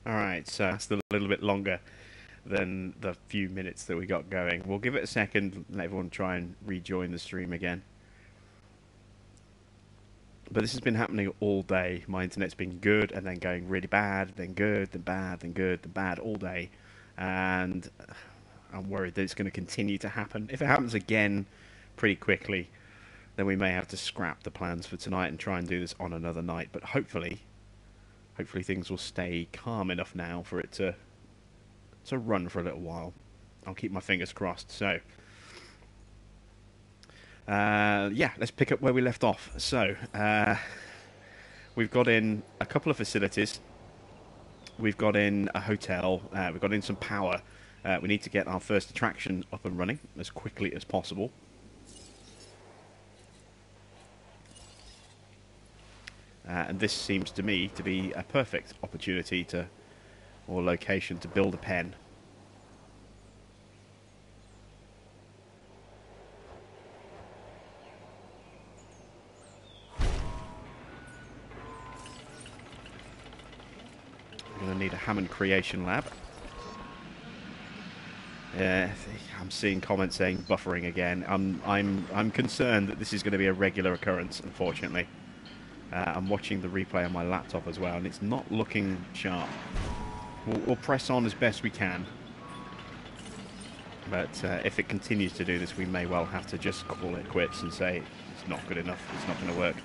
Alright, so that's a little bit longer than the few minutes that we got going. We'll give it a second, let everyone try and rejoin the stream again. But this has been happening all day. My internet's been good and then going really bad, then good, then bad, then good, then bad all day. And I'm worried that it's going to continue to happen. If it happens again pretty quickly, then we may have to scrap the plans for tonight and try and do this on another night. But hopefully things will stay calm enough now for it to run for a little while. I'll keep my fingers crossed. So, yeah, let's pick up where we left off. So, we've got in a couple of facilities. We've got in a hotel. We've got in some power. We need to get our first attraction up and running as quickly as possible. And this seems to me to be a perfect opportunity or location to build a pen. We're going to need a Hammond Creation Lab. I'm seeing comments saying buffering again. I'm concerned that this is going to be a regular occurrence, unfortunately. I'm watching the replay on my laptop as well, and it's not looking sharp. We'll press on as best we can. But if it continues to do this, we may well have to just call it quits and say it's not good enough, it's not going to work.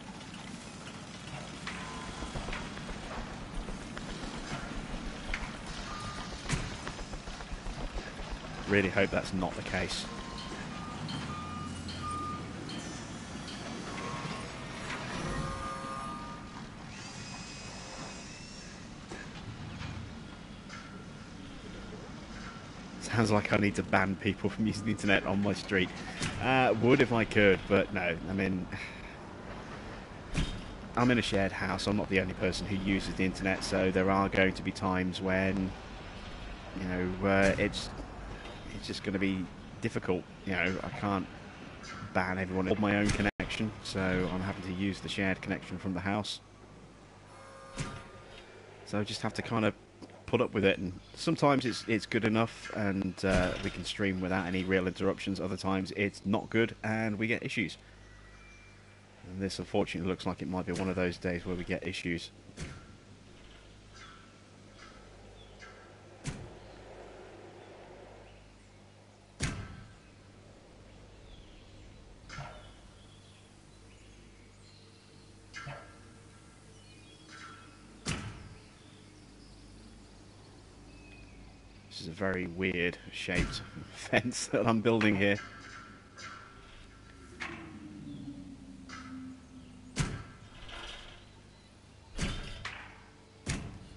Really hope that's not the case. Sounds like I need to ban people from using the internet on my street. Would if I could, but no. I mean, I'm in a shared house. I'm not the only person who uses the internet, so there are going to be times when, you know, it's just going to be difficult. You know, I can't ban everyone on my own connection, so I'm having to use the shared connection from the house. So I just have to kind of put up with it, and sometimes it's good enough and we can stream without any real interruptions. Other times it's not good and we get issues, and this unfortunately looks like it might be one of those days where we get issues. This is a very weird shaped fence that I'm building here.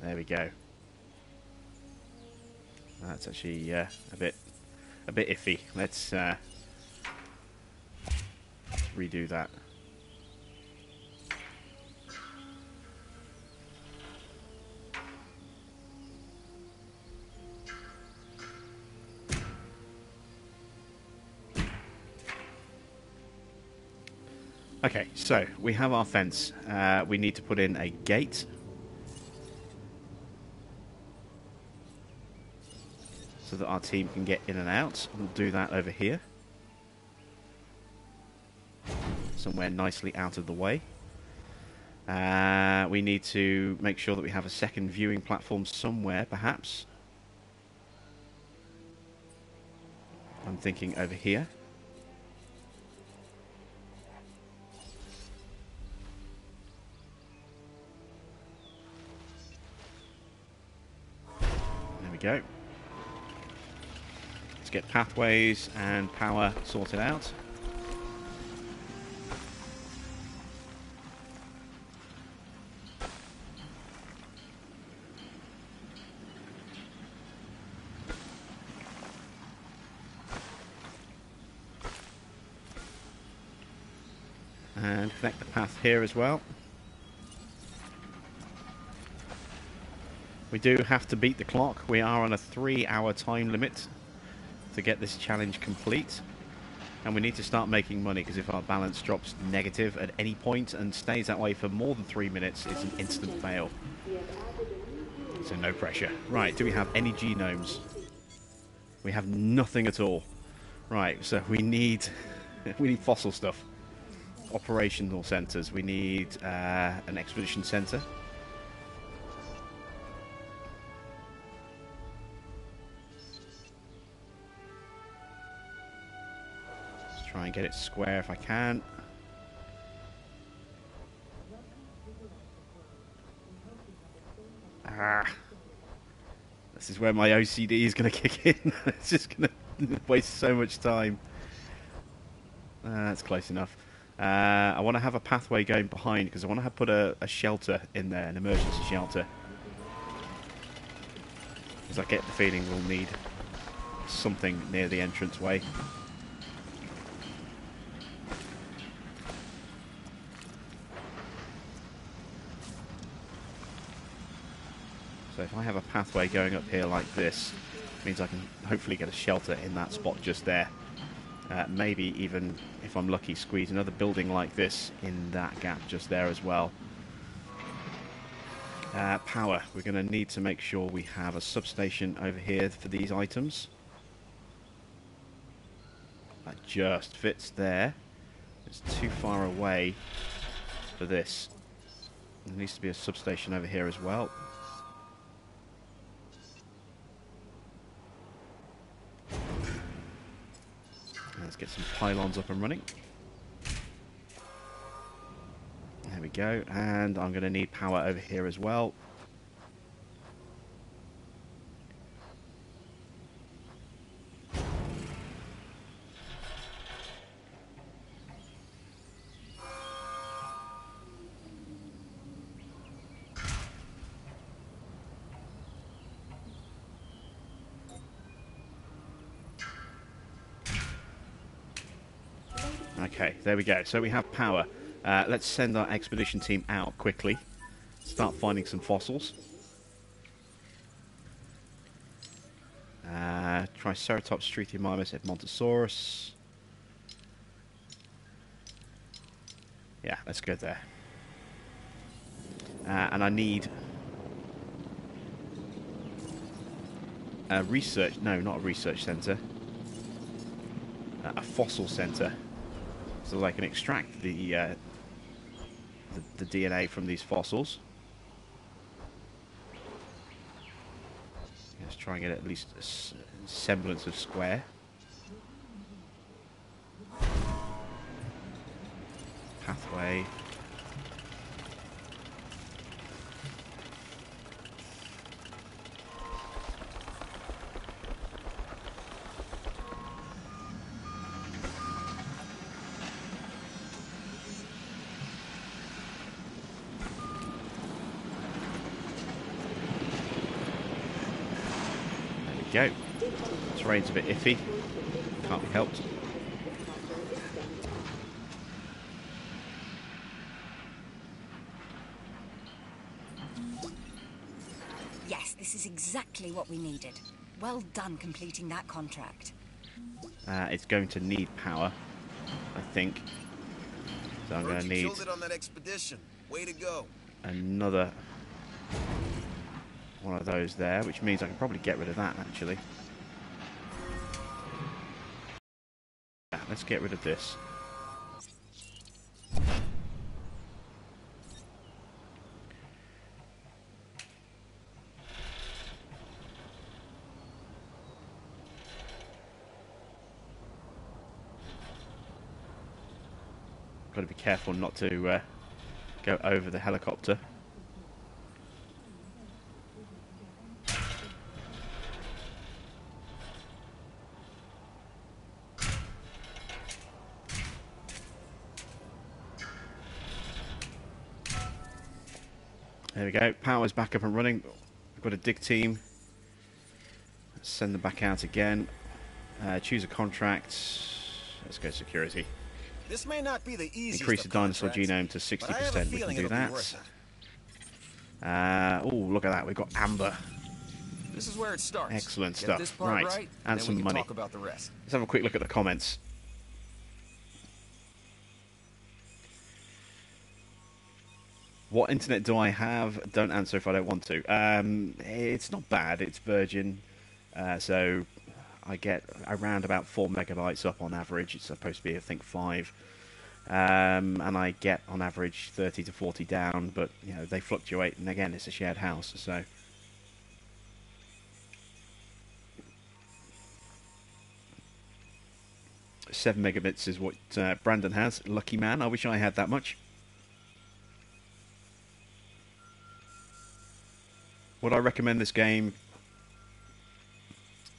There we go. That's actually a bit iffy. Let's redo that. Okay, so we have our fence. We need to put in a gate. So that our team can get in and out. We'll do that over here. Somewhere nicely out of the way. We need to make sure that we have a second viewing platform somewhere, perhaps. I'm thinking over here. There we go. Let's get pathways and power sorted out. And connect the path here as well. We do have to beat the clock. We are on a 3-hour time limit to get this challenge complete. And we need to start making money, because if our balance drops negative at any point and stays that way for more than 3 minutes, it's an instant fail. So no pressure. Right, do we have any genomes? We have nothing at all. Right, so we need we need fossil stuff. Operational centres. We need an expedition centre. Let's try and get it square if I can. This is where my OCD is going to kick in. It's just going to waste so much time. That's close enough. I want to have a pathway going behind because I want to put a shelter in there, an emergency shelter. Because I get the feeling we'll need something near the entranceway. So if I have a pathway going up here like this, it means I can hopefully get a shelter in that spot just there. Maybe even, if I'm lucky, squeeze another building like this in that gap just there as well. Power. We're going to need to make sure we have a substation over here for these items. That just fits there. It's too far away for this. There needs to be a substation over here as well. Let's get some pylons up and running. There we go. And I'm going to need power over here as well. Okay, there we go. So we have power. Let's send our expedition team out quickly. Start finding some fossils. Triceratops, Struthiomimus, Edmontosaurus. Yeah, let's go there. And I need a research... No, not a research centre. A fossil centre. So I can extract the DNA from these fossils. Let's try and get at least a semblance of square. Pathway. Go. Terrain's a bit iffy. Can't be helped. Yes, this is exactly what we needed. Well done completing that contract. It's going to need power, I think. So I'm going to need killed it on that expedition. Way to go. Another one of those there, which means I can probably get rid of that actually. Yeah, let's get rid of this. Got to be careful not to go over the helicopter. There we go. Power's back up and running. We've got a dig team. Let's send them back out again. Choose a contract. Let's go security. This may not be the easiest. Increase the dinosaur genome to 60%. We can do that. Oh, look at that. We've got amber. This is where it starts. Excellent Get stuff. this part Right. And then some we can money. talk about the rest. Let's have a quick look at the comments. What internet do I have? Don't answer if I don't want to. It's not bad. It's Virgin, so I get around about 4 megabytes up on average. It's supposed to be, I think, 5, and I get on average 30 to 40 down. But you know they fluctuate, and again, it's a shared house, so. 7 megabits is what Brandon has. Lucky man. I wish I had that much. Would I recommend this game?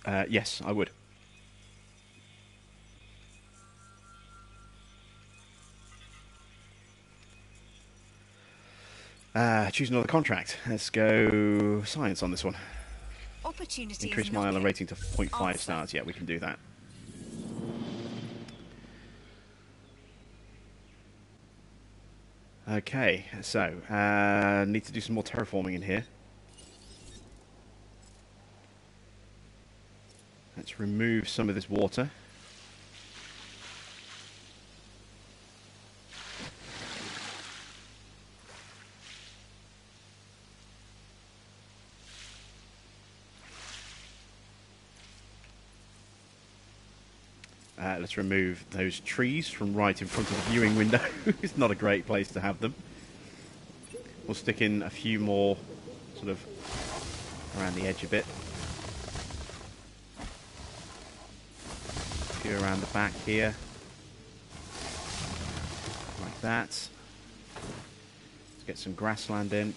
Yes, I would. Choose another contract. Let's go science on this one. Opportunity Increase is my not island yet. rating to 0.5 Answer. stars. Yeah, we can do that. Okay, so need to do some more terraforming in here. Let's remove some of this water. Let's remove those trees from right in front of the viewing window. It's not a great place to have them. We'll stick in a few more sort of around the edge a bit. A few around the back here. Like that. Let's get some grassland in.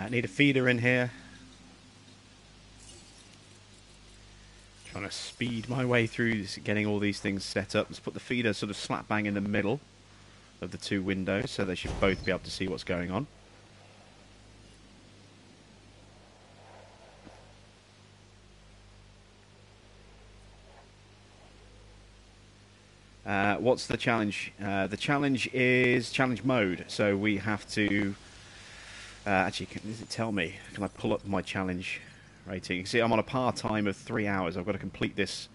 Need a feeder in here. Trying to speed my way through getting all these things set up. Let's put the feeder sort of slap bang in the middle of the two windows so they should both be able to see what's going on. What's the challenge? The challenge is challenge mode. So we have to... actually, does it tell me? Can I pull up my challenge rating? See, I'm on a par time of 3 hours. I've got to complete this,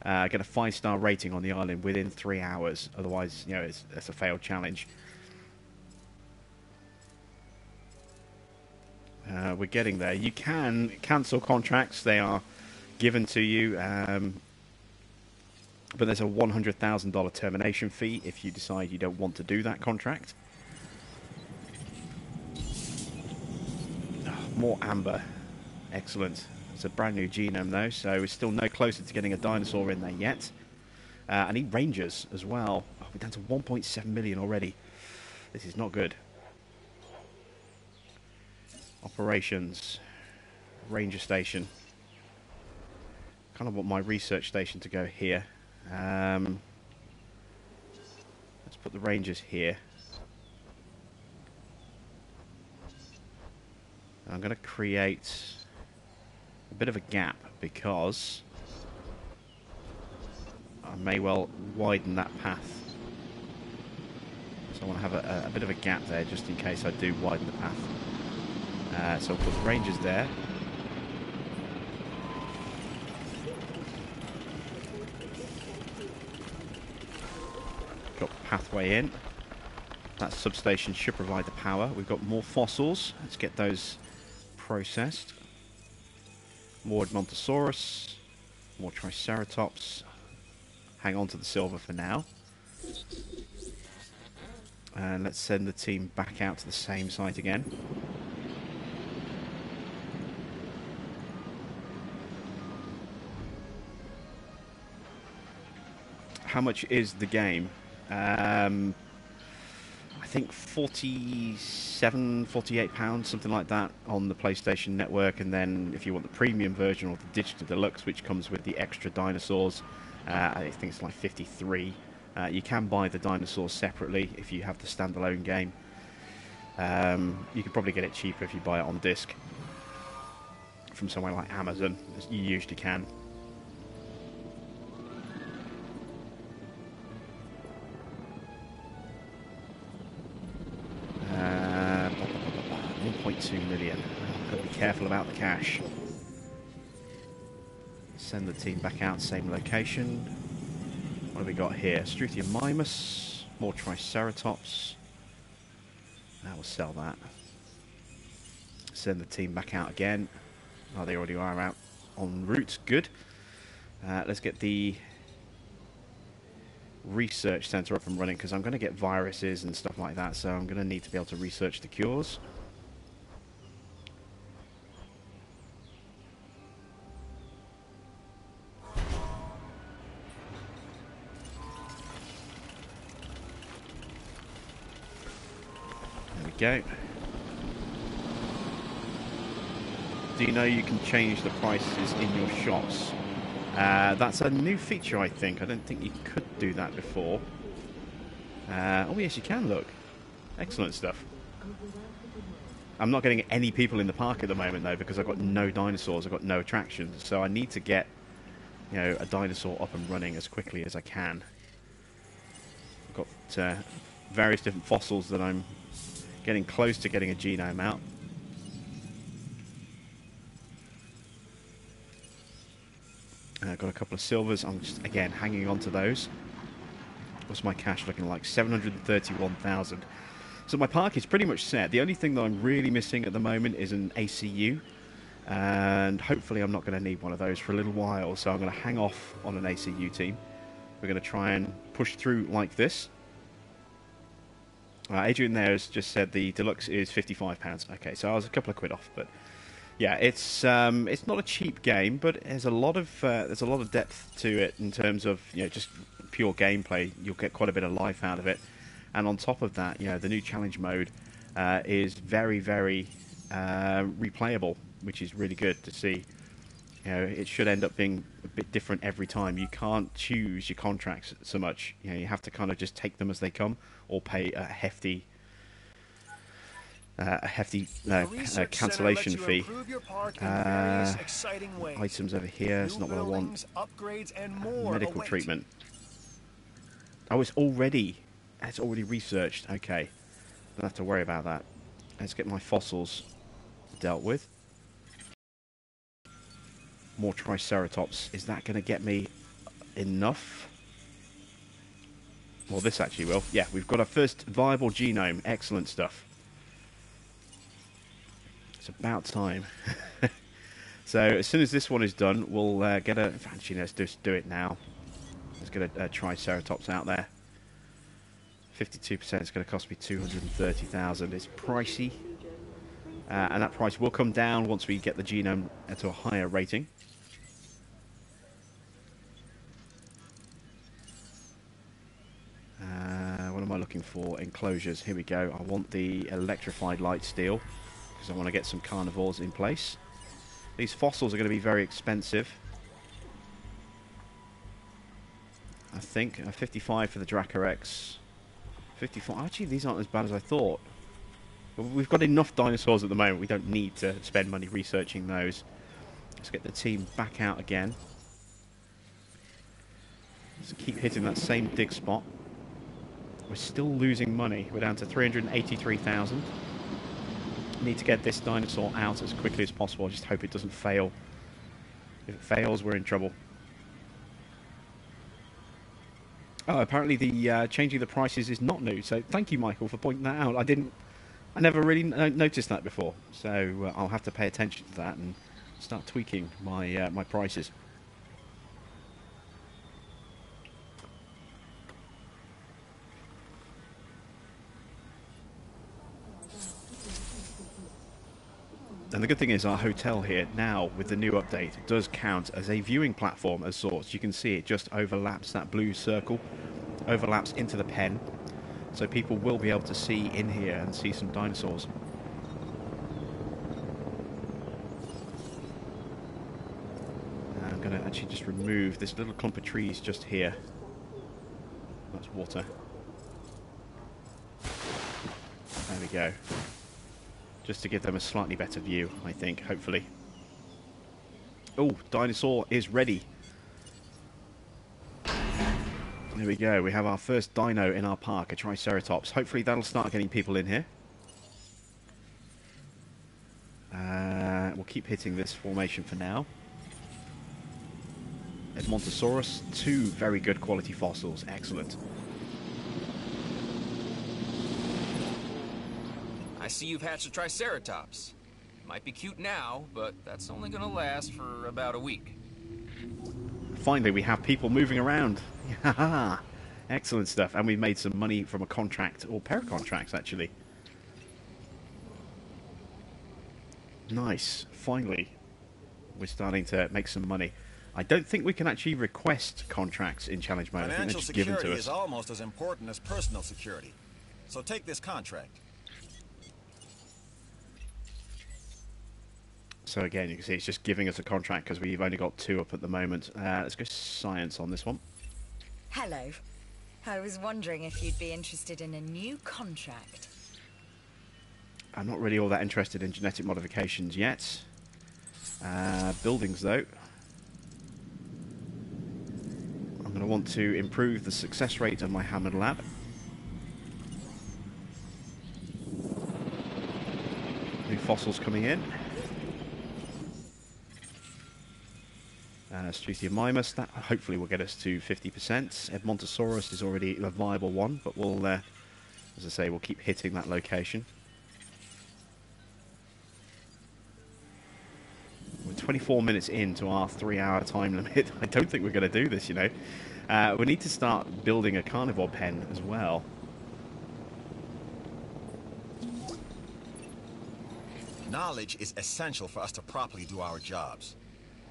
get a 5-star rating on the island within 3 hours. Otherwise, you know, it's a failed challenge. We're getting there. You can cancel contracts. They are given to you. But there's a $100,000 termination fee if you decide you don't want to do that contract. More amber. Excellent. It's a brand new genome though, so we're still no closer to getting a dinosaur in there yet. I need rangers as well. Oh, we're down to 1.7 million already. This is not good. Operations. Ranger station. Kind of want my research station to go here. Let's put the rangers here. I'm going to create a bit of a gap because I may well widen that path. So I want to have a bit of a gap there just in case I do widen the path. So I'll put the rangers there. Got the pathway in. That substation should provide the power. We've got more fossils. Let's get those processed. More Edmontosaurus, more Triceratops. Hang on to the silver for now. And let's send the team back out to the same site again. How much is the game? I think 47, 48 pounds, something like that on the PlayStation Network, and then if you want the premium version or the digital deluxe, which comes with the extra dinosaurs, I think it's like 53. You can buy the dinosaurs separately if you have the standalone game. You could probably get it cheaper if you buy it on disc from somewhere like Amazon. You usually can. $1.2 million. Got to be careful about the cash. Send the team back out, same location. What have we got here? Struthiomimus, more Triceratops. That will sell that. Send the team back out again. Oh, they already are out en route. Good. Let's get the research center up and running, because I'm going to get viruses and stuff like that, so I'm going to need to be able to research the cures. There we go. Do you know you can change the prices in your shops? That's a new feature, I think. I don't think you could do that before. Oh, yes, you can, look. Excellent stuff. I'm not getting any people in the park at the moment, though, because I've got no dinosaurs, I've got no attractions. So I need to get, a dinosaur up and running as quickly as I can. I've got various different fossils that I'm getting close to getting a genome out. I've got a couple of silvers. I'm just, again, hanging on to those. What's my cash looking like? 731,000. So my park is pretty much set. The only thing that I'm really missing at the moment is an ACU. And hopefully I'm not going to need one of those for a little while. So I'm going to hang off on an ACU team. We're going to try and push through like this. Adrian there has just said the deluxe is £55. Okay, so I was a couple of quid off, but yeah, it's not a cheap game, but there's a lot of depth to it in terms of just pure gameplay. You'll get quite a bit of life out of it, and on top of that, the new challenge mode is very, very replayable, which is really good to see. It should end up being a bit different every time. You can't choose your contracts so much. You have to kind of just take them as they come, or pay a hefty cancellation fee. Items over here, it's not what I want. Medical treatment. Oh, it's already researched. Okay, don't have to worry about that. Let's get my fossils dealt with. More Triceratops. Is that going to get me enough? Well, this actually will. Yeah, we've got our first viable genome. Excellent stuff. It's about time. So as soon as this one is done, we'll get a... Actually, let's just do it now. Let's get a Triceratops out there. 52% is going to cost me 230,000. It's pricey. And that price will come down once we get the genome to a higher rating. What am I looking for? Enclosures. Here we go. I want the electrified light steel because I want to get some carnivores in place. These fossils are going to be very expensive. I think 55 for the Dracorex. 54. Actually, these aren't as bad as I thought. We've got enough dinosaurs at the moment. We don't need to spend money researching those. Let's get the team back out again. Let's keep hitting that same dig spot. We're still losing money. We're down to 383,000. Need to get this dinosaur out as quickly as possible. I just hope it doesn't fail. If it fails, we're in trouble. Oh, apparently the changing the prices is not new. So thank you, Michael, for pointing that out. I never really noticed that before. So I'll have to pay attention to that and start tweaking my my prices. And the good thing is our hotel here now with the new update does count as a viewing platform of sorts. You can see it just overlaps that blue circle, overlaps into the pen, so people will be able to see in here and see some dinosaurs. I'm going to actually just remove this little clump of trees just here. That's water. There we go. Just to give them a slightly better view, I think, hopefully. Oh, dinosaur is ready. There we go. We have our first dino in our park, a Triceratops. Hopefully that'll start getting people in here. We'll keep hitting this formation for now. Edmontosaurus, 2 very good quality fossils. Excellent. I see you've hatched a Triceratops. Might be cute now, but that's only gonna last for about a week. Finally, we have people moving around. Excellent stuff. And we've made some money from a contract, or pair of contracts, actually. Nice. Finally, we're starting to make some money. I don't think we can actually request contracts in challenge mode. I think they're Financial just given to security us. is almost as important as personal security. So take this contract. So again, you can see it's just giving us a contract because we've only got 2 up at the moment. Let's go science on this one. Hello. I was wondering if you'd be interested in a new contract. I'm not really all that interested in genetic modifications yet. Buildings, though. I'm going to want to improve the success rate of my Hammond lab. New fossils coming in. Struthiomimus, that hopefully will get us to 50%. Edmontosaurus is already a viable one, but we'll, as I say, we'll keep hitting that location. We're 24 minutes into our 3-hour time limit. I don't think we're going to do this, you know. We need to start building a carnivore pen as well. Knowledge is essential for us to properly do our jobs.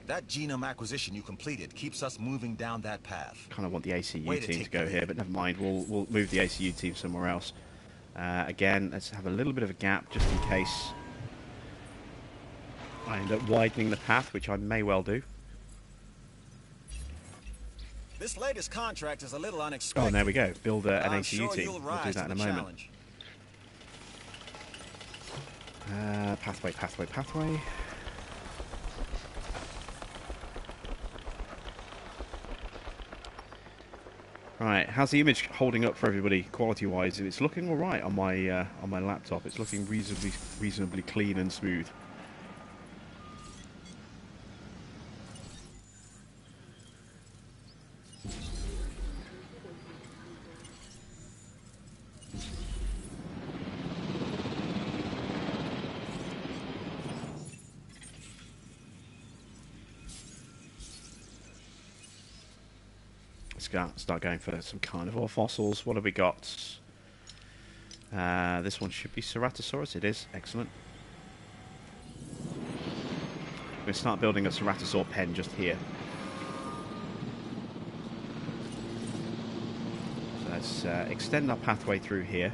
That genome acquisition you completed keeps us moving down that path. Kind of want the ACU Way to team to take go the here, lead. but never mind. We'll move the ACU team somewhere else. Again, let's have a little bit of a gap just in case I end up widening the path, which I may well do. This latest contract is a little unexpected. Oh, there we go. Build an I'm ACU sure team. you'll We'll do rise that to in the a moment. challenge. Pathway. Right, how's the image holding up for everybody, quality-wise? It's looking all right on my laptop. It's looking reasonably clean and smooth. Let's start going for some carnivore fossils. What have we got? This one should be Ceratosaurus. It is. Excellent. We're going to start building a Ceratosaur pen just here. So let's extend our pathway through here.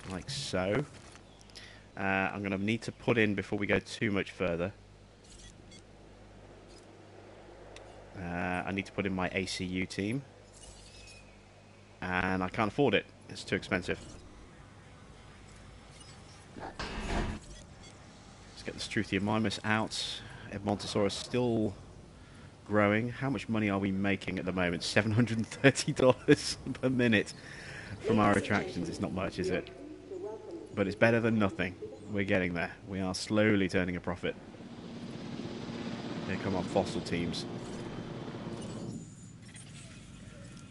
Like so. I'm going to need to put in, before we go too much further, I need to put in my ACU team, and I can't afford it. It's too expensive. Let's get the Struthiomimus out. Edmontosaurus still growing. How much money are we making at the moment? $730 per minute from our attractions. It's not much, is it? But it's better than nothing. We're getting there. We are slowly turning a profit. Here come our fossil teams.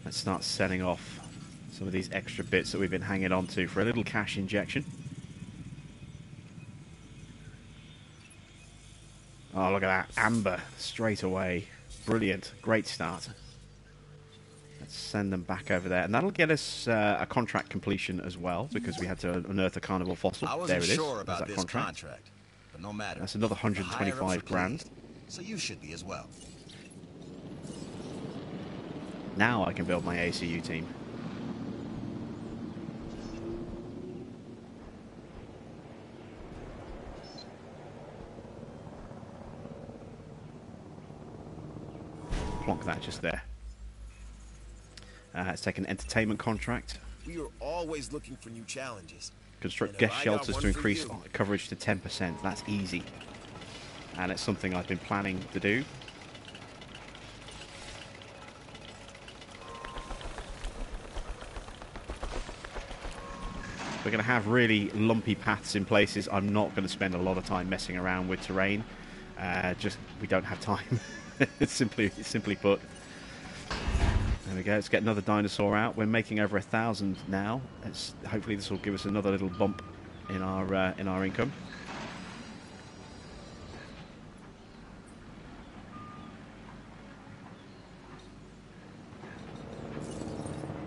Let's start selling off some of these extra bits that we've been hanging on to for a little cash injection. Oh, look at that. Amber straight away. Brilliant. Great start. Let's send them back over there. And that'll get us a contract completion as well, because we had to unearth a carnivore fossil. I There wasn't it is. sure There's about that this contract, but no matter. That's another The higher ups 125 are grand. pleased, so you should be as well. Now I can build my ACU team. Plonk that just there. Let's take an entertainment contract. We are always looking for new challenges. Construct And if guest I got shelters one to for increase you- coverage to 10%. That's easy. And it's something I've been planning to do. we're going to have really lumpy paths in places. I'm not going to spend a lot of time messing around with terrain. Just we don't have time. simply put. There we go. Let's get another dinosaur out. We're making over 1,000 now. Hopefully this will give us another little bump in our income.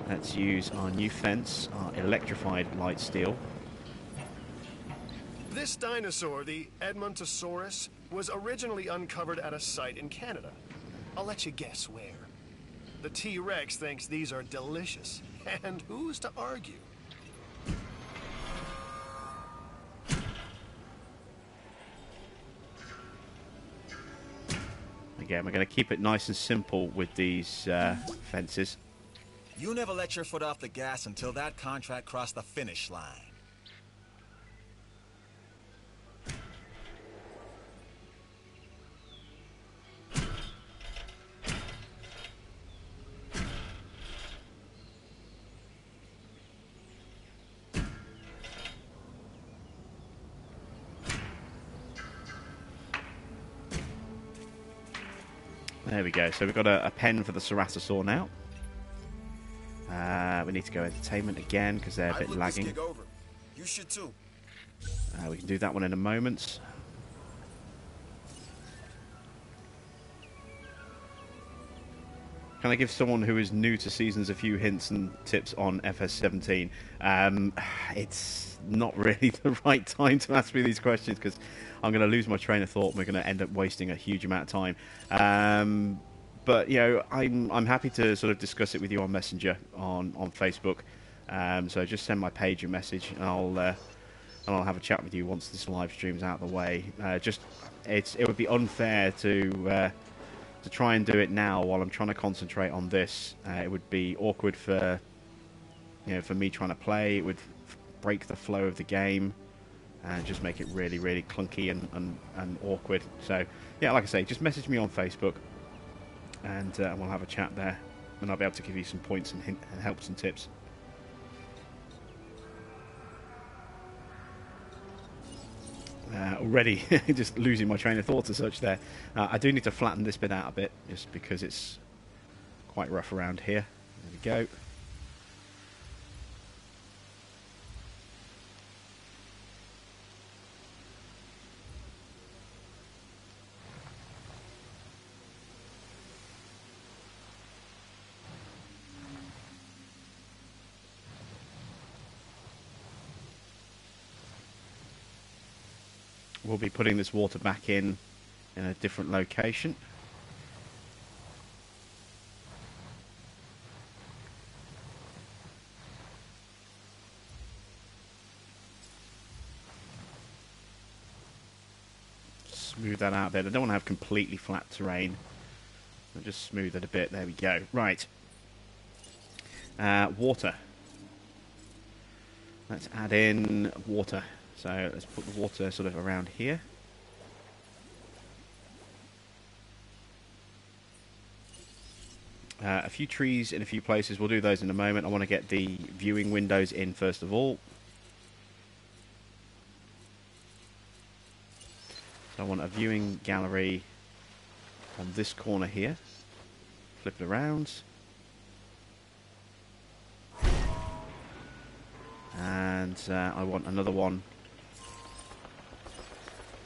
Let's use our new fence, our electrified light steel. This dinosaur, the Edmontosaurus, was originally uncovered at a site in Canada. I'll let you guess where. The T-Rex thinks these are delicious, and who's to argue? Again, we're going to keep it nice and simple with these fences. You never let your foot off the gas until that contract crossed the finish line. There we go. So we've got a pen for the Ceratosaur now. We need to go entertainment again because they're a bit lagging. This gig over. You should too. We can do that one in a moment. Can I give someone who is new to Seasons a few hints and tips on FS17? It's not really the right time to ask me these questions because I'm going to lose my train of thought and we're going to end up wasting a huge amount of time. But you know, I'm happy to sort of discuss it with you on Messenger on Facebook. So just send my page a message, and I'll have a chat with you once this live stream's out of the way. It would be unfair to try and do it now while I'm trying to concentrate on this. It would be awkward for me trying to play. It would break the flow of the game and just make it really, really clunky and awkward. So yeah, like I say, just message me on Facebook. And we'll have a chat there, and I'll be able to give you some points and helps and tips. Already just losing my train of thought as such there. I do need to flatten this bit out a bit, just because it's quite rough around here. There we go. We'll be putting this water back in a different location. Smooth that out a bit. I don't want to have completely flat terrain. I'll just smooth it a bit. There we go. Right. Water. Let's add in water. So let's put the water sort of around here. A few trees in a few places. We'll do those in a moment. I want to get the viewing windows in first of all. So I want a viewing gallery on this corner here. Flip it around. And I want another one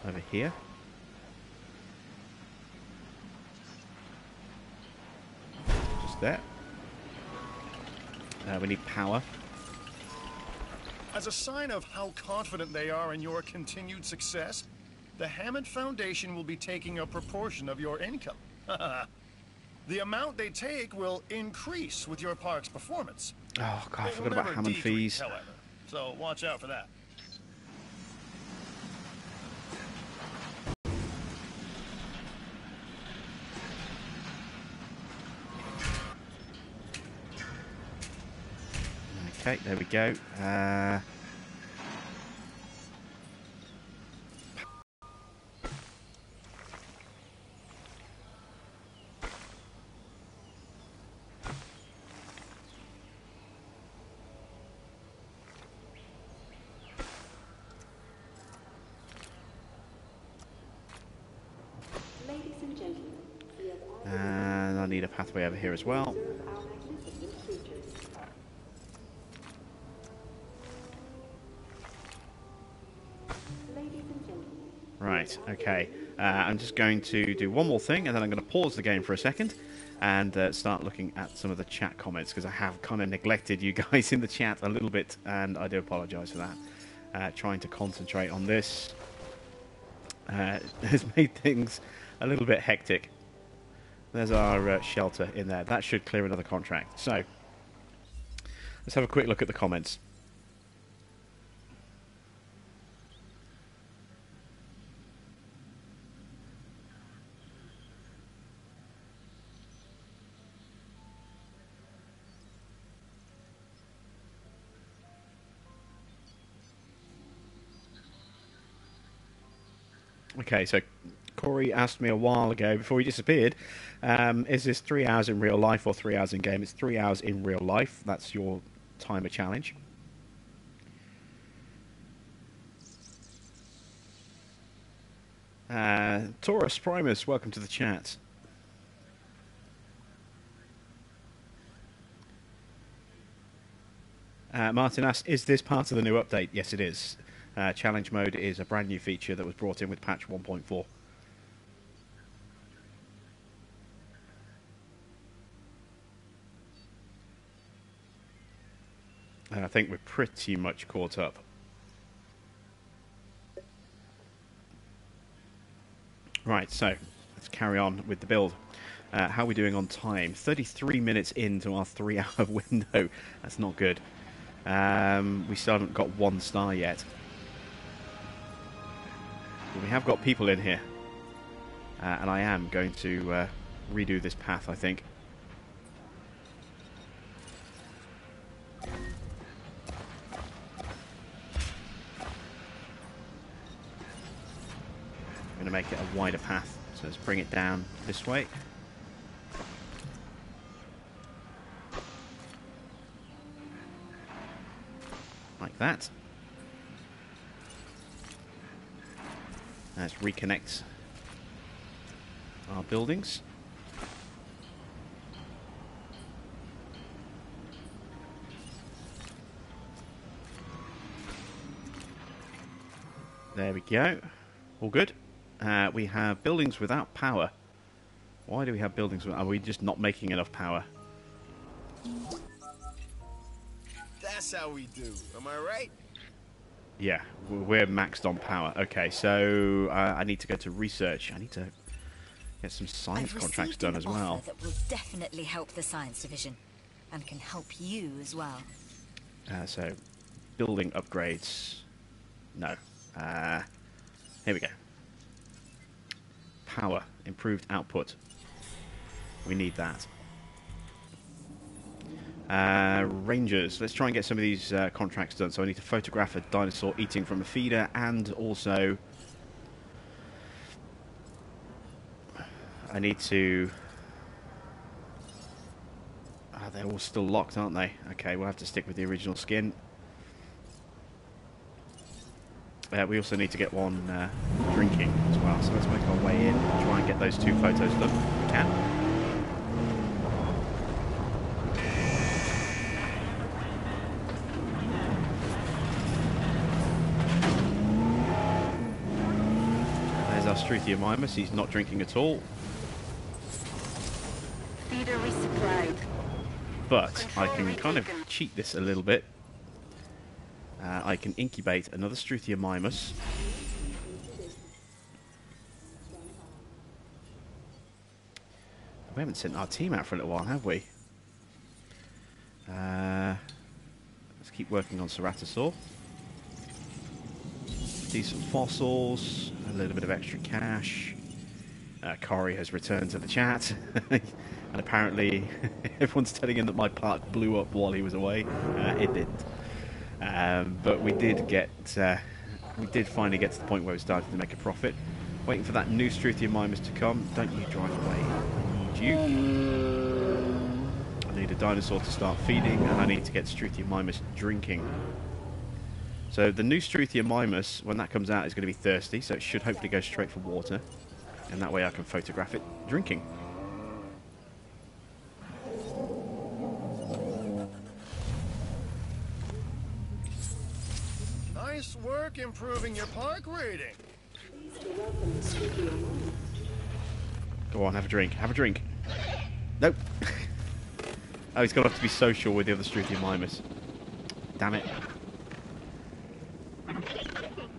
over here. Just there. We need power. As a sign of how confident they are in your continued success, the Hammond Foundation will be taking a proportion of your income. The amount they take will increase with your park's performance. Oh god, I It will forgot about never Hammond decrease, fees. however, so watch out for that. Okay, there we go. need a pathway over here as well. Right, okay. I'm just going to do one more thing, and then I'm going to pause the game for a second and start looking at some of the chat comments, because I have kind of neglected you guys in the chat a little bit, and I do apologise for that. Trying to concentrate on this has made things a little bit hectic. There's our shelter in there. That should clear another contract. So, let's have a quick look at the comments. Okay, so Corey asked me a while ago, before he disappeared, is this 3 hours in real life or 3 hours in game? It's 3 hours in real life. That's your timer challenge. Taurus Primus, welcome to the chat. Martin asks, is this part of the new update? Yes, it is. Challenge mode is a brand new feature that was brought in with patch 1.4. And I think we're pretty much caught up. Right, so let's carry on with the build. How are we doing on time? 33 minutes into our 3 hour window. That's not good. We still haven't got 1 star yet. But we have got people in here. And I am going to redo this path, I think. I'm going to make it a wider path. So let's bring it down this way. Like that. Let's reconnect our buildings. There we go. All good. We have buildings without power. Why do we have buildings without... Are we just not making enough power? That's how we do. Am I right? Yeah, we're maxed on power. Okay, so I need to go to research. I need to get some science contracts done as well. That will definitely help the science division, and can help you as well. So, building upgrades. No. Here we go. Power, improved output. We need that. Rangers, let's try and get some of these contracts done. So I need to photograph a dinosaur eating from a feeder, and also I need to... they're all still locked, aren't they? Okay, we'll have to stick with the original skin. We also need to get one drinking as well, so let's make our way in and try and get those 2 photos done if we can. Struthiomimus, he's not drinking at all. Feeder resupplied. But I can kind of cheat this a little bit. I can incubate another Struthiomimus. We haven't sent our team out for a little while, have we? Let's keep working on Ceratosaur. Decent fossils, a little bit of extra cash. Corey has returned to the chat, and apparently everyone's telling him that my park blew up while he was away. It didn't, but we did finally get to the point where we started to make a profit. Waiting for that new Struthiomimus to come. Don't you drive away? I need you. I need a dinosaur to start feeding, and I need to get Struthiomimus drinking. So the new Struthiomimus, when that comes out, is going to be thirsty, so it should hopefully go straight for water. And that way I can photograph it drinking. Nice work improving your park rating. Go on, have a drink. Have a drink. Nope. Oh, he's got to be social with the other Struthiomimus. Damn it.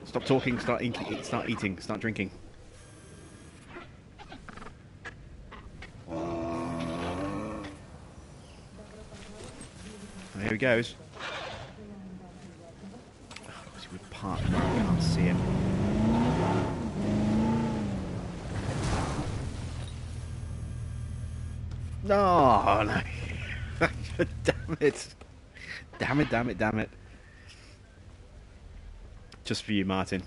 Stop talking, start eating, start drinking. Here he goes. Oh, he would park now, I can't see him. No, no. Damn it. Damn it, damn it, damn it. Just for you, Martin.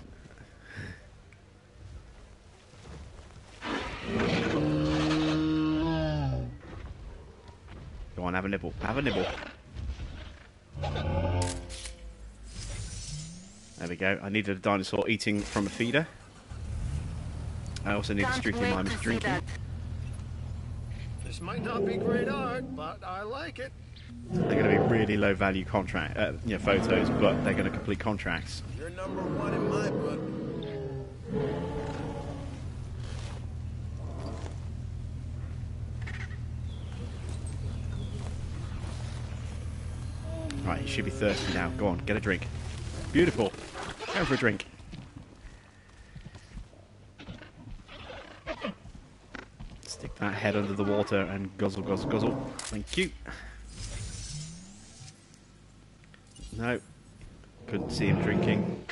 Go on, have a nibble. Have a nibble. There we go. I needed a dinosaur eating from a feeder. I also need a Struthiomimus drinking. This might not be great art, but I like it. They're going to be really low value contract, photos, but they're going to complete contracts. You're number one in my book. Right, you should be thirsty now. Go on, get a drink. Beautiful. Go for a drink. Stick that head under the water and guzzle, guzzle, guzzle. Thank you. No. Couldn't see him drinking.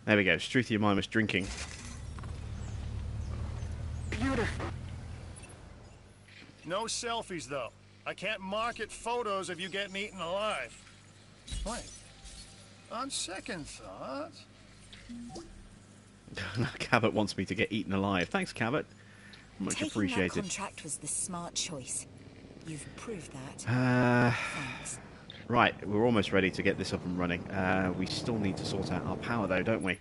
There we go. Struthiomimus drinking. Beautiful. No selfies, though. I can't market photos of you getting eaten alive. Wait. On second thought... Cabot wants me to get eaten alive. Thanks, Cabot. Much Taking appreciated. that contract was the smart choice. You've proved that. Thanks. Right, we're almost ready to get this up and running. We still need to sort out our power, though, don't we?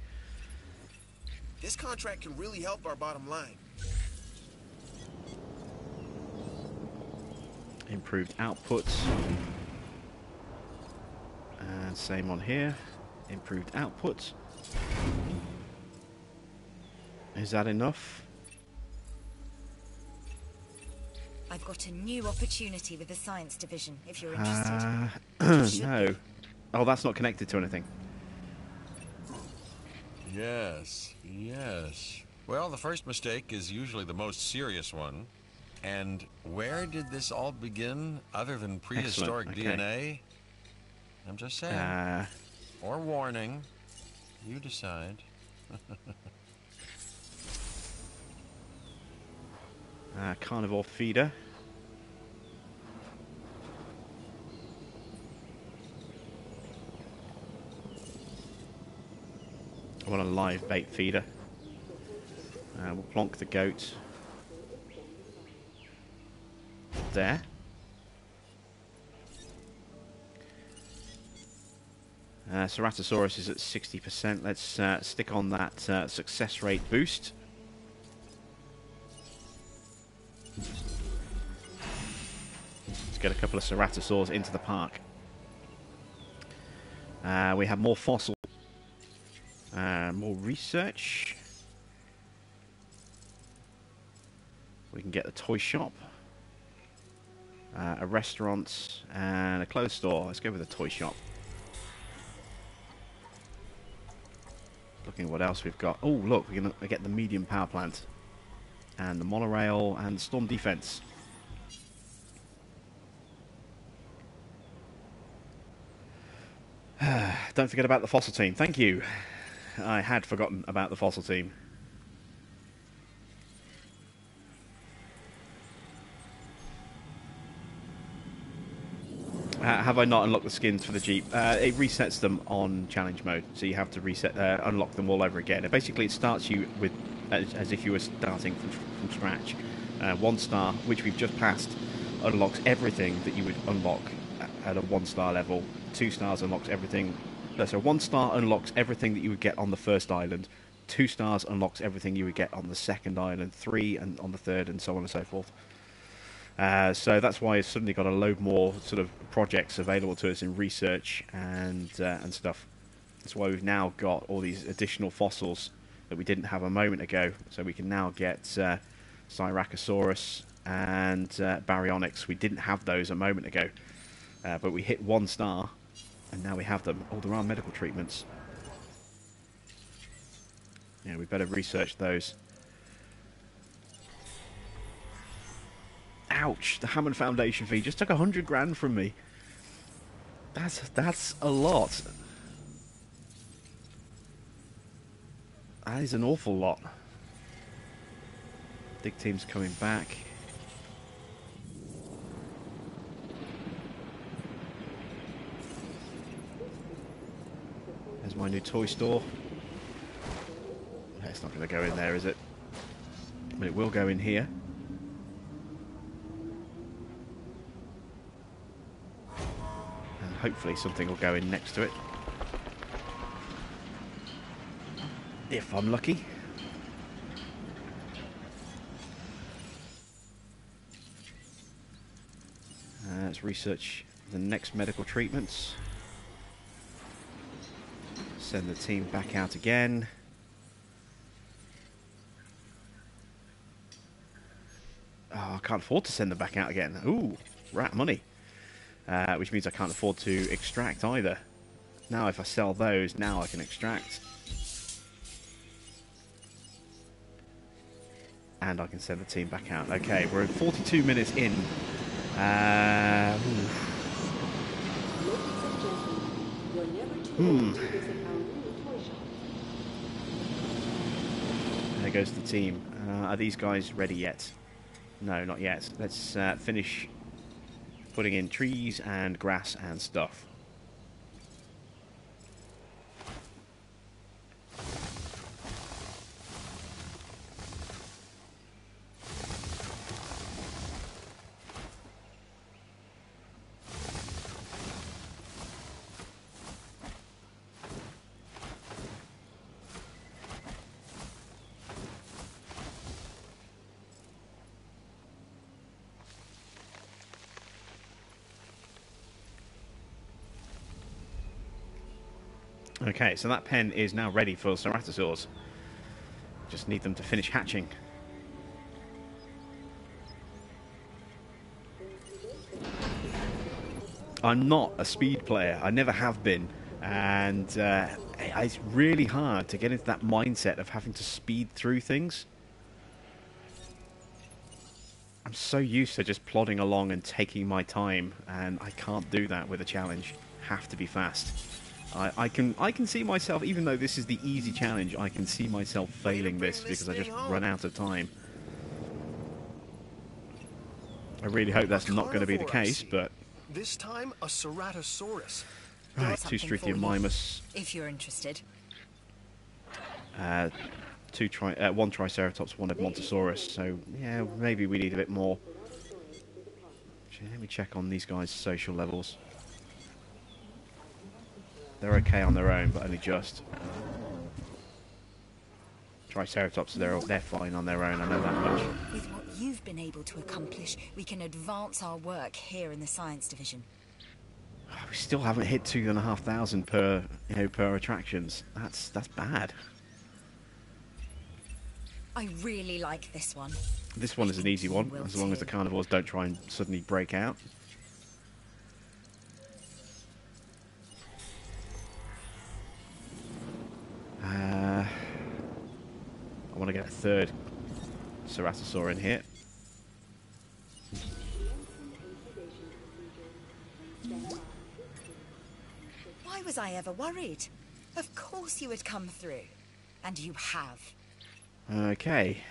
This contract can really help our bottom line. Improved outputs. And same on here. Improved outputs. Is that enough? I've got a new opportunity with the science division, if you're interested. No. Oh, that's not connected to anything. Yes, yes. Well, the first mistake is usually the most serious one. And where did this all begin other than prehistoric Okay. DNA? I'm just saying. Or warning. You decide. Carnivore feeder. I want a live bait feeder. We'll plonk the goat there. Ceratosaurus is at 60%. Let's stick on that success rate boost. Let's get a couple of ceratosaurs into the park. We have more fossil, more research. We can get the toy shop, a restaurant, and a clothes store. Let's go with the toy shop. Looking at what else we've got. Oh, look, we're going to get the medium power plant, and the monorail, and storm defense. Don't forget about the fossil team. Thank you. I had forgotten about the fossil team. Have I not unlocked the skins for the Jeep? It resets them on challenge mode, so you have to reset, unlock them all over again. And basically, it starts you with as if you were starting from scratch. 1 star, which we've just passed, unlocks everything that you would unlock at a 1-star level. 2 stars unlocks everything. So 1 star unlocks everything that you would get on the first island. 2 stars unlocks everything you would get on the second island, 3 and on the third, and so on and so forth. So that's why it's suddenly got a load more sort of projects available to us in research and stuff. That's why we've now got all these additional fossils that we didn't have a moment ago. So we can now get Syrachosaurus and Baryonyx. We didn't have those a moment ago, but we hit 1 star, and now we have them. Oh, there are medical treatments. Yeah, we better research those. Ouch! The Hammond Foundation fee just took 100 grand from me. That's a lot. That is an awful lot. Dig team's coming back. There's my new toy store. It's not going to go in there, is it? But it will go in here. And hopefully something will go in next to it. If I'm lucky. Let's research the next medical treatments. Send the team back out again. Oh, I can't afford to send them back out again. Ooh, rat money. Which means I can't afford to extract either. Now if I sell those, now I can extract. And I can send the team back out. Okay, we're 42 minutes in. There goes the team. Are these guys ready yet? No, not yet. Let's finish putting in trees and grass and stuff. Okay, so that pen is now ready for ceratosaurs. Just need them to finish hatching. I'm not a speed player. I never have been. And it's really hard to get into that mindset of having to speed through things. I'm so used to just plodding along and taking my time, and I can't do that with a challenge. Have to be fast. I can see myself, even though this is the easy challenge, I can see myself failing this because I just run out of time. I really hope that's not going to be the case, but... This time, a Ceratosaurus. Right, 2 Struthiomimus. If you're interested. 1 Triceratops, 1 Edmontosaurus. So, yeah, maybe we need a bit more. Let me check on these guys' social levels. They're okay on their own, but only just. Triceratops, they're fine on their own, I know that much. With what you've been able to accomplish, we can advance our work here in the science division. We still haven't hit 2,500 per attractions. That's bad. I really like this one. This one is an easy one, as long as the carnivores don't try and suddenly break out. I want to get a 3rd Ceratosaur in here. Why was I ever worried? Of course you would come through. And you have. Okay.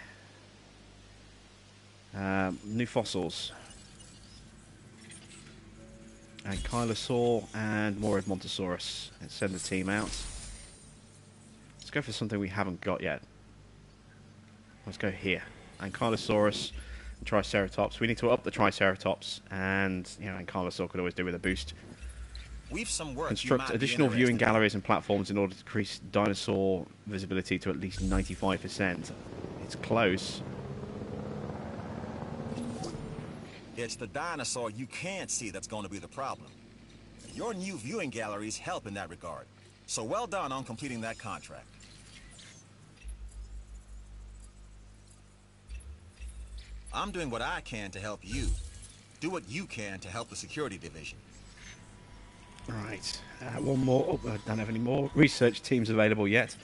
New fossils. Ankylosaur and more Edmontosaurus. Let's send the team out. Let's go for something we haven't got yet. Let's go here. Ankylosaurus and Triceratops. We need to up the Triceratops, and Ankylosaur could always do with a boost. We've some work. Construct additional viewing galleries and platforms in order to increase dinosaur visibility to at least 95%. It's close. It's the dinosaur you can't see that's going to be the problem. Your new viewing galleries help in that regard. So well done on completing that contract. I'm doing what I can to help you. Do what you can to help the security division. Right, one more. Oh, I don't have any more research teams available yet.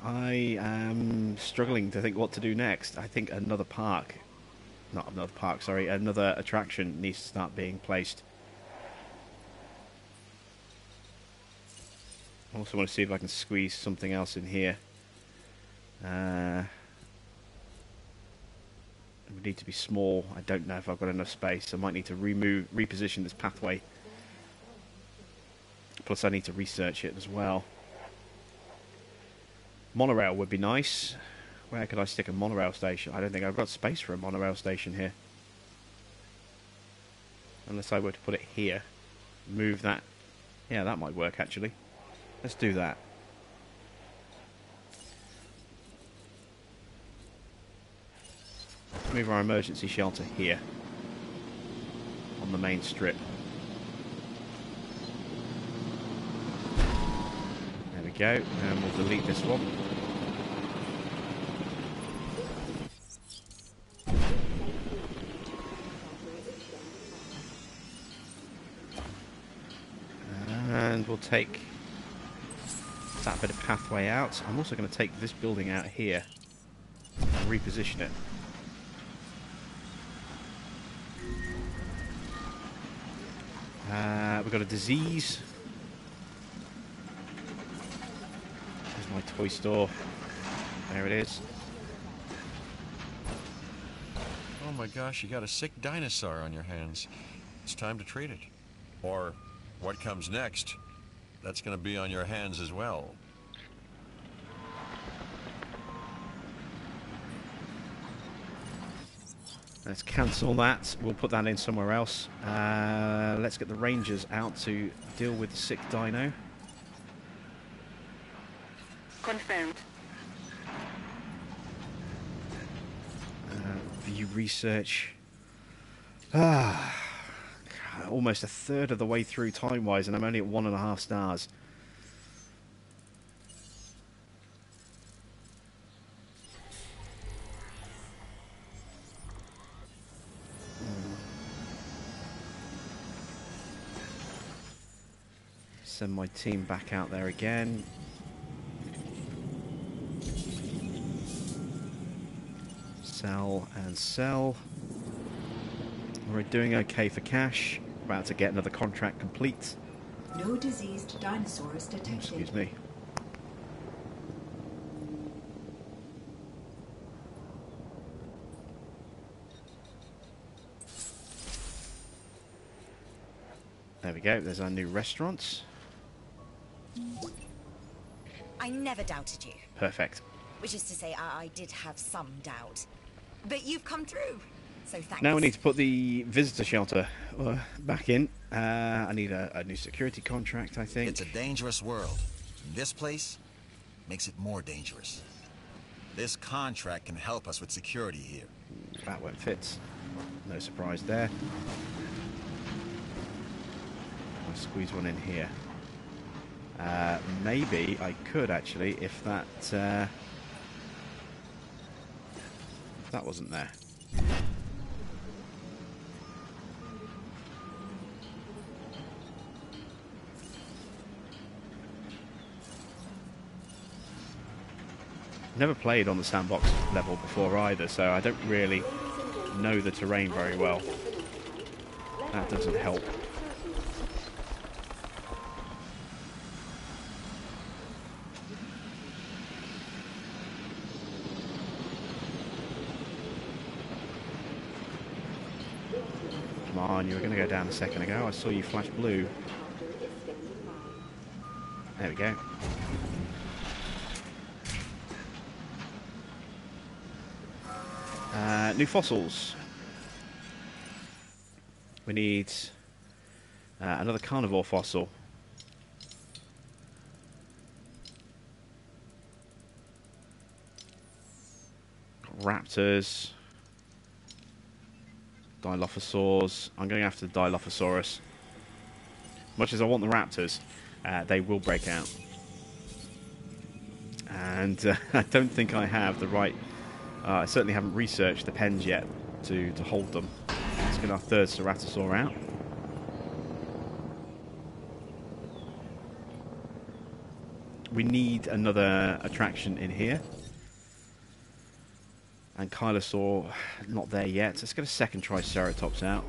I am struggling to think what to do next. I think another park, not another park, sorry, another attraction needs to start being placed. I also want to see if I can squeeze something else in here. It would need to be small. I don't know if I've got enough space. I might need to reposition this pathway. Plus I need to research it as well. Monorail would be nice. Where could I stick a monorail station? I don't think I've got space for a monorail station here. Unless I were to put it here. Move that. Yeah, that might work actually. Let's do that. Move our emergency shelter here. On the main strip. There we go. And we'll delete this one. And we'll take that bit of pathway out. I'm also going to take this building out here and reposition it. We've got a disease. There's my toy store. There it is. Oh my gosh, you got a sick dinosaur on your hands. It's time to treat it. Or what comes next, that's going to be on your hands as well. Let's cancel that. We'll put that in somewhere else. Let's get the rangers out to deal with the sick dino. Confirmed. View research. Almost a third of the way through time-wise, and I'm only at 1.5 stars. Send my team back out there again. Sell and sell. We're doing okay for cash. About to get another contract complete. No diseased dinosaurs detected. Excuse me. There we go. There's our new restaurants. I never doubted you. Perfect. Which is to say, I did have some doubt. But you've come through, so thanks. Now we need to put the visitor shelter back in. I need a new security contract, I think. It's a dangerous world. This place makes it more dangerous. This contract can help us with security here. That won't fit. No surprise there. I'll squeeze one in here. Maybe I could actually, if that wasn't there. Never played on the sandbox level before either, so I don't really know the terrain very well. That doesn't help. Come on, you were going to go down a second ago. I saw you flash blue. There we go. New fossils. We need another carnivore fossil. Raptors, Dilophosaurs. I'm going after the Dilophosaurus. Much as I want the raptors, they will break out. And I don't think I have the right... I certainly haven't researched the pens yet to hold them. Let's get our third Ceratosaur out. We need another attraction in here. And Kylosaur, not there yet. Let's get a second Triceratops out.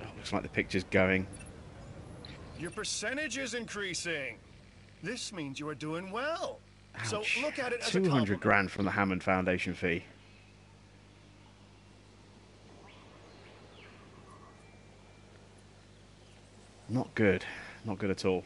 Oh, looks like the picture's going. Your percentage is increasing. This means you are doing well. Ouch. So look at it as a 200 compliment. grand from the Hammond Foundation fee. Not good. Not good at all.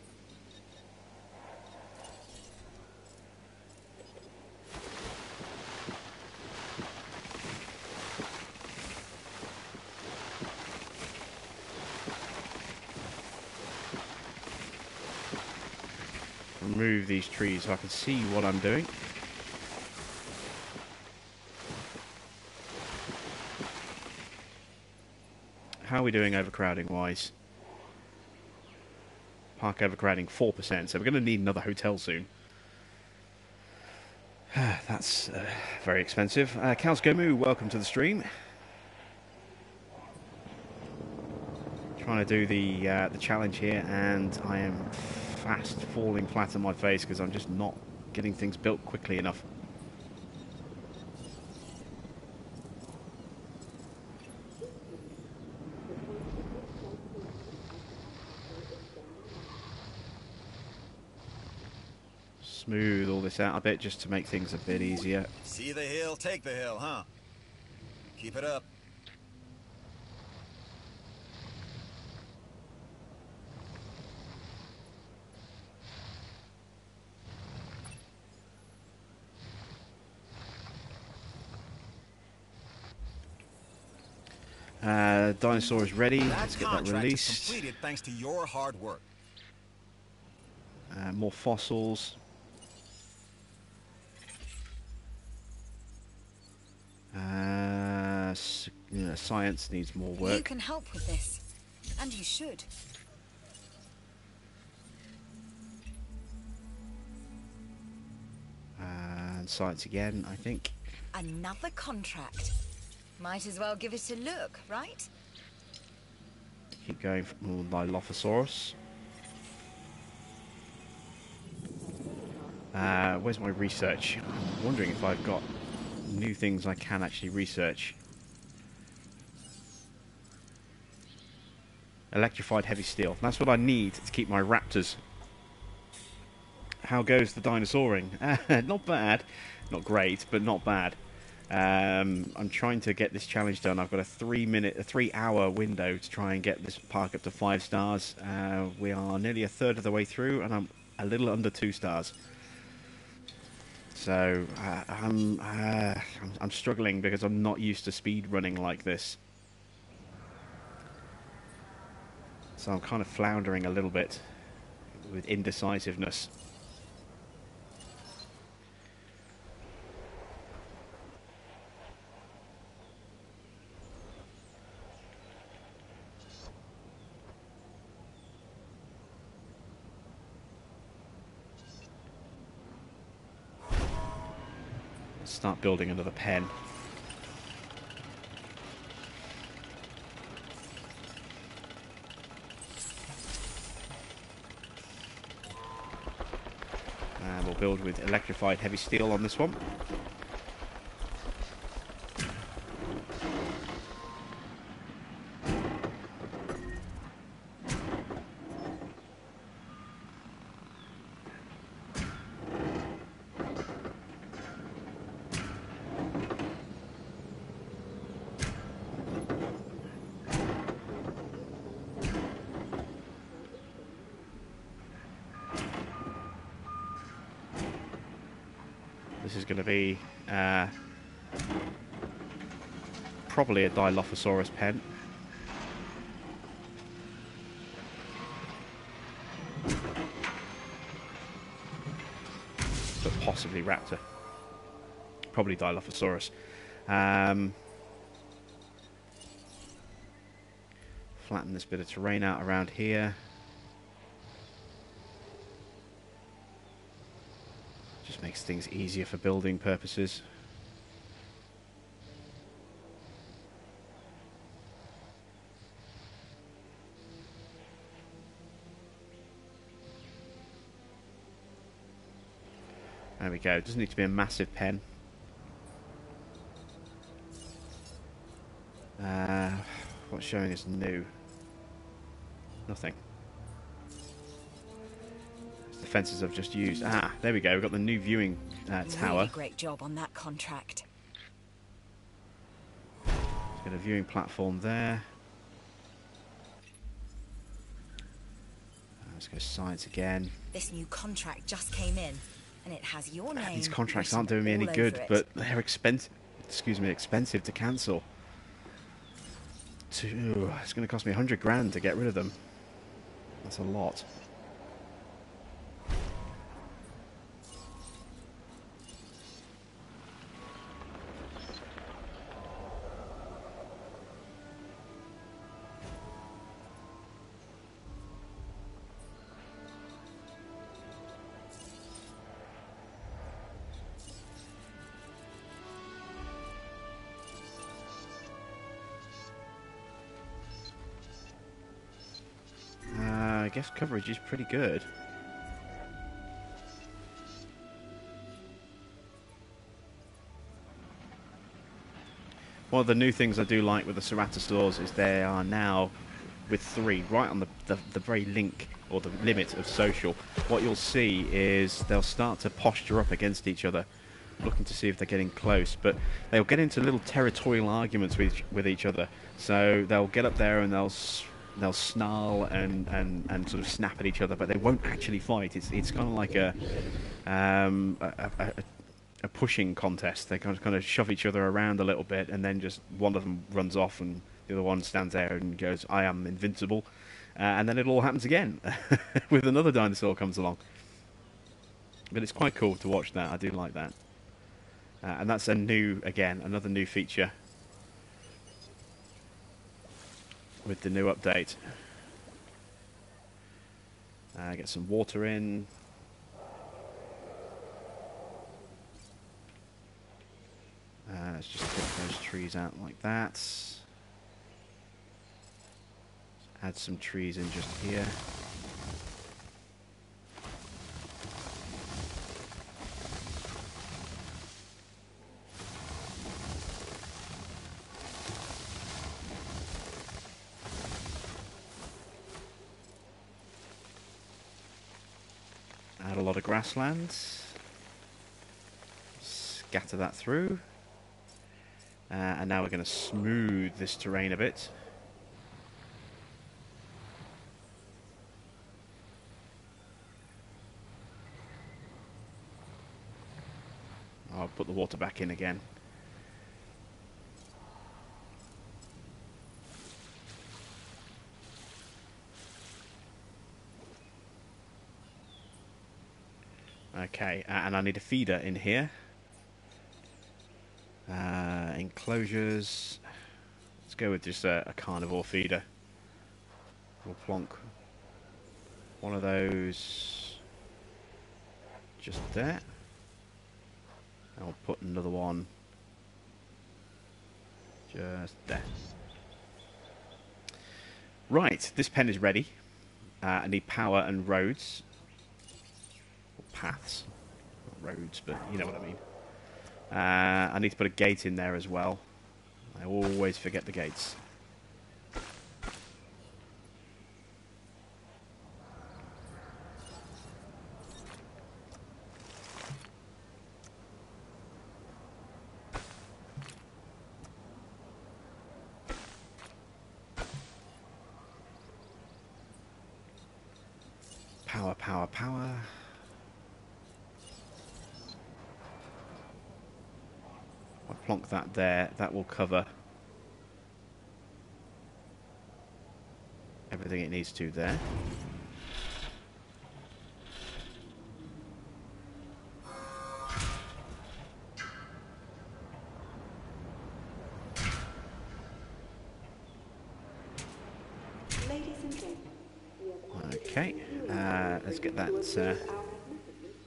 Remove these trees so I can see what I'm doing. How are we doing overcrowding wise? Park overcrowding 4%, so we're going to need another hotel soon. That's very expensive. Cows Gomu, welcome to the stream. Trying to do the challenge here, and I am fast falling flat on my face because I'm just not getting things built quickly enough. Smooth all this out a bit just to make things a bit easier. See the hill, take the hill, huh? Keep it up. Dinosaur is ready. That Let's get that contract is released. completed thanks to your hard work. More fossils. Science needs more work. You can help with this, and you should. And science again, I think. Another contract. Might as well give it a look, right? Keep going for more Dilophosaurus. Where's my research? I'm wondering if I've got new things I can actually research. Electrified heavy steel. That's what I need to keep my raptors. How goes the dinosauring? Not bad. Not great, but not bad. I'm trying to get this challenge done. I've got a 3-hour window to try and get this park up to 5 stars. We are nearly a third of the way through, and I'm a little under 2 stars. So I'm struggling because I'm not used to speed running like this. So I'm kind of floundering a little bit with indecisiveness. Start building another pen. And we'll build with electrified heavy steel on this one. This is going to be probably a Dilophosaurus pen. But possibly raptor. Probably Dilophosaurus. Flatten this bit of terrain out around here. Just makes things easier for building purposes. There we go. It doesn't need to be a massive pen. What's showing is new? Nothing. The fences I've just used. Ah, there we go. We've got the new viewing tower. Really great job on that contract. Let's get a viewing platform there. Let's go sides again. This new contract just came in, and it has your name. These contracts written aren't doing me any all good, over it. but they're expensive. Excuse me, expensive to cancel. It's going to cost me 100 grand to get rid of them. That's a lot. I guess coverage is pretty good. One of the new things I do like with the Ceratosaurs is they are now with 3, right on the very link or the limit of social. What you'll see is they'll start to posture up against each other, looking to see if they're getting close, but they'll get into little territorial arguments with each other. So they'll get up there and they'll snarl and sort of snap at each other, but they won't actually fight. It's kind of like a pushing contest. They kind of shove each other around a little bit, and then just one of them runs off, and the other one stands there and goes, "I am invincible," and then it all happens again with another dinosaur comes along. But it's quite cool to watch that. I do like that, and that's another new feature with the new update. Get some water in. Let's just get those trees out like that. Add some trees in just here. Add a lot of grasslands. Scatter that through. And now we're going to smooth this terrain a bit. I'll put the water back in again. Okay, and I need a feeder in here. Enclosures. Let's go with just a carnivore feeder. We'll plonk one of those just there. And we'll put another one just there. Right, this pen is ready. I need power and roads. Or paths. Not roads, but you know what I mean. I need to put a gate in there as well. I always forget the gates. Power, power, power. I'll plonk that there. That will cover everything it needs to there. Okay, let's get that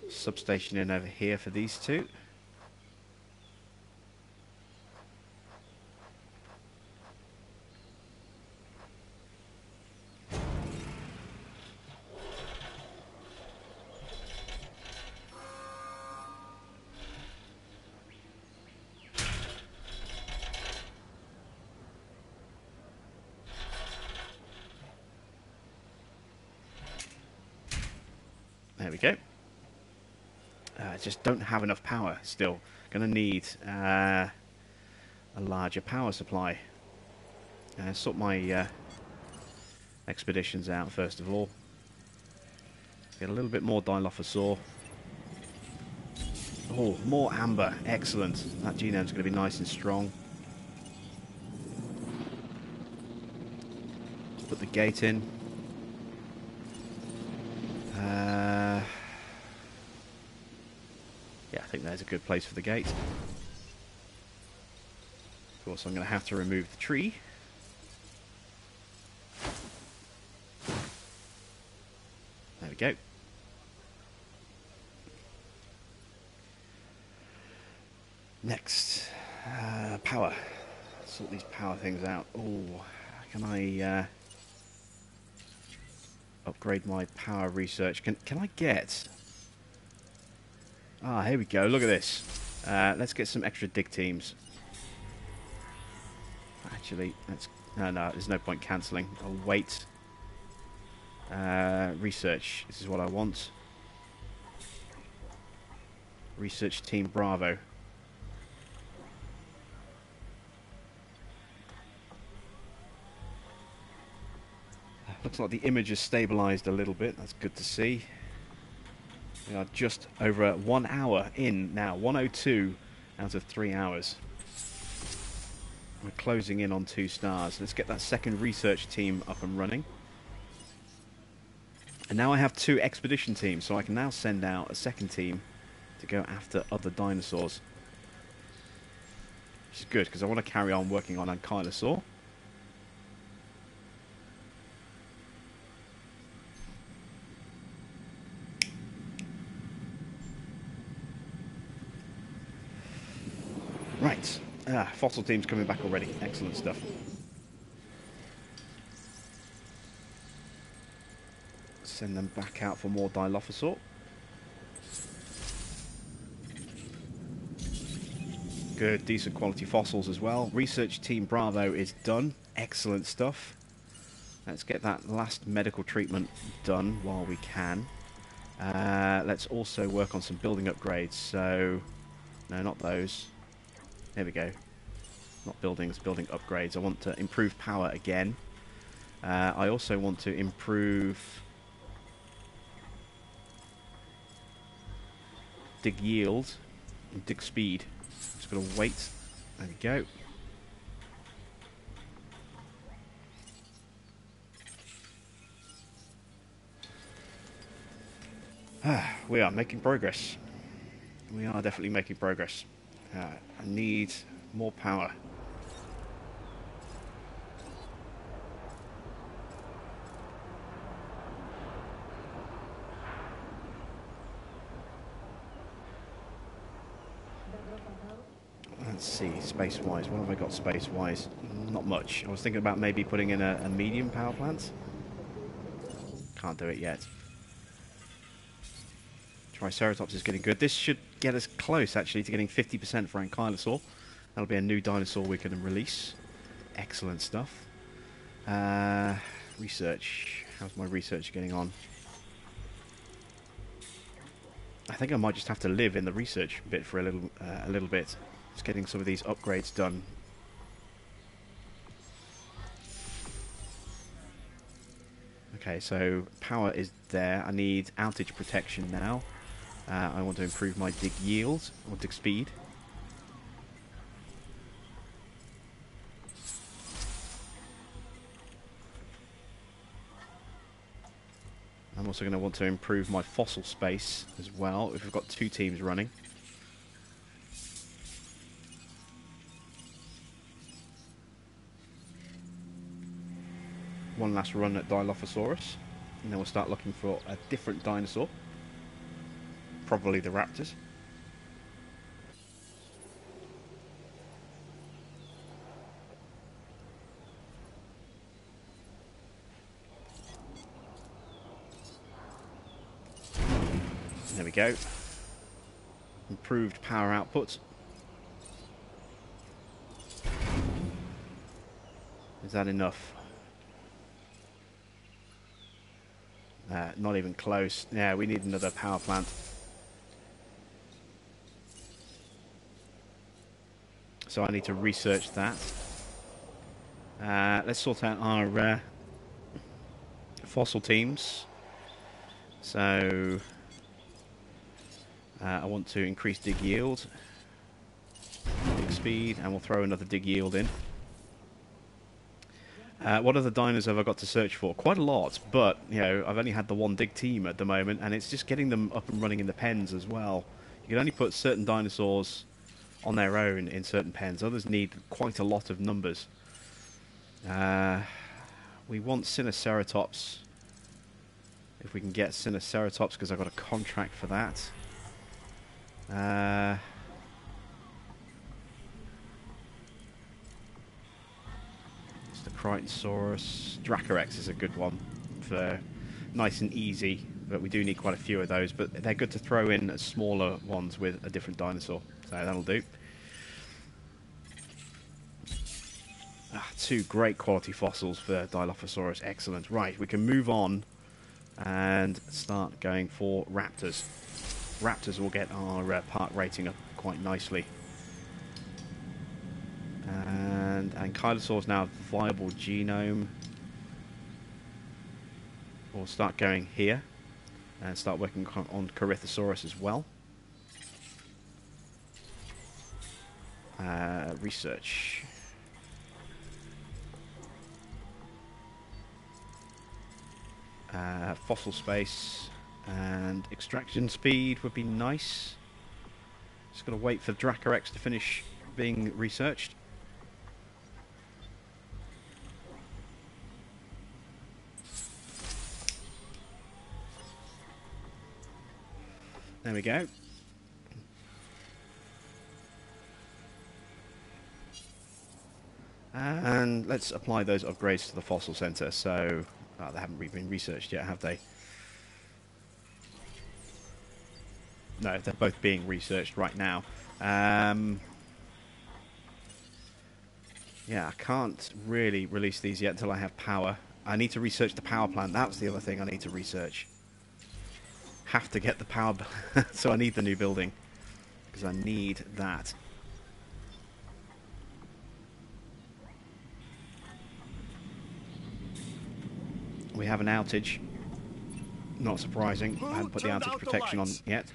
substation in over here for these two. There we go. Just don't have enough power still. Gonna need a larger power supply. Sort my expeditions out first of all. Get a little bit more Dilophosaur. Oh, more amber. Excellent. That genome's going to be nice and strong. Let's put the gate in. Yeah, I think there's a good place for the gate. Of course, I'm going to have to remove the tree. There we go. Next, power. Sort these power things out. Oh, can I upgrade my power research? Can I get? Ah, here we go. Look at this. Let's get some extra dig teams. Actually, let's. No, there's no point cancelling. I'll wait. Research. This is what I want. Research Team Bravo. Looks like the image is stabilised a little bit. That's good to see. We are just over 1 hour in now. 1:02 out of 3 hours. We're closing in on 2 stars. Let's get that second research team up and running. And now I have 2 expedition teams, so I can now send out a second team to go after other dinosaurs. Which is good, because I want to carry on working on Ankylosaur. Right. Fossil team's coming back already. Excellent stuff. Send them back out for more Dilophosaur. Good, decent quality fossils as well. Research Team Bravo is done. Excellent stuff. Let's get that last medical treatment done while we can. Let's also work on some building upgrades. So, no, not those. There we go. Not buildings, building upgrades. I want to improve power again. I also want to improve dig yield and dig speed. Just got to wait. There we go. We are making progress. We are definitely making progress. I need more power. Let's see, space-wise. What have I got space-wise? Not much. I was thinking about maybe putting in a medium power plant. Can't do it yet. Triceratops is getting good. This should get us close, actually, to getting 50% for Ankylosaur. That'll be a new dinosaur we can release. Excellent stuff. Research. How's my research getting on? I think I might just have to live in the research bit for a little bit. Just getting some of these upgrades done. Okay, so power is there. I need outage protection now. I want to improve my dig yield, or dig speed. also going to want to improve my fossil space as well, if we've got 2 teams running. One last run at Dilophosaurus, and then we'll start looking for a different dinosaur. Probably the raptors. There we go. Improved power output. Is that enough? Not even close. Yeah, we need another power plant. So I need to research that. Let's sort out our fossil teams. So I want to increase dig yield, dig speed, and we'll throw another dig yield in. What other dinos have I got to search for? Quite a lot, but you know, I've only had the 1 dig team at the moment, and it's just getting them up and running in the pens as well. You can only put certain dinosaurs on their own in certain pens. Others need quite a lot of numbers. We want Sinoceratops. If we can get Sinoceratops, because I've got a contract for that. It's the Crichtonsaurus. Dracorex is a good one for nice and easy, but we do need quite a few of those. But they're good to throw in as smaller ones with a different dinosaur, so that'll do. 2 great quality fossils for Dilophosaurus. Excellent. Right, we can move on and start going for raptors. Raptors will get our park rating up quite nicely. And Ankylosaur's now a viable genome. We'll start going here and start working on Corythosaurus as well. Research. Fossil space and extraction speed would be nice. Just got to wait for Dracorex to finish being researched. There we go. And let's apply those upgrades to the fossil center. So they haven't really been researched yet, have they? No, they're both being researched right now. Yeah, I can't really release these yet until I have power. I need to research the power plant. That was the other thing I need to research. Have to get the power... so I need the new building. Because I need that. We have an outage. Not surprising. I haven't put the outage protection on yet.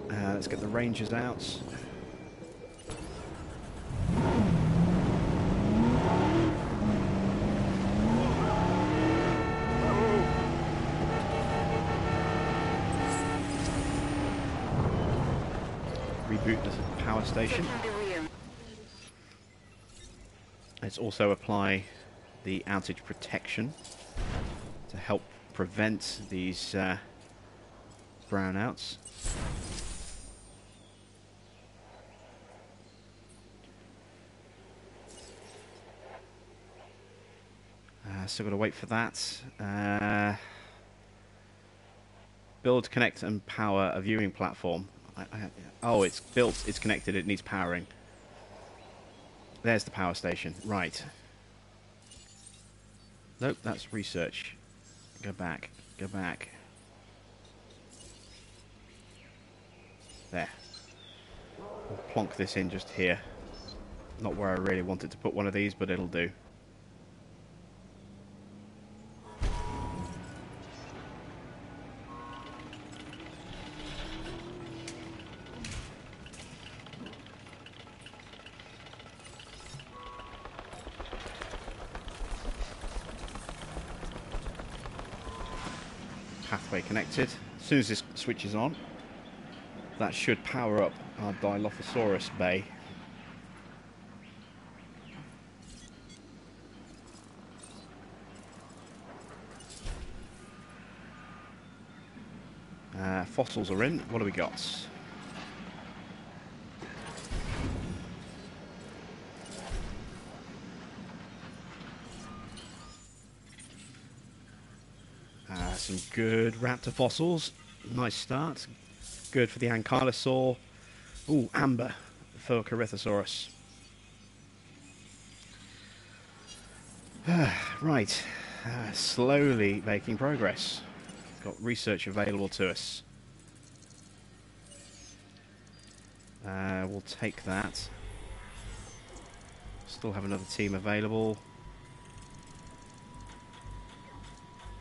Let's get the rangers out. Reboot the power station. Let's also apply the outage protection to help prevent these brownouts. Still got to wait for that. Build, connect, and power a viewing platform. Oh, it's built. It's connected. It needs powering. There's the power station. Right. Nope, that's research. Go back. Go back. There. We'll plonk this in just here. Not where I really wanted to put one of these, but it'll do. pathway connected. As soon as this switches on, that should power up our Dilophosaurus bay. Fossils are in. What do we got? Some good raptor fossils. Nice start. Good for the Ankylosaur. Ooh, amber for Corythosaurus. Right. Slowly making progress. Got research available to us. We'll take that. Still have another team available.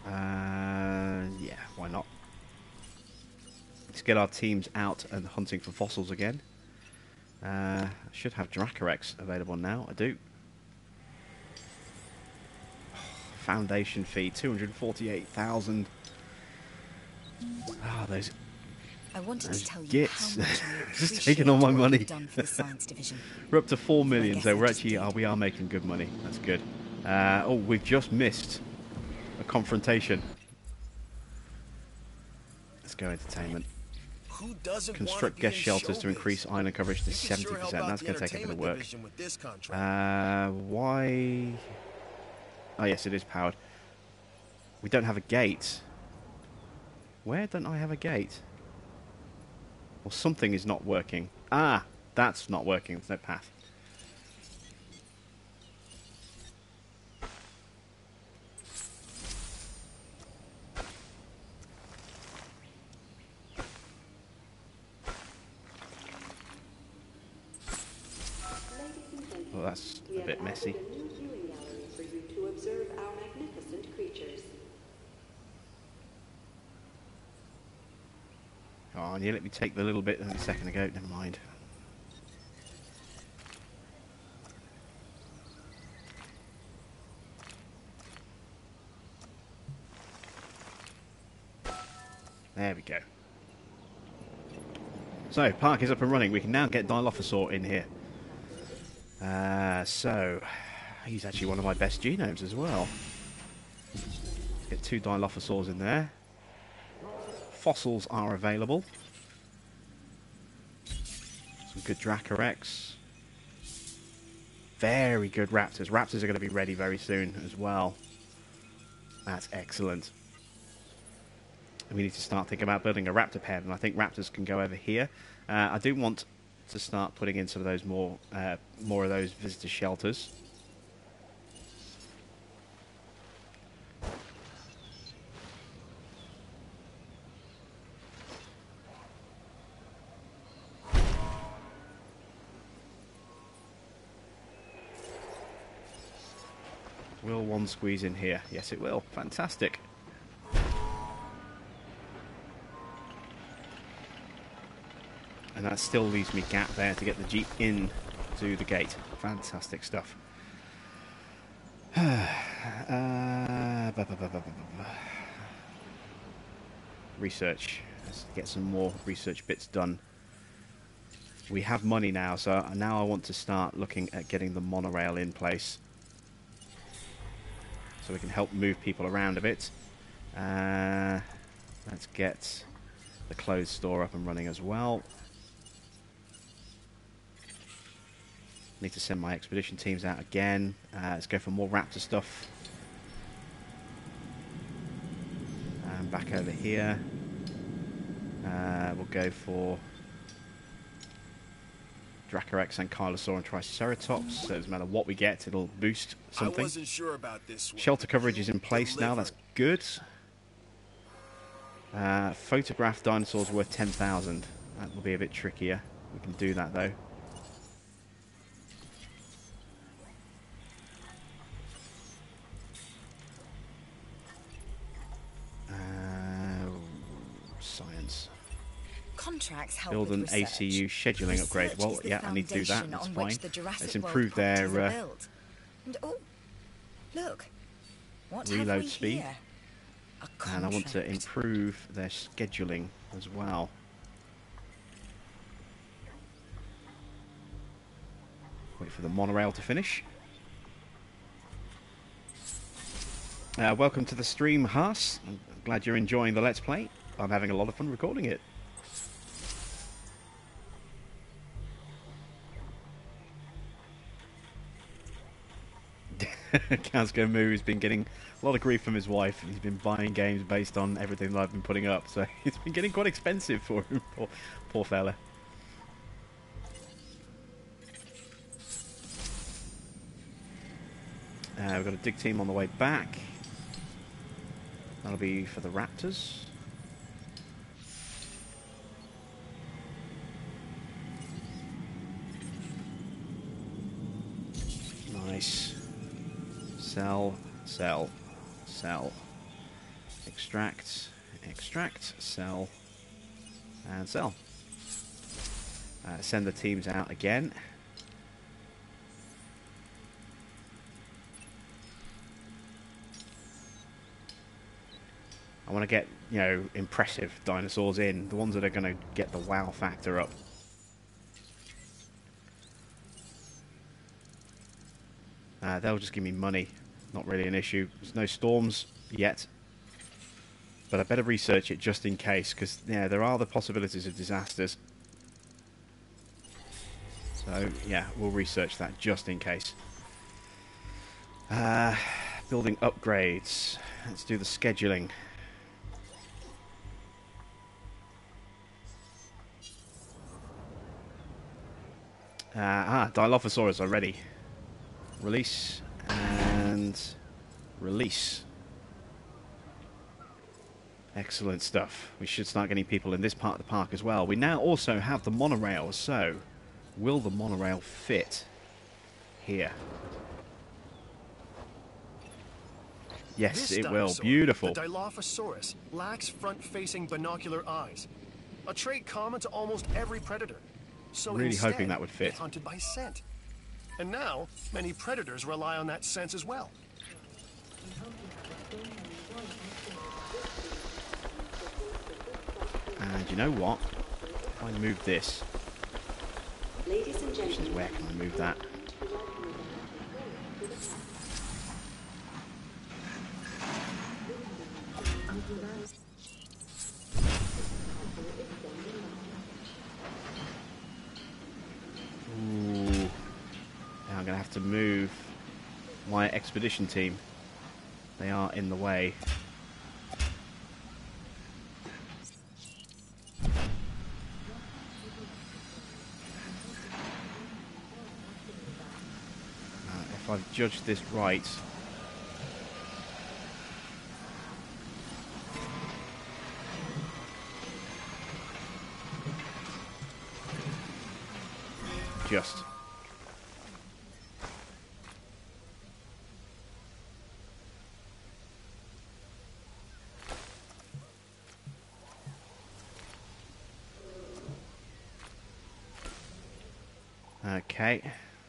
Yeah, why not? Let's get our teams out and hunting for fossils again. I should have Dracorex available now. I do. Foundation fee, 248,000. Ah, those. I wanted to tell you gits. how much I Just taking all my appreciate what money. you've done for the science division. We're up to 4 million, so I we're guess I actually just we are making good money. That's good. Oh, we've just missed a confrontation. Let's go entertainment. Who doesn't Construct guest shelters to increase island coverage to 70%. That's going to take a bit of work. Why? Oh yes, it is powered. We don't have a gate. Where don't I have a gate? Well, something is not working. Ah, that's not working. There's no path. Well, that's a bit messy. For you to observe our magnificent creatures. Oh, and you let me take the little bit a second ago. Never mind. There we go. So, park is up and running. We can now get Dilophosaur in here. So, he's actually one of my best genomes as well. Let's get 2 Dilophosaurs in there. Fossils are available. Some good Dracorex. Very good Raptors. Raptors are going to be ready very soon as well. That's excellent. And we need to start thinking about building a Raptor pen, and I think Raptors can go over here. I do want to start putting in some of those more of those visitor shelters. Will one squeeze in here? Yes, it will. Fantastic. And that still leaves me gap there to get the Jeep in to the gate. Fantastic stuff. Research. Let's get some more research bits done. We have money now, so now I want to start looking at getting the monorail in place, so we can help move people around a bit. Let's get the clothes store up and running as well. Need to send my expedition teams out again. Let's go for more Raptor stuff. And back over here. We'll go for Dracorex and Ankylosaur and Triceratops. So it doesn't matter what we get, it'll boost something. I wasn't sure about this one. Shelter coverage is in place now, that's good. Photograph dinosaurs worth 10,000. That will be a bit trickier. We can do that though. Science. Contracts help Build with an research. ACU scheduling upgrade. Research Well, is the yeah, I need to do that. foundation That's on fine. which the Jurassic Let's World improve their properties are built. And oh, look, what reload have we speed. here? A And I want want to improve their scheduling as well. Wait for the monorail to finish. Welcome to the stream, Haas. I'm glad you're enjoying the Let's Play. I'm having a lot of fun recording it. Kazgo Moo has been getting a lot of grief from his wife. He's been buying games based on everything that I've been putting up, so it's been getting quite expensive for him. Poor fella. We've got a dig team on the way back. That'll be for the Raptors. Nice. Sell, sell, sell. Extract, extract, sell, and sell. Send the teams out again. I want to get, you know, impressive dinosaurs in. The ones that are going to get the wow factor up. They'll just give me money. Not really an issue. There's no storms yet. But I better research it just in case, because yeah, there are the possibilities of disasters. So yeah, we'll research that just in case. Building upgrades. Let's do the scheduling. Dilophosaurus are ready. Release and release. Excellent stuff. We should start getting people in this part of the park as well. We now also have the monorail, so will the monorail fit here? Yes, it will. Beautiful. The Dilophosaurus lacks front-facing binocular eyes, a trait common to almost every predator. So really hoping that would fit. It's hunted by scent. And now, many predators rely on that sense as well. And you know what? If I move this, Ladies and gentlemen, where can I move that? Ooh. Now I'm going to have to move my expedition team. They are in the way. If I've judged this right, just. Okay,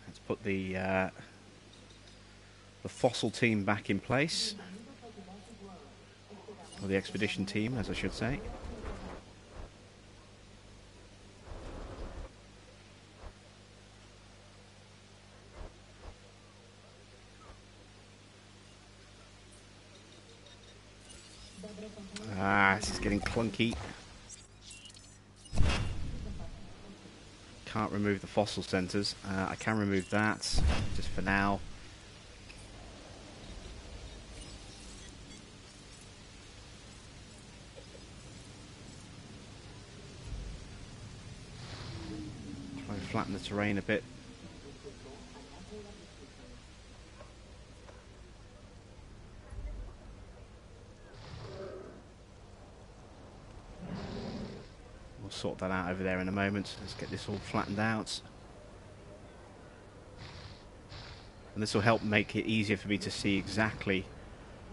let's put the fossil team back in place, or the expedition team, as I should say. This is getting clunky. Can't remove the fossil centres. I can remove that, just for now. Try and flatten the terrain a bit. We'll sort that out over there in a moment. Let's get this all flattened out. And this will help make it easier for me to see exactly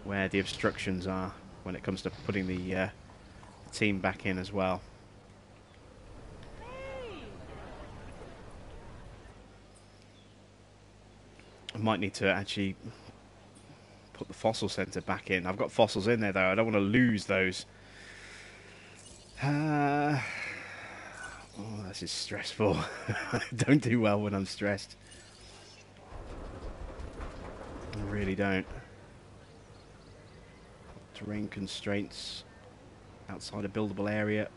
where the obstructions are when it comes to putting the team back in as well. I might need to actually put the fossil center back in. I've got fossils in there though. I don't want to lose those. Oh, this is stressful. I don't do well when I'm stressed. I really don't. Terrain constraints outside a buildable area.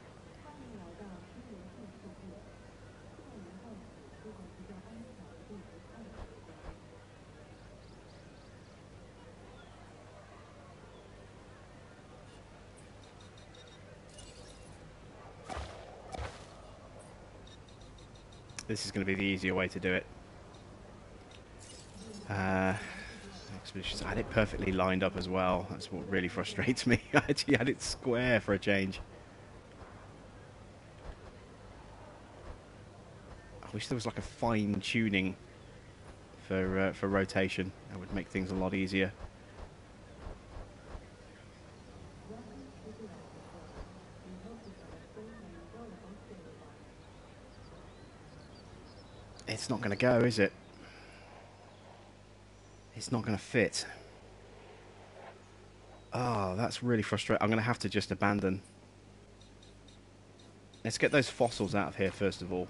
This is going to be the easier way to do it. Expeditions. I had it perfectly lined up as well. That's what really frustrates me. I actually had it square for a change. I wish there was like a fine tuning for rotation. That would make things a lot easier. It's not going to go, is it? It's not going to fit. Oh, that's really frustrating. I'm going to have to just abandon. Let's get those fossils out of here first of all.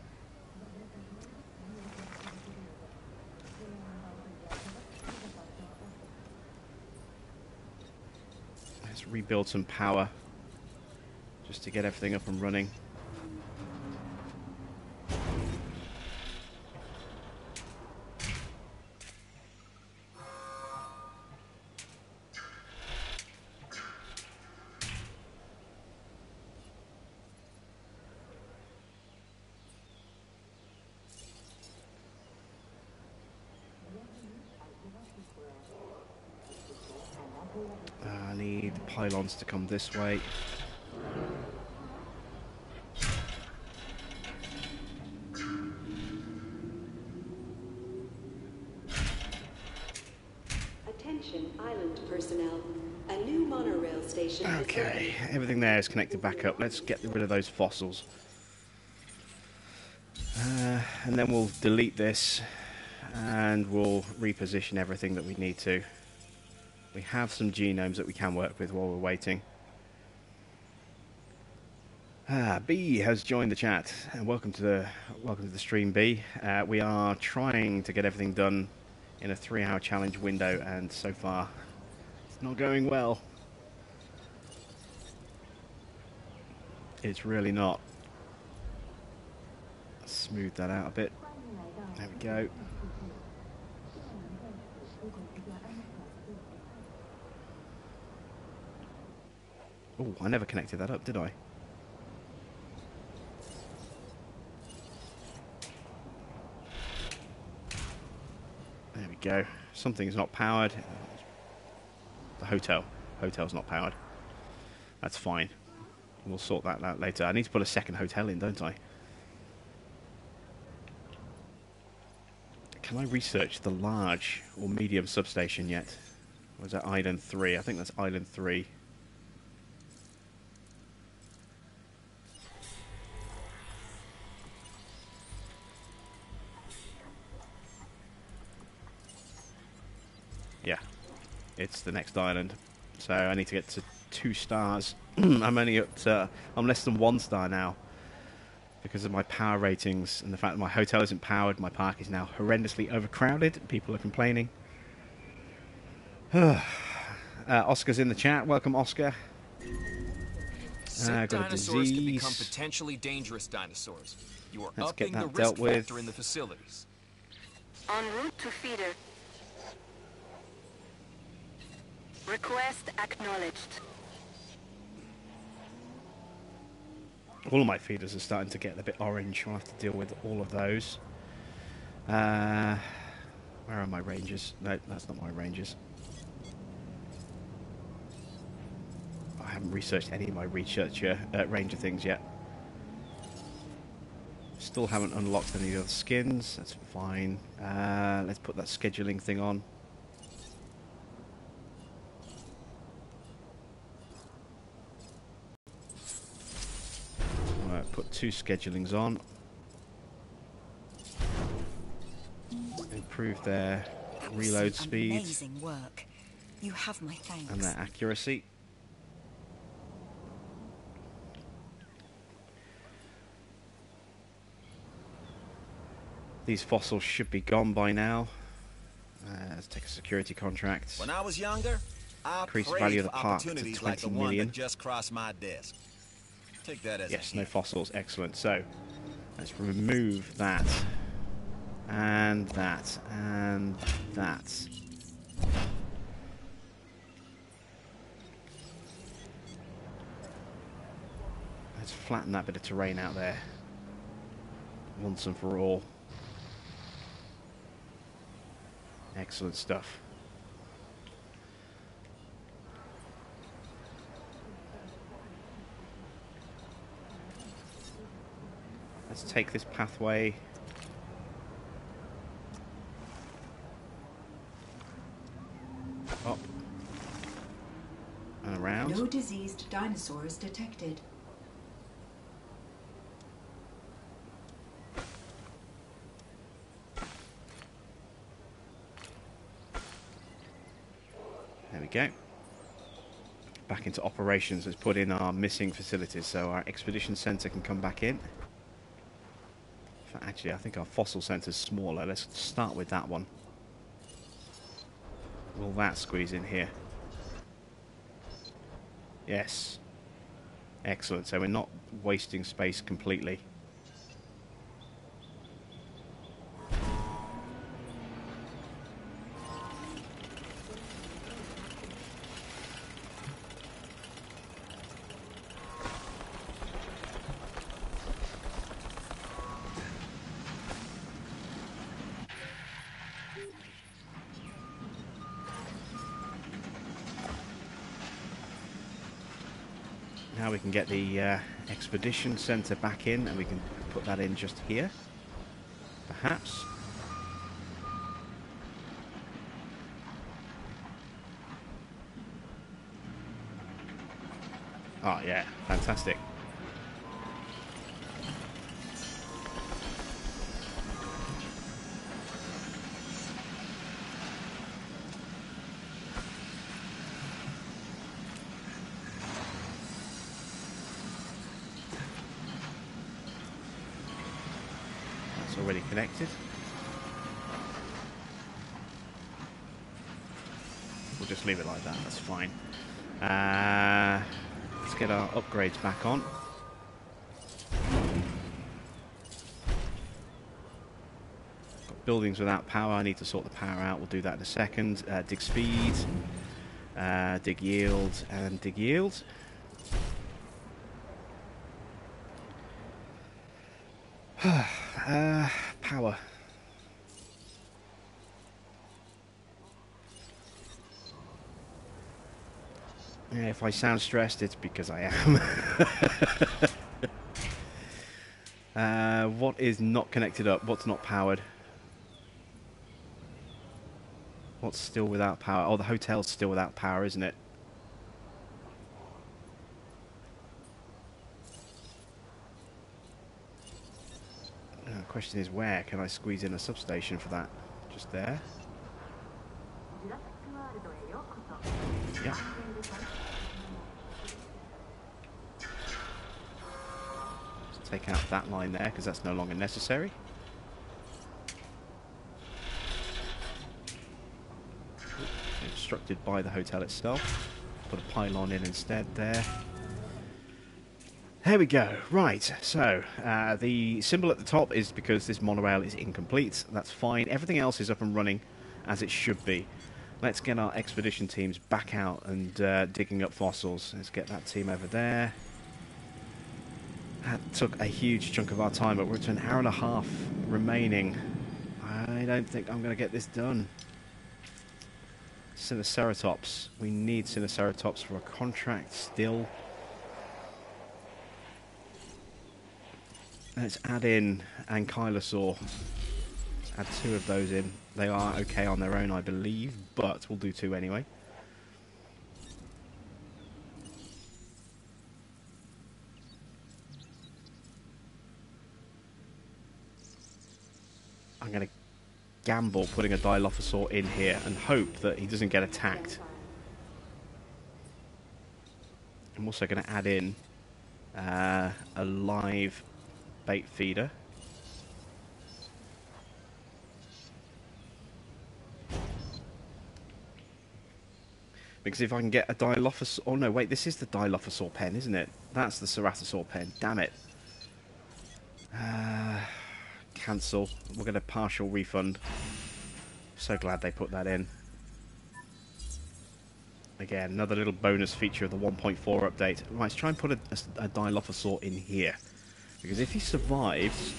Let's rebuild some power just to get everything up and running. I need pylons to come this way. Attention, island personnel. A new monorail station. Okay, everything there is connected back up. Let's get rid of those fossils. And then we'll delete this and we'll reposition everything that we need to. We have some genomes that we can work with while we're waiting. B has joined the chat, and welcome to the stream, B. We are trying to get everything done in a 3-hour challenge window, and so far it's not going well. It's really not. Smooth that out a bit. There we go. Oh, I never connected that up, did I? There we go. Something's not powered. The hotel's not powered. That's fine. We'll sort that out later. I need to put a second hotel in, don't I? Can I research the large or medium substation yet? Or is that Island 3? I think that's Island 3. Yeah, it's the next island. So I need to get to 2 stars. I'm only at I'm less than 1 star now because of my power ratings and the fact that my hotel isn't powered. My park is now horrendously overcrowded. People are complaining. Oscar's in the chat. Welcome, Oscar. Sick Got a dinosaurs can become disease. potentially dangerous dinosaurs. You are Let's get upping the that risk dealt with. factor in the facilities. En route to feeder. Request acknowledged. All of my feeders are starting to get a bit orange. I'll have to deal with all of those. Where are my rangers? No, that's not my rangers. I haven't researched any of my ranger things yet. Still haven't unlocked any of the other skins. That's fine. Let's put that scheduling thing on. Put 2 schedulings on. Improve their reload speed. Amazing work. You have my thanks. And their accuracy. These fossils should be gone by now. Let's take a security contract. When I was younger, I Increase the prayed value of for the park to opportunities like the 20 one million. that just crossed my desk. Take that as Yes, a no hint. fossils. Excellent. So, let's remove that. And that. And that. Let's flatten that bit of terrain out there. Once and for all. Excellent stuff. Let's take this pathway. Up. And around. No diseased dinosaurs detected. There we go. Back into operations. Let's put in our missing facilities so our expedition center can come back in. Actually, I think our fossil center is smaller. Let's start with that one. Will that squeeze in here? Yes. Excellent. So we're not wasting space completely. Now we can get the expedition center back in, and we can put that in just here, perhaps. Oh yeah, fantastic. Already connected. We'll just leave it like that, that's fine. Let's get our upgrades back on. Got buildings without power, I need to sort the power out, we'll do that in a second. Dig speed, dig yield, and dig yield. Power. Yeah, if I sound stressed, it's because I am. What is not connected up? What's not powered? What's still without power? Oh, the hotel's still without power, isn't it? The question is, where can I squeeze in a substation for that? Just there? Yeah. Let's take out that line there, because that's no longer necessary. Constructed by the hotel itself. Put a pylon in instead there. There we go. Right, so the symbol at the top is because this monorail is incomplete. That's fine. Everything else is up and running as it should be. Let's get our expedition teams back out and digging up fossils. Let's get that team over there. That took a huge chunk of our time, but we're to an hour and a half remaining. I don't think I'm going to get this done. Sinoceratops. We need Sinoceratops for a contract still. Let's add in Ankylosaur. Let's add 2 of those in. They are okay on their own, I believe, but we'll do 2 anyway. I'm going to gamble putting a Dilophosaur in here and hope that he doesn't get attacked I'm also going to add in a live bait feeder. Because if I can get a Dilophosaur... Oh, no, wait, this is the Dilophosaur pen, isn't it? That's the Ceratosaur pen. Damn it. Cancel. We're going to partial refund. So glad they put that in. Again, another little bonus feature of the 1.4 update. Right, let's try and put a Dilophosaur in here. Because if he survives,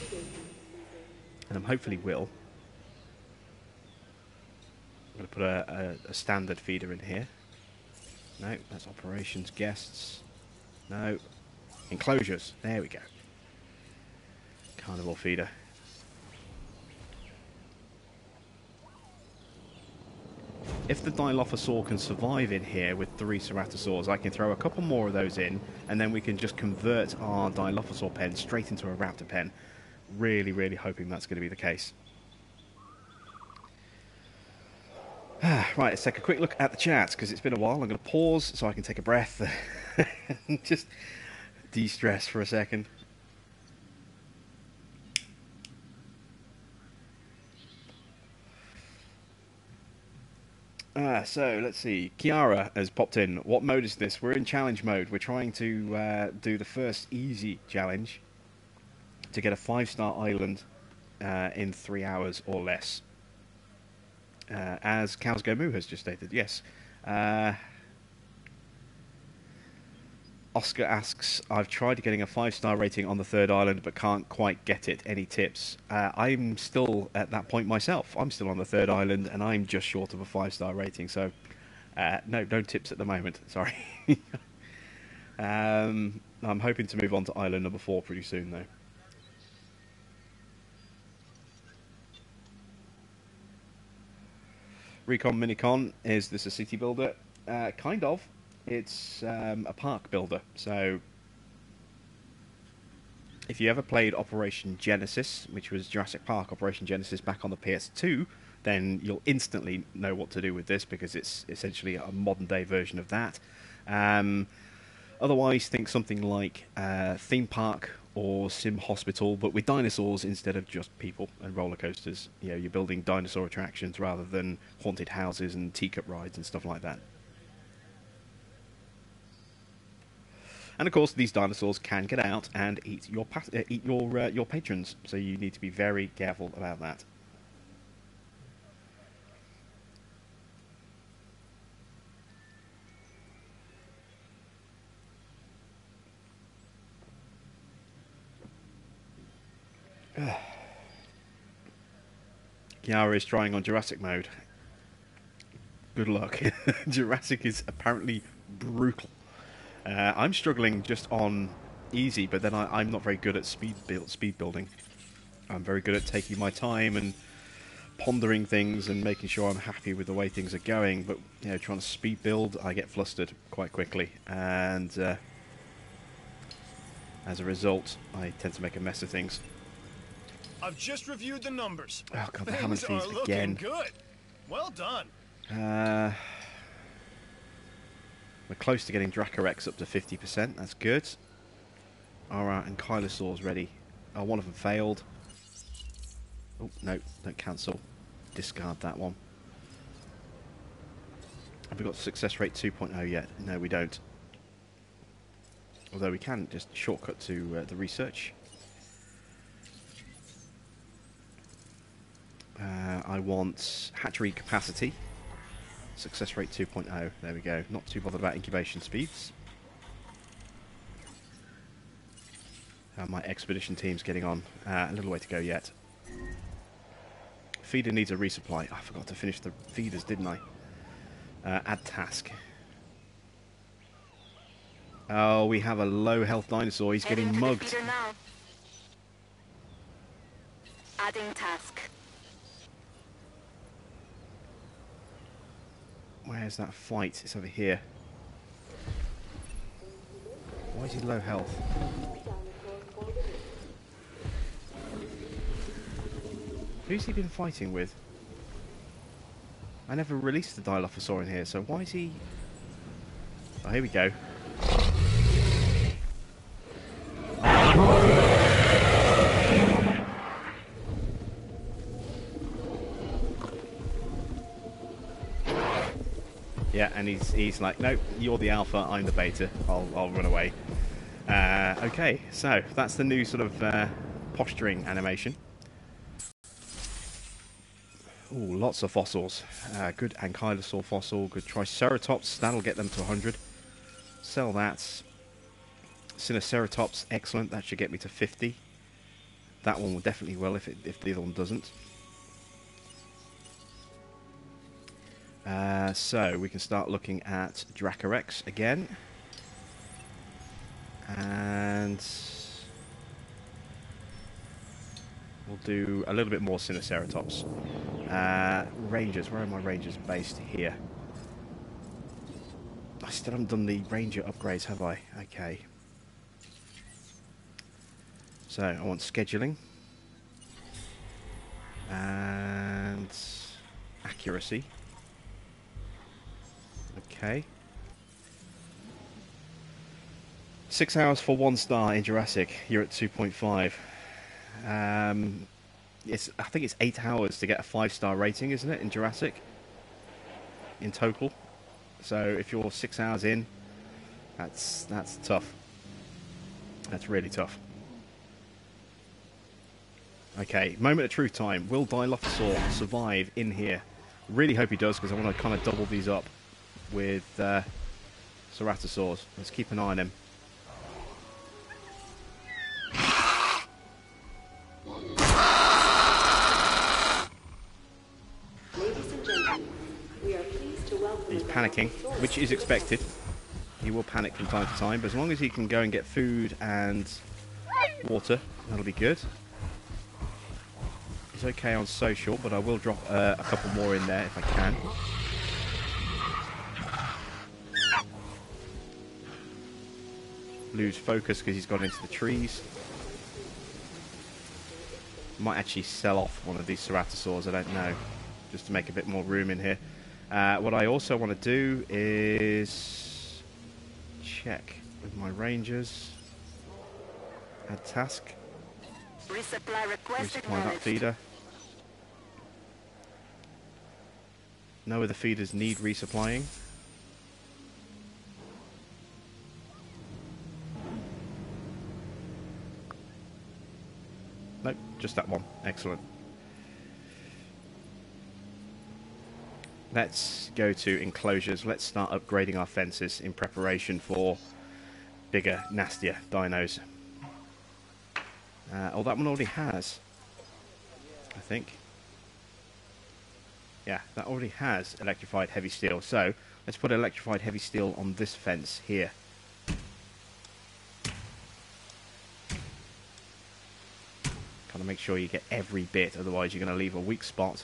and hopefully will, I'm going to put a standard feeder in here. No, that's operations guests. No. Enclosures. There we go. Carnival feeder. If the Dilophosaur can survive in here with 3 Ceratosaurs, I can throw a couple more of those in, and then we can just convert our Dilophosaur pen straight into a Raptor pen. Really, really hoping that's going to be the case. Right, let's take a quick look at the chat, because it's been a while. I'm going to pause so I can take a breath and just de-stress for a second. So, let's see. Kiara has popped in. What mode is this? We're in challenge mode. We're trying to do the first easy challenge to get a 5-star island in 3 hours or less. As Cows Go Moo has just stated, yes. Oscar asks, I've tried getting a 5-star rating on the 3rd island, but can't quite get it. Any tips? I'm still at that point myself. I'm still on the 3rd island, and I'm just short of a 5-star rating, so no tips at the moment, sorry. I'm hoping to move on to island number 4 pretty soon, though. Recon Minicon, is this a city builder? Kind of. It's a park builder. So, if you ever played Operation Genesis, which was Jurassic Park Operation Genesis back on the PS2, then you'll instantly know what to do with this, because it's essentially a modern-day version of that. Otherwise, think something like Theme Park or Sim Hospital, but with dinosaurs instead of just people and roller coasters. You know, you're building dinosaur attractions rather than haunted houses and teacup rides and stuff like that. And of course, these dinosaurs can get out and eat your patrons, so you need to be very careful about that. Kiara is trying on Jurassic mode. Good luck. Jurassic is apparently brutal. I'm struggling just on easy, but then I'm not very good at speed building. I'm very good at taking my time and pondering things and making sure I'm happy with the way things are going. But you know, trying to speed build, I get flustered quite quickly, and as a result, I tend to make a mess of things. I've just reviewed the numbers. Oh god, the Hammond fees looking again. Good. Well done. We're close to getting Dracorex up to 50%. That's good. Alright, and Kylosaur's ready. Oh, one of them failed. Oh, no, don't cancel. Discard that one. Have we got success rate 2.0 yet? No, we don't. Although we can just shortcut to the research. I want hatchery capacity. Success rate 2.0. There we go. Not too bothered about incubation speeds. My expedition team's getting on. A little way to go yet. Feeder needs a resupply. I forgot to finish the feeders, didn't I? Add task. Oh, we have a low health dinosaur. He's getting mugged. Adding task. Where's that fight? It's over here. Why is he low health? Who's he been fighting with? I never released the Dilophosaur in here, so why is he... Oh, here we go. Yeah, and he's like, nope, you're the alpha, I'm the beta. I'll run away. Okay, so that's the new sort of posturing animation. Ooh, lots of fossils. Good ankylosaur fossil, good triceratops, that'll get them to 100. Sell that. Sinoceratops, excellent, that should get me to 50. That one will definitely will if the other one doesn't. So we can start looking at Dracorex again. And we'll do a little bit more Sinoceratops. Rangers, where are my Rangers based? Here. I still haven't done the Ranger upgrades, have I? Okay. So I want scheduling. And accuracy. Okay. 6 hours for 1 star in Jurassic. You're at 2.5. I think it's 8 hours to get a 5-star rating, isn't it, in Jurassic? In total. So if you're 6 hours in, that's tough. That's really tough. Okay, moment of truth time. Will Dilophosaur survive in here? Really hope he does, because I want to kind of double these up with Ceratosaurs. Let's keep an eye on him. Ladies and gentlemen, we are pleased to welcome. He's panicking, which is expected. He will panic from time to time, but as long as he can go and get food and water, that'll be good. He's okay on social, but I will drop a couple more in there if I can. Lose focus because he's gone into the trees. Might actually sell off one of these Ceratosaurs, I don't know, just to make a bit more room in here. What I also want to do is check with my Rangers. Add task. Resupply requested. Resupply that feeder. No other feeders need resupplying. Nope, just that one. Excellent. Let's go to enclosures. Let's start upgrading our fences in preparation for bigger, nastier dinos. Oh, that one already has, I think. Yeah, that already has electrified heavy steel. So let's put electrified heavy steel on this fence here. Kind of make sure you get every bit, otherwise you're going to leave a weak spot,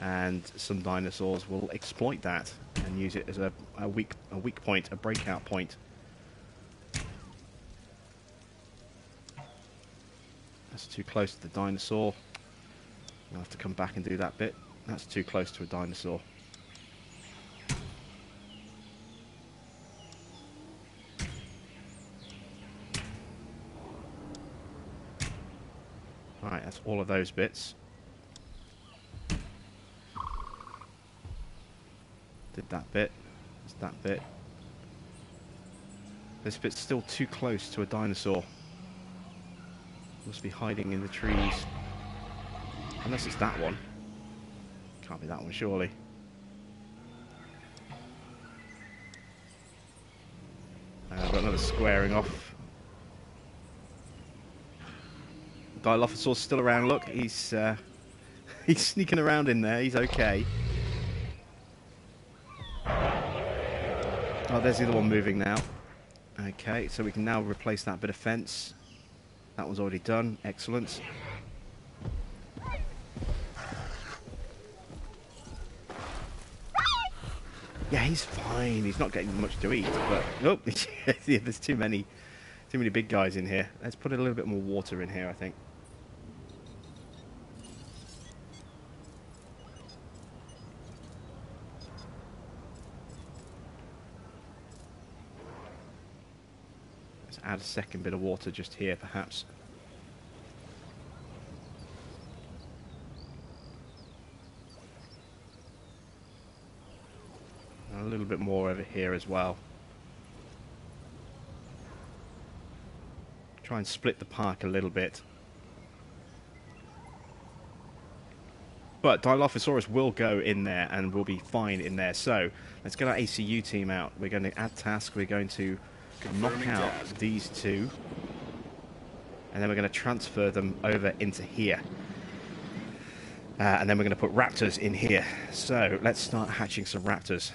and some dinosaurs will exploit that and use it as a weak point, a breakout point. That's too close to the dinosaur. I'll have to come back and do that bit. That's too close to a dinosaur. Alright, that's all of those bits. Did that bit. That's that bit. This bit's still too close to a dinosaur. Must be hiding in the trees. Unless it's that one. Can't be that one, surely. I've got another squaring off. Dilophosaur's still around. Look, he's he's sneaking around in there. He's okay. Oh, there's the other one moving now. Okay, so we can now replace that bit of fence. That one's already done. Excellent. Yeah, he's fine. He's not getting much to eat, but nope. Yeah, there's too many big guys in here. Let's put a little bit more water in here, I think. Let's add a second bit of water just here, perhaps. a little bit more over here as well. Try and split the park a little bit. But Dilophosaurus will go in there and will be fine in there. So let's get our ACU team out. We're going to add task. We're going to knock out these two. And then we're going to transfer them over into here. And then we're going to put raptors in here. So let's start hatching some raptors.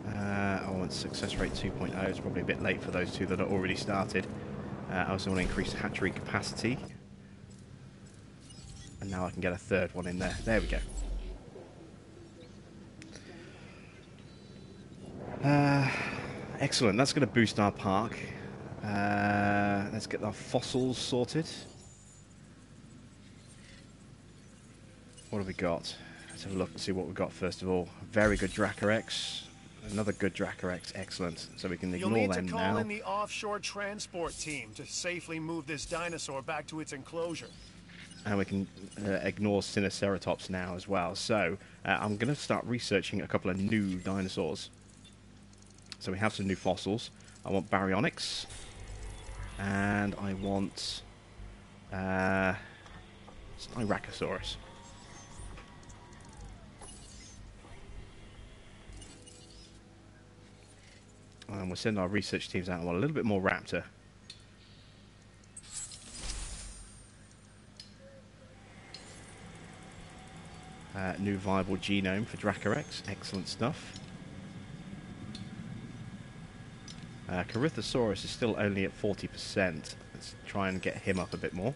I want success rate 2.0. It's probably a bit late for those two that are already started. I also want to increase hatchery capacity. And now I can get a third one in there. There we go. Excellent. That's going to boost our park. Let's get our fossils sorted. What have we got? Let's have a look and see what we've got first of all. Very good Dracorex. Another good Dracorex. Excellent. So we can ignore them now. You'll need to call in the offshore transport team to safely move this dinosaur back to its enclosure. And we can ignore Sinoceratops now as well. So I'm going to start researching a couple of new dinosaurs. So we have some new fossils. I want Baryonyx. And I want Styracosaurus. And we'll send our research teams out. I want a little bit more raptor. New viable genome for Dracorex. Excellent stuff. Corythosaurus is still only at 40%. Let's try and get him up a bit more.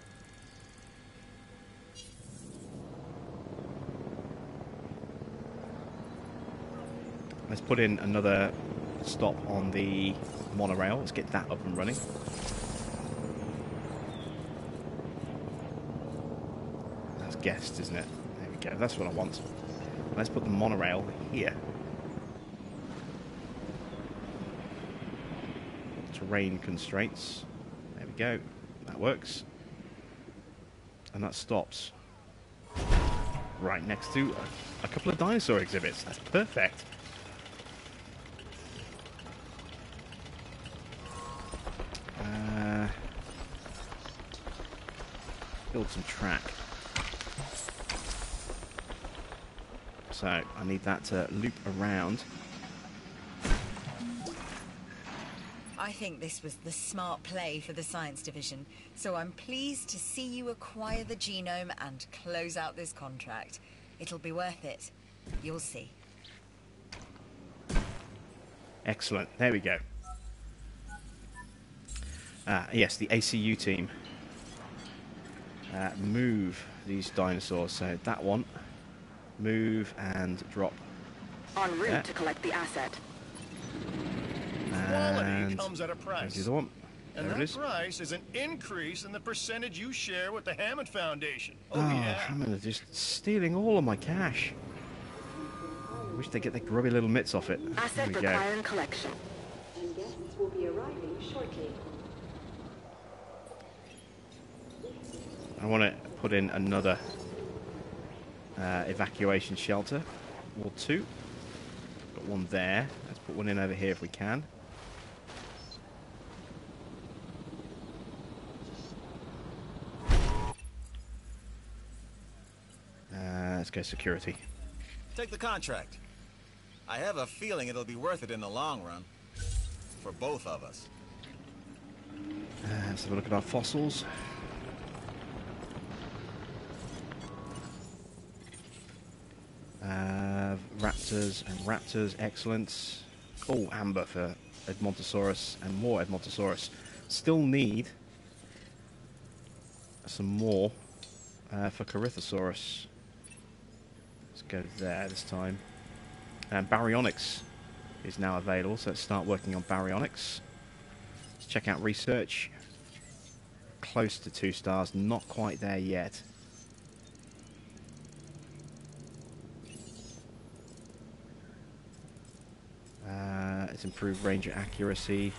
Let's put in another stop on the monorail. Let's get that up and running. That's guessed, isn't it? There we go. That's what I want. Let's put the monorail here. Terrain constraints. There we go. That works. And that stops right next to a couple of dinosaur exhibits. That's perfect. Build some track. So I need that to loop around. I think this was the smart play for the science division, so I'm pleased to see you acquire the genome and close out this contract. It'll be worth it. You'll see. Excellent. There we go. Yes, the ACU team. Move these dinosaurs. So that one. Move and drop. En route to collect the asset. Quality comes at a price. The other one. And there it is. that price is an increase in the percentage you share with the Hammond Foundation. Oh, yeah. Hammond are just stealing all of my cash. I wish they'd get their grubby little mitts off it. Asset There we go. requiring collection. And guests will be arriving shortly. I want to put in another evacuation shelter, or two. Got one there. Let's put one in over here if we can. Let's go security. Take the contract. I have a feeling it'll be worth it in the long run. For both of us. Let's have a look at our fossils. Raptors and raptors, excellent. Oh, amber for Edmontosaurus and more Edmontosaurus. Still need some more for Corythosaurus. Let's go there this time. And Baryonyx is now available, so let's start working on Baryonyx. Let's check out research. Close to 2 stars, not quite there yet. It's improved ranger accuracy.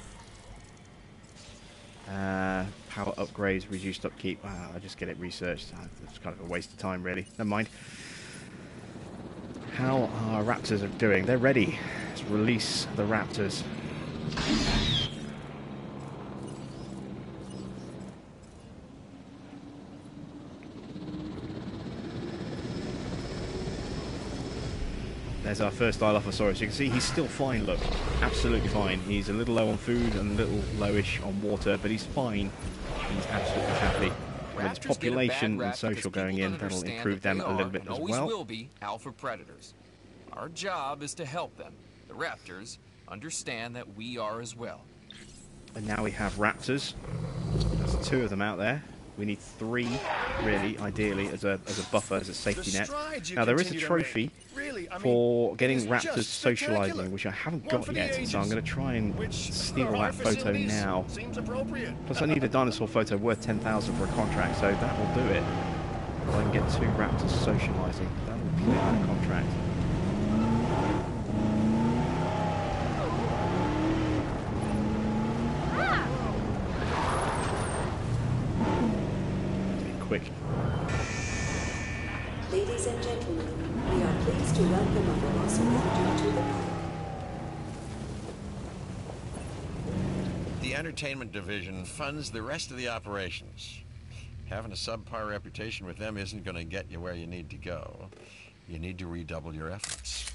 power upgrades, reduced upkeep. I just get it researched. It's kind of a waste of time, really. Never mind. How our raptors are doing? They're ready. Let's release the raptors. There's our first Dilophosaurus. You can see he's still fine, look. Absolutely fine. He's a little low on food and a little lowish on water, but he's fine. He's absolutely happy. With his population and social going in, that'll improve them a little bit as well. Will be alpha predators. Our job is to help them. The raptors understand that we are as well. And now we have raptors. There's 2 of them out there. We need 3, really, ideally, as a buffer, as a safety net. Now, there is a trophy for getting raptors socializing, which I haven't got yet, so I'm going to try and steal that photo now. Plus, I need a dinosaur photo worth 10,000 for a contract, so that will do it. If I can get 2 raptors socializing, that will clear that contract. Quick. Ladies and gentlemen, we are pleased to welcome our Velociraptor to the park. The entertainment division funds the rest of the operations. Having a subpar reputation with them isn't going to get you where you need to go. You need to redouble your efforts.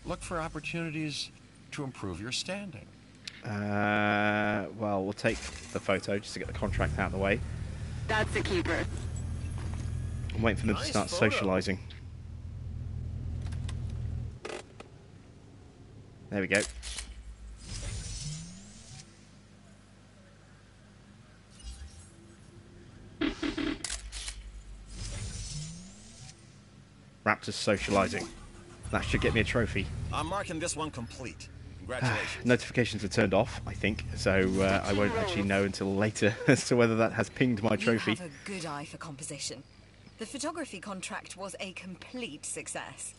Look for opportunities to improve your standing. Well, we'll take the photo just to get the contract out of the way. That's a keeper. I'm waiting for them to start socializing. There we go. Raptors socializing. That should get me a trophy. I'm marking this one complete. Congratulations. Notifications are turned off, I think, so I won't actually know until later as to whether that has pinged my trophy. You have a good eye for composition. The photography contract was a complete success.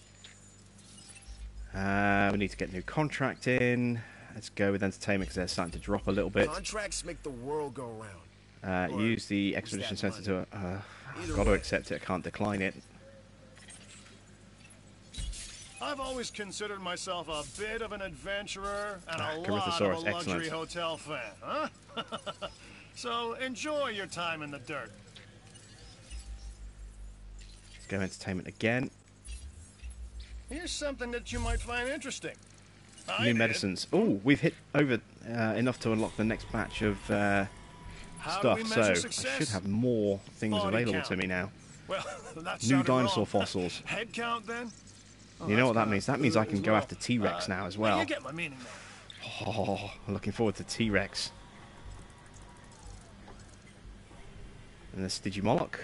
We need to get a new contract in. Let's go with entertainment because they're starting to drop a little bit. Contracts make the world go round. Use the expedition sensor to... I've got to accept it. I can't decline it. I've always considered myself a bit of an adventurer and a lot of a Corythosaurus, luxury excellent. hotel fan, huh? So enjoy your time in the dirt. Let's go entertainment again. Here's something that you might find interesting. New medicines. Oh, we've hit over enough to unlock the next batch of stuff, so I should have more things available to me now. Well, that New dinosaur fossils. Head count, then? You know what that means? That means I can go after T-Rex now as well. You get my meaning there. Oh, I'm looking forward to T-Rex. And the Stygimoloch.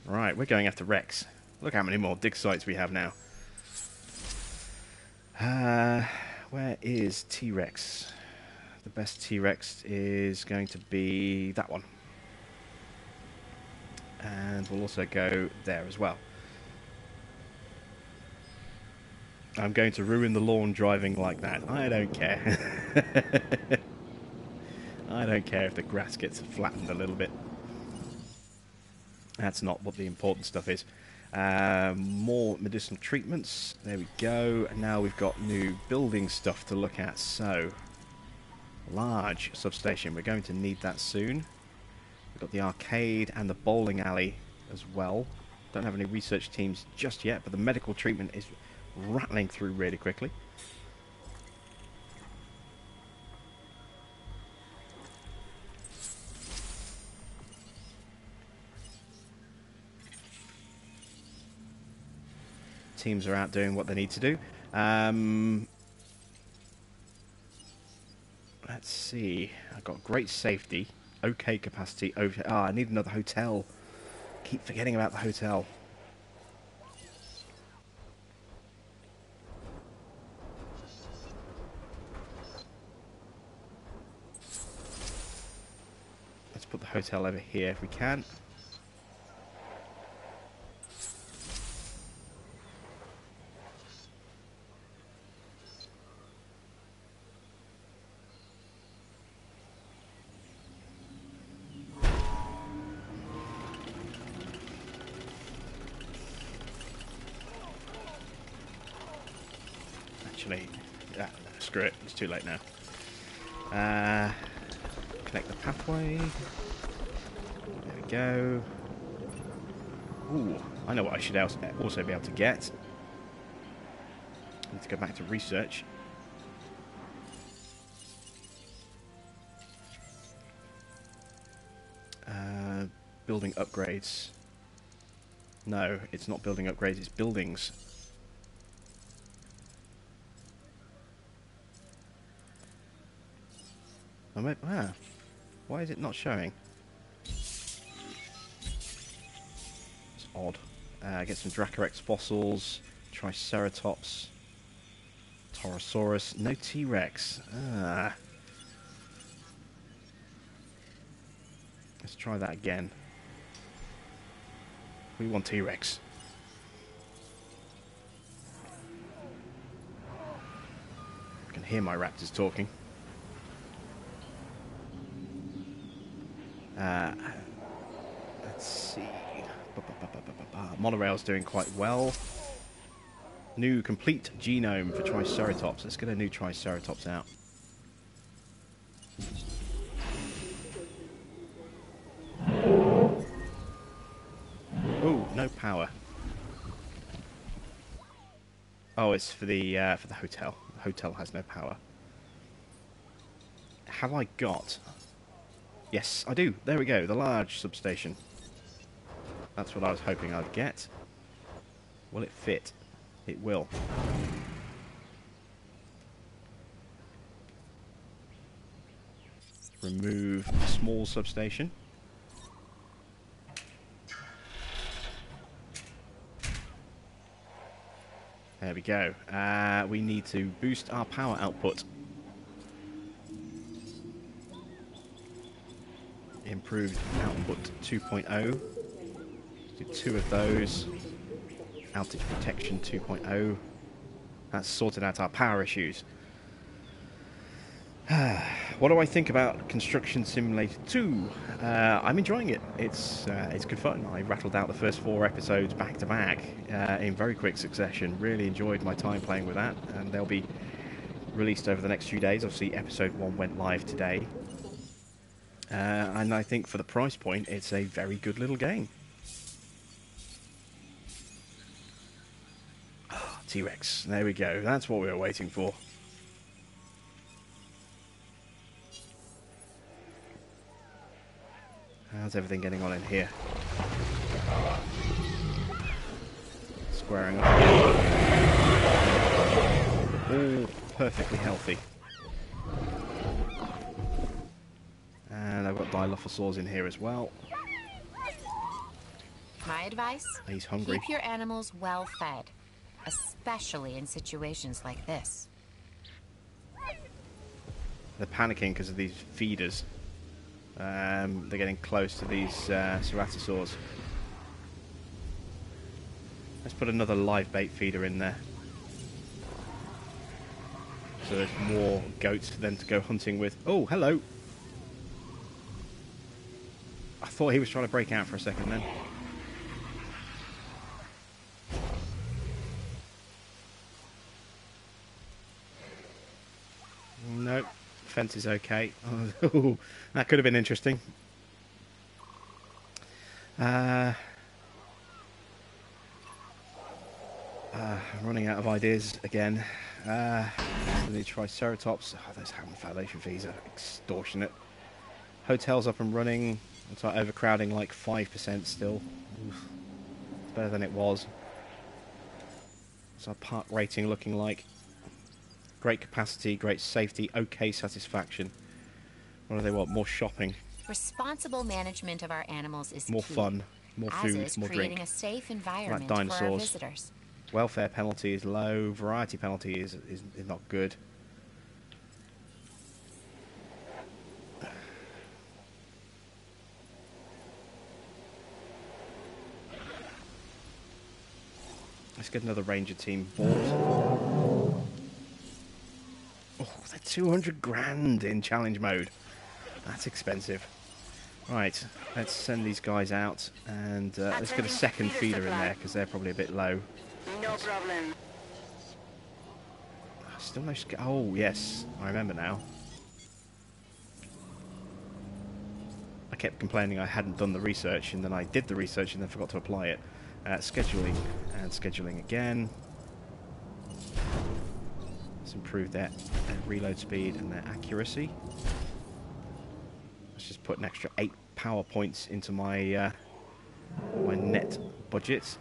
Right, we're going after Rex. Look how many more dig sites we have now. Where is T-Rex? The best T-Rex is going to be that one. And we'll also go there as well. I'm going to ruin the lawn driving like that. I don't care. I don't care if the grass gets flattened a little bit. That's not what the important stuff is. More medicinal treatments. There we go. And now we've got new building stuff to look at. So, large substation. We're going to need that soon. We've got the arcade and the bowling alley as well. Don't have any research teams just yet, but the medical treatment is rattling through really quickly. Teams are out doing what they need to do. Let's see. I've got great safety. Okay capacity. I need another hotel. Keep forgetting about the hotel. Let's put the hotel over here if we can. actually. Yeah, screw it. It's too late now. Connect the pathway. There we go. Ooh, I know what I should also be able to get. Need to go back to research. Building upgrades. No, it's not building upgrades, it's buildings. Why is it not showing? It's odd. Get some Dracorex fossils, Triceratops, Torosaurus, no T-Rex. Let's try that again. We want T-Rex. I can hear my raptors talking. Let's see. Monorail's doing quite well. New complete genome for Triceratops. Let's get a new Triceratops out. Oh, no power. Oh, it's for the hotel. The hotel has no power. Have I got? Yes, I do. There we go. The large substation. That's what I was hoping I'd get. Will it fit? It will. Remove the small substation. There we go. We need to boost our power output. Improved output 2.0. Do 2 of those. Outage protection 2.0. That's sorted out our power issues. What do I think about Construction Simulator 2? I'm enjoying it. It's good fun. I rattled out the first 4 episodes back to back in very quick succession. Really enjoyed my time playing with that, and they'll be released over the next few days. Obviously, episode 1 went live today, and I think for the price point, it's a very good little game. T-Rex, there we go. That's what we were waiting for. How's everything getting on in here? Squaring up. All perfectly healthy. And I've got Dilophosaurs in here as well. My advice? He's hungry. Keep your animals well fed, especially in situations like this. They're panicking because of these feeders. They're getting close to these ceratosaurs. Let's put another live bait feeder in there. So there's more goats for them to go hunting with. Oh, hello! I thought he was trying to break out for a second then. Nope. Fence is okay. Oh, that could have been interesting. Running out of ideas again. The Triceratops. Oh, those Hammond Foundation fees are extortionate. Hotel's up and running. It's like overcrowding like 5% still. Oof. It's better than it was. What's our park rating looking like? Great capacity, great safety, okay satisfaction. What do they want? More shopping. Responsible management of our animals is more key, fun, more food, as is more creating drink. a safe environment Like for our visitors. Welfare penalty is low. Variety penalty is not good. Let's get another ranger team bought. Oh, they're 200 grand in challenge mode. That's expensive. Right, let's send these guys out and let's get a second feeder in there because they're probably a bit low. No problem. Still no... Oh, yes. I remember now. I kept complaining I hadn't done the research, and then I did the research and then forgot to apply it. Scheduling, and scheduling again. Let's improve their reload speed and their accuracy. Let's just put an extra 8 power points into my my net budget.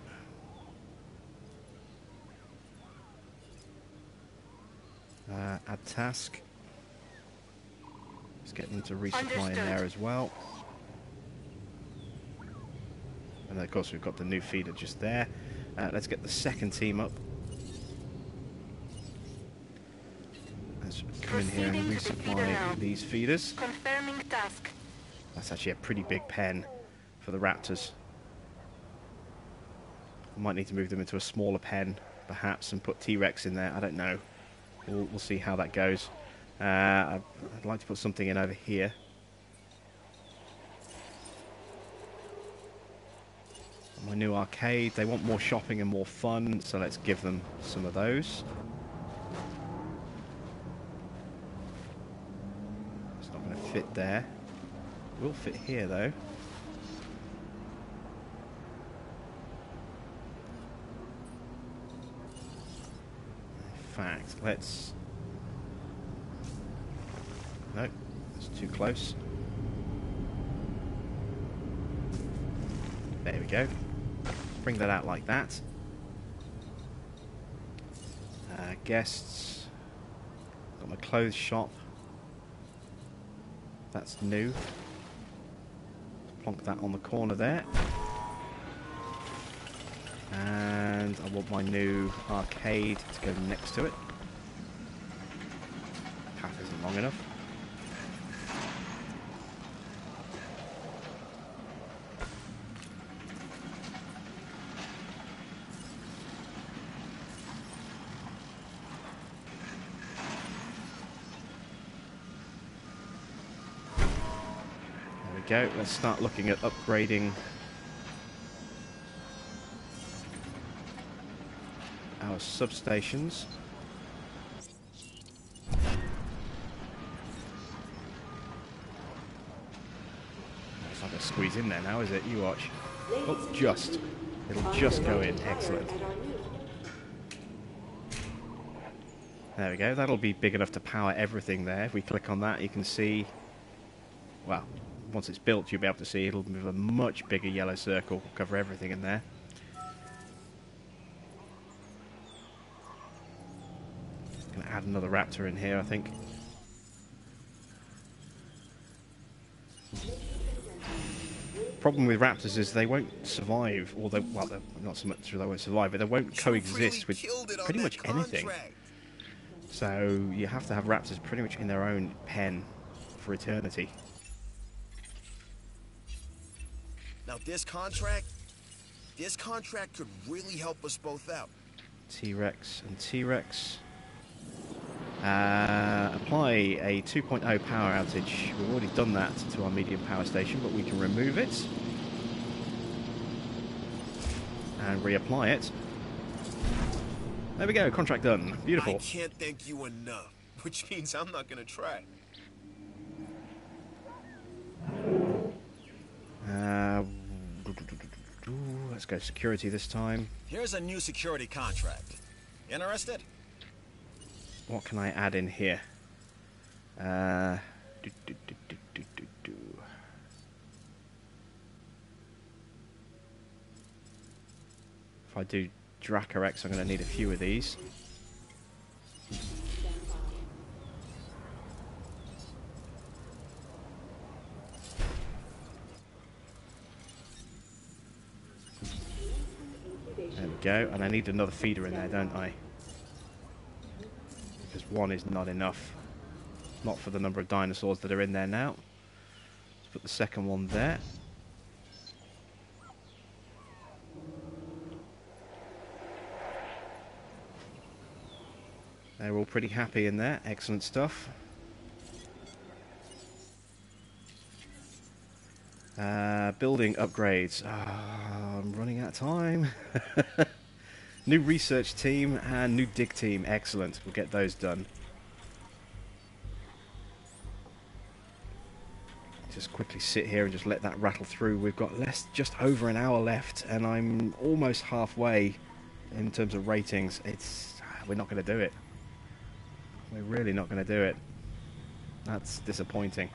Add task. Let's get them to resupply in there as well. And of course we've got the new feeder just there. Let's get the second team up. Let's come in here and resupply these feeders. Confirming task. That's actually a pretty big pen for the raptors. I might need to move them into a smaller pen, perhaps, and put T-Rex in there. I don't know. We'll see how that goes. I'd like to put something in over here. My new arcade. They want more shopping and more fun, so let's give them some of those. It's not going to fit there. Will fit here, though. In fact, let's... Nope, that's too close. There we go. Bring that out like that. Guests. Got my clothes shop. That's new. Plonk that on the corner there. And I want my new arcade to go next to it. Path isn't long enough. There we go. Let's start looking at upgrading our substations. It's not going to squeeze in there now, is it? You watch. Oh, just. It'll just go in. Excellent. There we go. That'll be big enough to power everything there. If we click on that, you can see... Well, once it's built, you'll be able to see it'll move a much bigger yellow circle, cover everything in there. Gonna add another raptor in here, I think. Problem with raptors is they won't survive, or they, well, not so much they won't survive, but they won't coexist with pretty much anything. So you have to have raptors pretty much in their own pen for eternity. Now this contract could really help us both out. T-Rex and T-Rex. Apply a 2.0 power outage. We've already done that to our medium power station, but we can remove it and reapply it. There we go, contract done. Beautiful. I can't thank you enough, which means I'm not gonna try. Let's go security this time. Here's a new security contract. Interested? What can I add in here? If I do Dracorex, I'm going to need a few of these. There we go, and I need another feeder in there, don't I? Because one is not enough. Not for the number of dinosaurs that are in there now. Let's put the second one there. They're all pretty happy in there. Excellent stuff. Building upgrades. I'm running out of time. New research team and new dig team. Excellent. We'll get those done. Just quickly sit here and just let that rattle through. We've got just over an hour left, and I'm almost halfway in terms of ratings. We're not going to do it. We're really not going to do it. That's disappointing.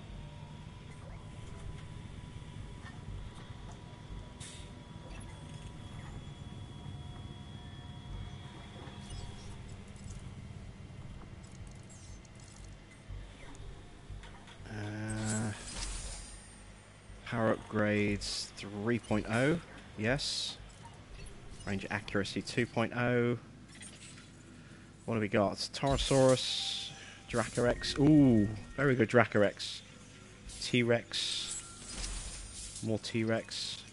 Power upgrades 3.0, yes. Range accuracy 2.0. What do we got? Torosaurus, Dracorex. Ooh, very good Dracorex. T-Rex. More T-Rex.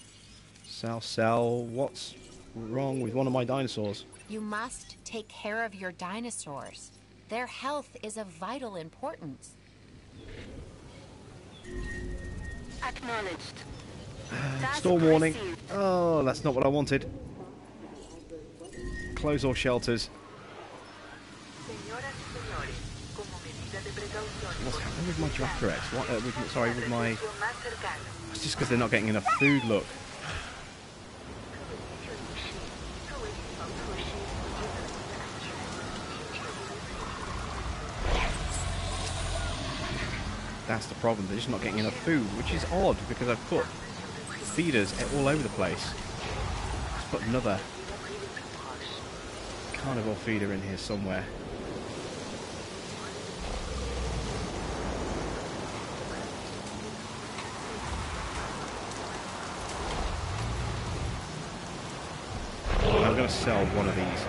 Cell. What's wrong with one of my dinosaurs? You must take care of your dinosaurs. Their health is of vital importance. Acknowledged. Storm warning. Oh, that's not what I wanted. Close all shelters. What's happening with my Dracorex? With my... It's just because they're not getting enough food, look. That's the problem, they're just not getting enough food, which is odd because I've put feeders all over the place. Let's put another carnivore feeder in here somewhere. I'm going to sell one of these.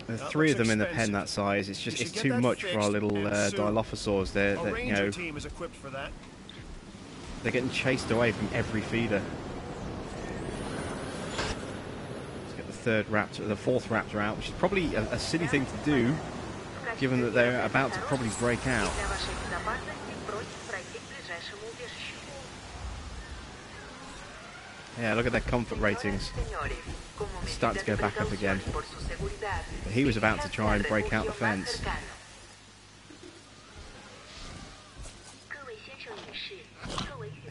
There's 3 of them in the pen that size. It's too much for our little Dilophosaurs. They're getting chased away from every feeder. Let's get the fourth raptor out, which is probably a silly thing to do, given that they're about to probably break out. Yeah, look at their comfort ratings. It's starting to go back up again. But he was about to try and break out the fence.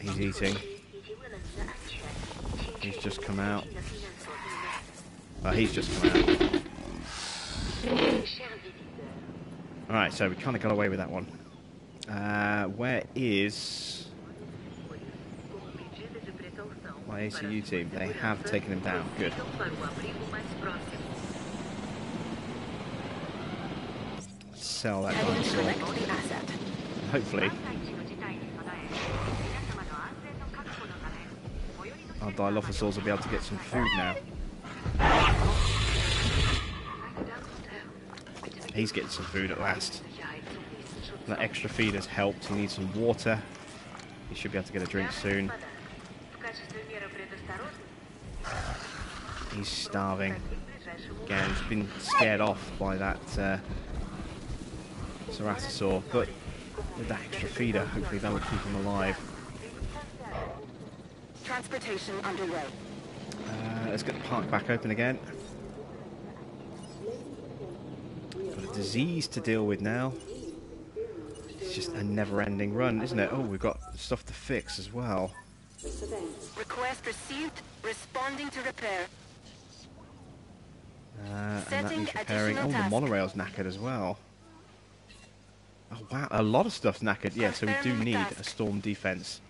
He's eating. He's just come out. Well, he's just come out. Alright, so we kind of got away with that one. Where is my ACU team? They have taken him down. Good. Let's sell that dinosaur. Hopefully our Dilophosaurs will be able to get some food now. He's getting some food at last. That extra feed has helped. He needs some water. He should be able to get a drink soon. He's starving. Again, he's been scared off by that Ceratosaur, but with that extra feeder, hopefully that will keep him alive. Transportation underway. Let's get the park back open again. Got a disease to deal with now. It's just a never-ending run, isn't it? Oh, we've got stuff to fix as well. Request received. Responding to repair. And that needs repairing. Oh, the monorail's knackered as well. Oh wow, a lot of stuff's knackered. Yeah, so we do need a storm defense.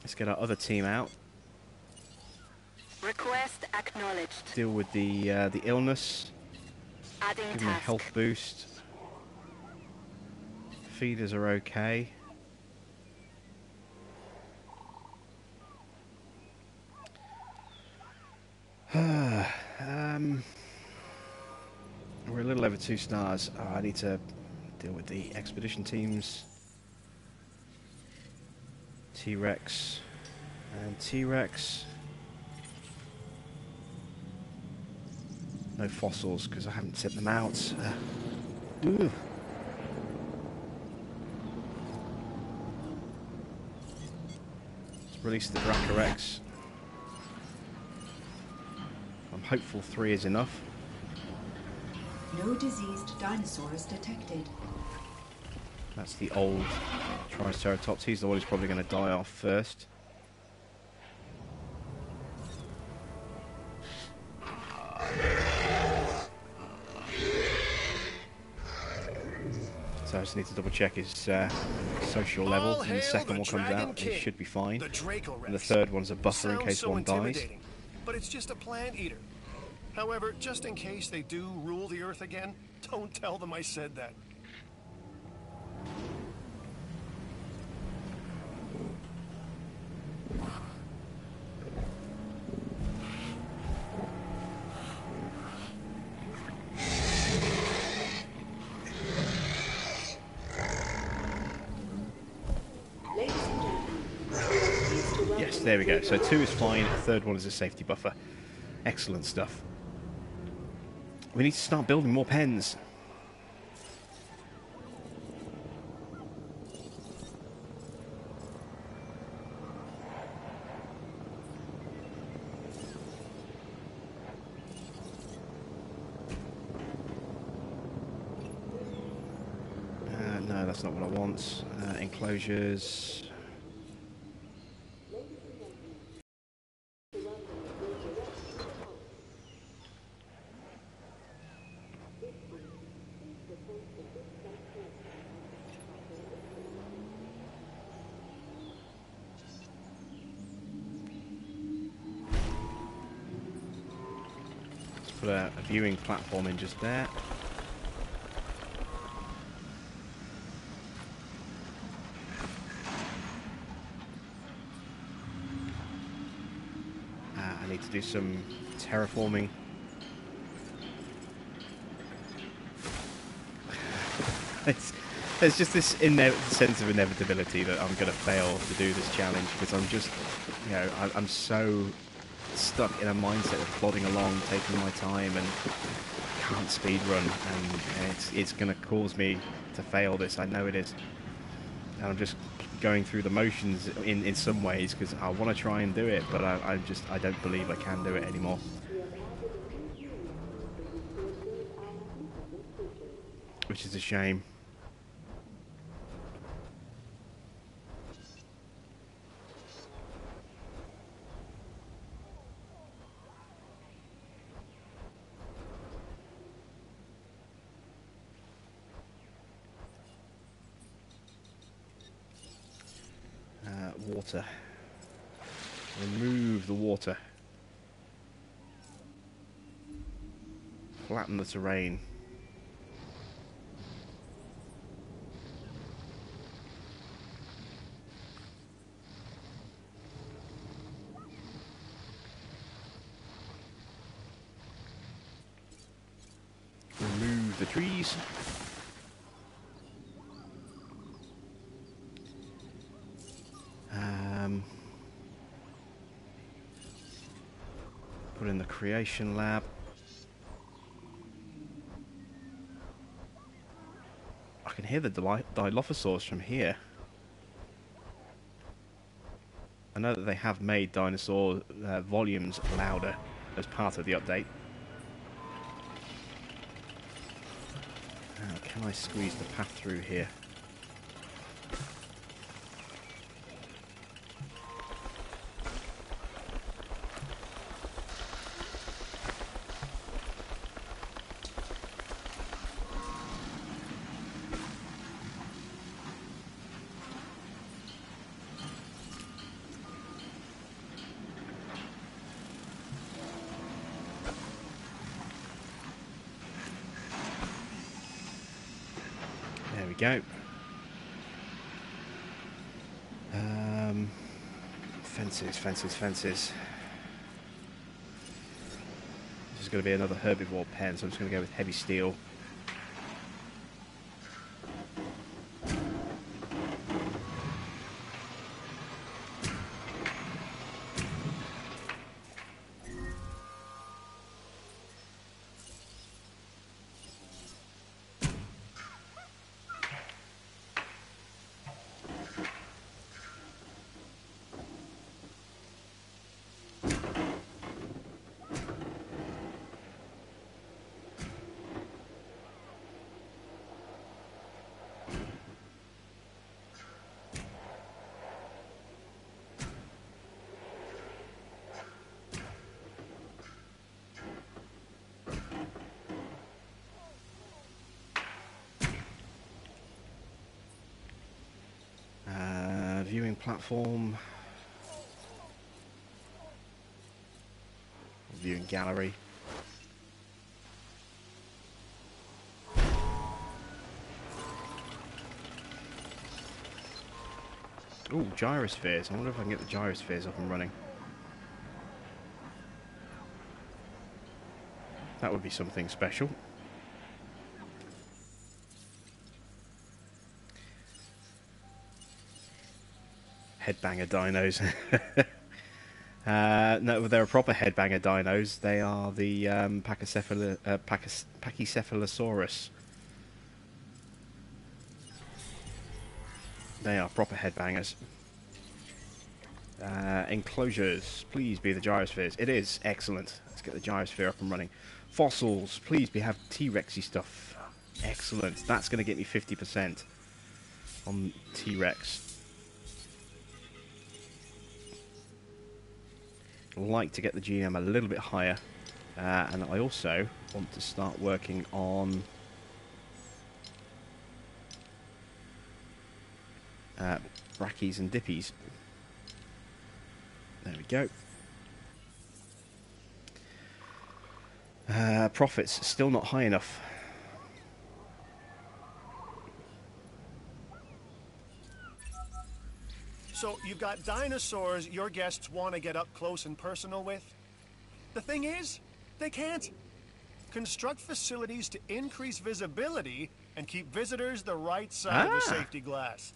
Let's get our other team out. Request acknowledged. Deal with the illness. Adding Give him a health boost. Feeders are okay. We're a little over 2 stars. Oh, I need to deal with the expedition teams. T-Rex and T-Rex. No fossils because I haven't sent them out. Release the Dracorex. I'm hopeful 3 is enough. No diseased dinosaurs detected. That's the old Triceratops. He's the one who's probably going to die off first. So I just need to double check his social level. And the second one comes out, he should be fine. And the third one's a buffer in case one dies. But it's just a plant eater. However, just in case they do rule the Earth again, don't tell them I said that. Yes, there we go. So 2 is fine, the third one is a safety buffer. Excellent stuff. We need to start building more pens. No, that's not what I want. Enclosures. Put a viewing platform in just there. I need to do some terraforming. There's just this sense of inevitability that I'm going to fail to do this challenge because I'm just, you know, I'm so stuck in a mindset of plodding along, taking my time, and can't speed run, and it's going to cause me to fail this. I know it is, and I'm just going through the motions in some ways because I want to try and do it, but I don't believe I can do it anymore. Which is a shame. Water. Remove the water. Flatten the terrain. Remove the trees. Put in the creation lab. I can hear the Dilophosaurs from here. I know that they have made dinosaur volumes louder as part of the update. Can I squeeze the path through here? Go. Fences. This is going to be another herbivore pen, so I'm just going to go with heavy steel. viewing platform. Viewing gallery. Ooh, gyrospheres. I wonder if I can get the gyrospheres up and running. That would be something special. Headbanger dinos. No, they're proper headbanger dinos. They are the Pachycephalosaurus. They are proper headbangers. Enclosures, please be the gyrospheres. It is excellent. Let's get the gyrosphere up and running. Fossils, please be have T-Rexy stuff. Excellent. That's going to get me 50% on T-Rex. Like to get the GM a little bit higher, and I also want to start working on brackies and dippies. There we go. Profits still not high enough. So you've got dinosaurs your guests want to get up close and personal with? The thing is, they can't. Construct facilities to increase visibility and keep visitors the right side of the safety glass.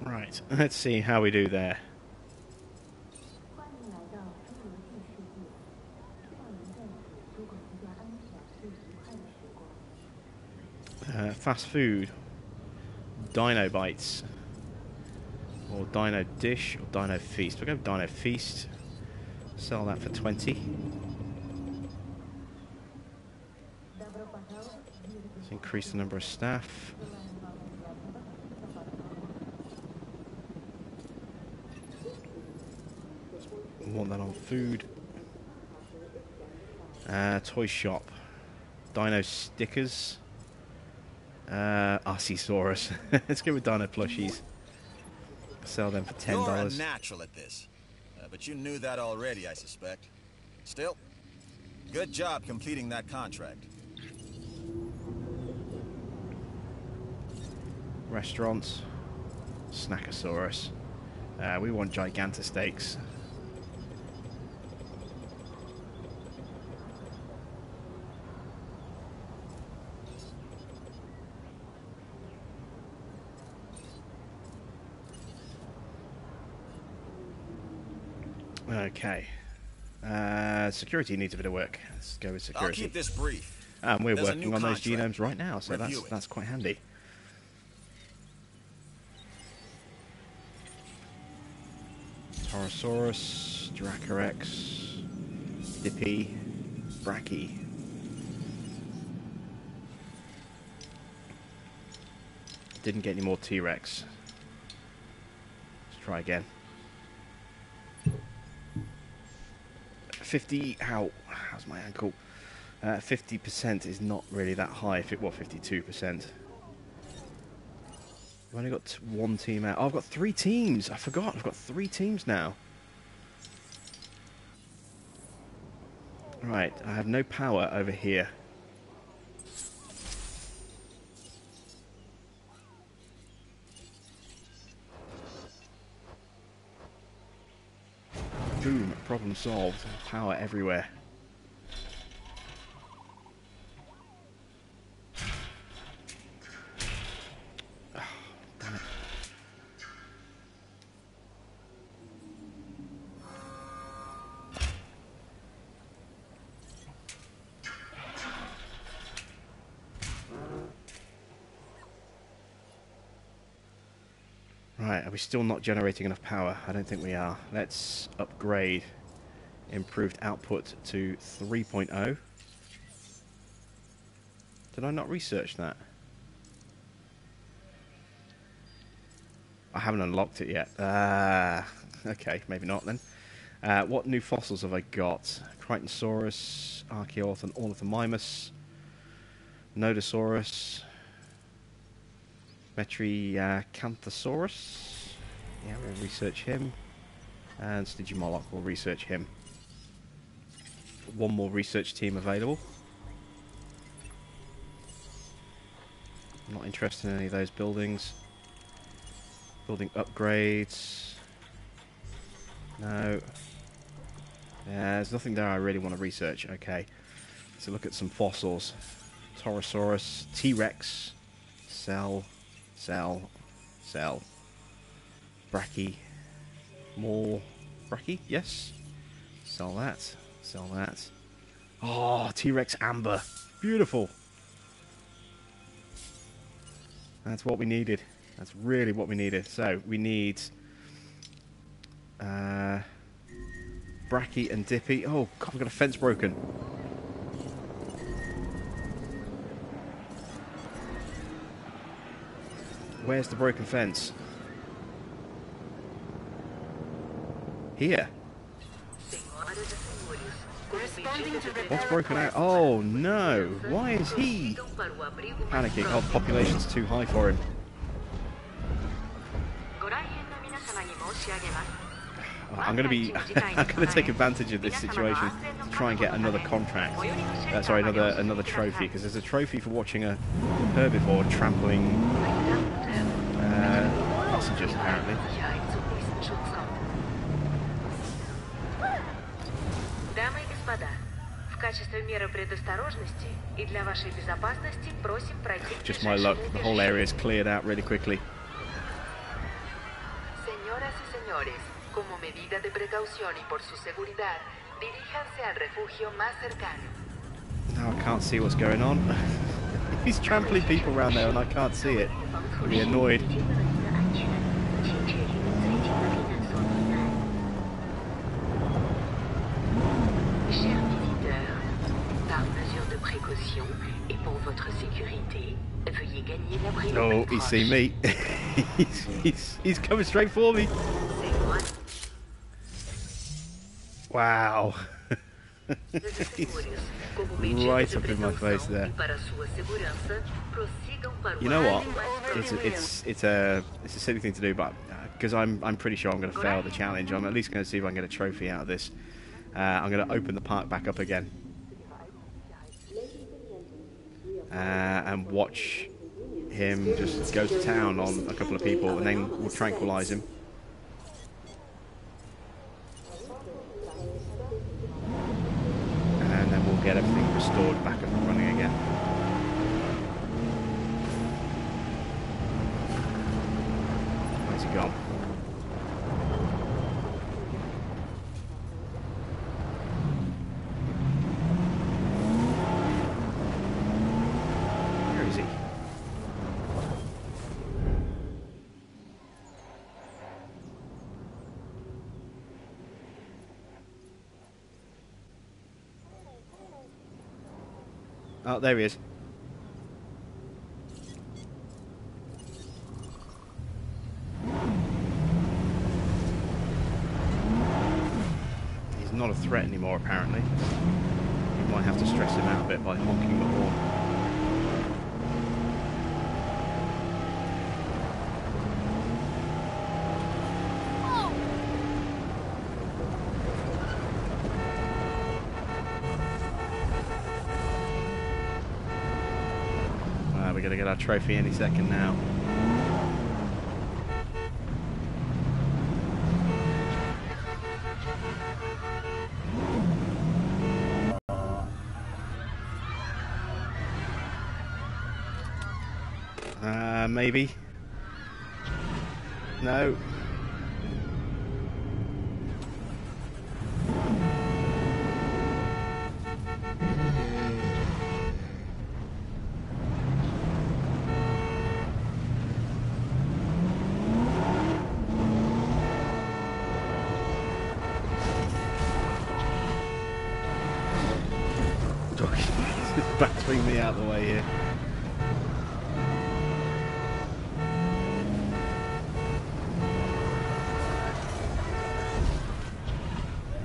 Right, let's see how we do there. Fast food, Dino Bites, or Dino Dish, or Dino Feast. We'll go with Dino Feast. Sell that for 20. Let's increase the number of staff. Want that on food. Toy shop. Dino stickers. Arcesaurus. Let's go with Dino plushies. Sell them for $10. You're a natural at this. But you knew that already, I suspect. Still, good job completing that contract. Restaurants. Snackosaurus. We want Gigantosteaks. Okay. Security needs a bit of work. Let's go with security. I'll keep this brief. We're working on those genomes right now, so that's quite handy. Torosaurus, Dracorex, Dippy, Brachy. Didn't get any more T-Rex. Let's try again. 50, how's my ankle? 50% is not really that high. 52%. I've only got one team out. Oh, I've got 3 teams. I forgot. I've got 3 teams now. Right, I have no power over here. Boom, problem solved. Power everywhere. Oh, damn it. Right, are we still not generating enough power? I don't think we are. Let's upgrade improved output to 3.0. Did I not research that? I haven't unlocked it yet. Okay, maybe not then. What new fossils have I got? Crichtonsaurus, Archaeorth, and Ornithomimus, Nodosaurus, Metriacanthosaurus. Yeah, we'll research him. And Stygimoloch, we'll research him. One more research team available. I'm not interested in any of those buildings. Building upgrades. No. Yeah, there's nothing there I really want to research. Okay. So look at some fossils. Torosaurus, T-Rex, Cell, Brachy, more Brachy, yes. Sell that. Oh, T-Rex Amber. Beautiful. That's what we needed. That's really what we needed. So, we need Brachy and Dippy. Oh, God, we've got a fence broken. Where's the broken fence? Here. What's broken out? Oh, no. Why is he panicking? Oh, the population's too high for him. I'm going to take advantage of this situation to try and get another contract. Sorry, another trophy, because there's a trophy for watching a herbivore trampling passengers, apparently. Just my luck, the whole area is cleared out really quickly. Como medida de precaución y por su seguridad, diríjanse al refugio más cercano. Now I can't see what's going on. He's trampling people around there and I can't see it. I'll be annoyed. Chers visiteurs, par mesure de précaution et pour votre sécurité, veuillez gagner l'abri le Oh, plus he's seen me. he's coming straight for me. Wow. Right up in my face there. You know what? It's a silly thing to do, but because I'm pretty sure I'm going to fail the challenge, I'm at least going to see if I can get a trophy out of this. I'm going to open the park back up again and watch him just go to town on a couple of people, and then we'll tranquilize him. And then we'll get everything restored back up and running again. Where's he gone? Where is he? Oh, there he is. He's not a threat anymore, apparently. You might have to stress him out a bit by honking the horn. We're going to get our trophy any second now. Maybe. No. Battering me out of the way here.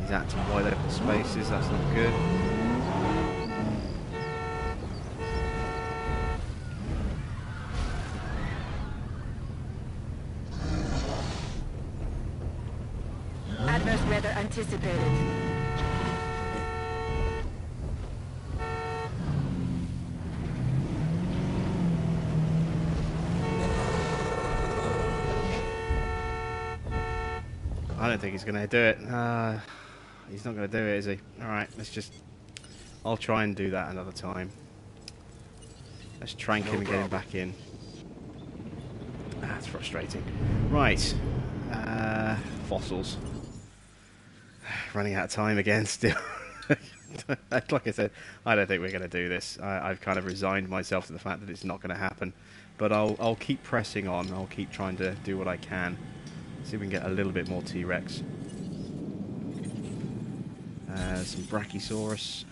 He's acting wide open spaces, that's not good. Adverse weather anticipated. I don't think he's going to do it. He's not going to do it, is he? Alright, let's just... I'll try and do that another time. Let's trank him and get him back in. That's frustrating. Right. Fossils. Running out of time again still. Like I said, I don't think we're going to do this. I've kind of resigned myself to the fact that it's not going to happen. But I'll keep pressing on. I'll keep trying to do what I can. See if we can get a little bit more T-Rex. Some Brachiosaurus.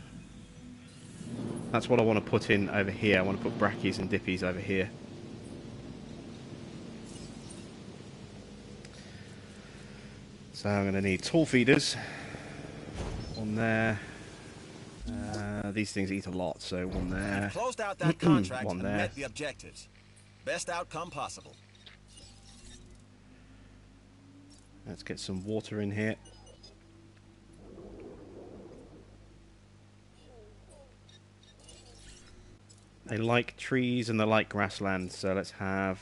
That's what I want to put in over here. I want to put Brachies and Dippies over here. So I'm going to need tall feeders. One there. These things eat a lot, so one there. Closed out that contract one and there. met the objectives. Best outcome possible. Let's get some water in here. They like trees and they like grassland, so let's have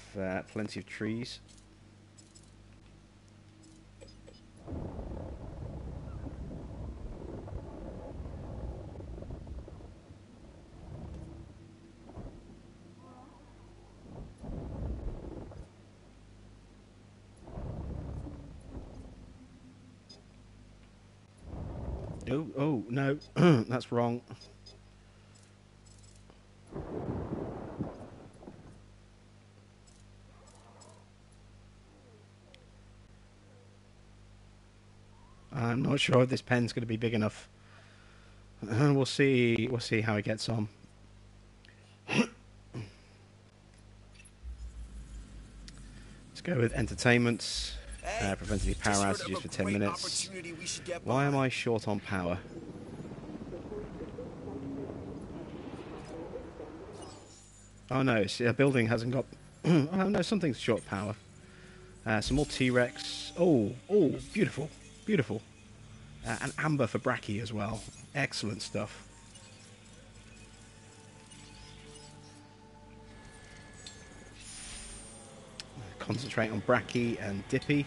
plenty of trees. Oh, no, that's wrong. I'm not sure if this pen's going to be big enough. We'll see how it gets on. Let's go with entertainment. Prevent any power outages for 10 minutes. Why am I short on power? Oh no, see, a building hasn't got... oh no, something's short power. Some more T-Rex. Oh, beautiful. Beautiful. And amber for Brachie as well. Excellent stuff. Concentrate on Brachie and Dippy.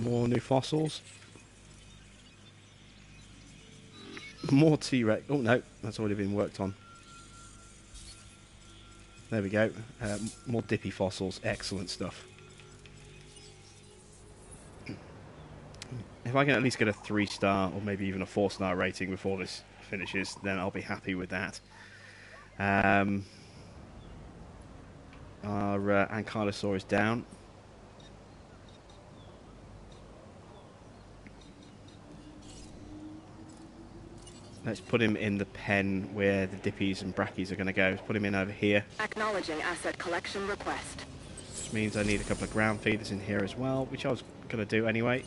More new fossils. More T-Rex. Oh no, that's already been worked on. There we go. More Dippy fossils. Excellent stuff. If I can at least get a 3-star or maybe even a 4-star rating before this finishes, then I'll be happy with that. Our Ankylosaur is down. Let's put him in the pen where the Dippies and Brachies are going to go. Let's put him in over here. Acknowledging asset collection request. Which means I need a couple of ground feeders in here as well, which I was going to do anyway.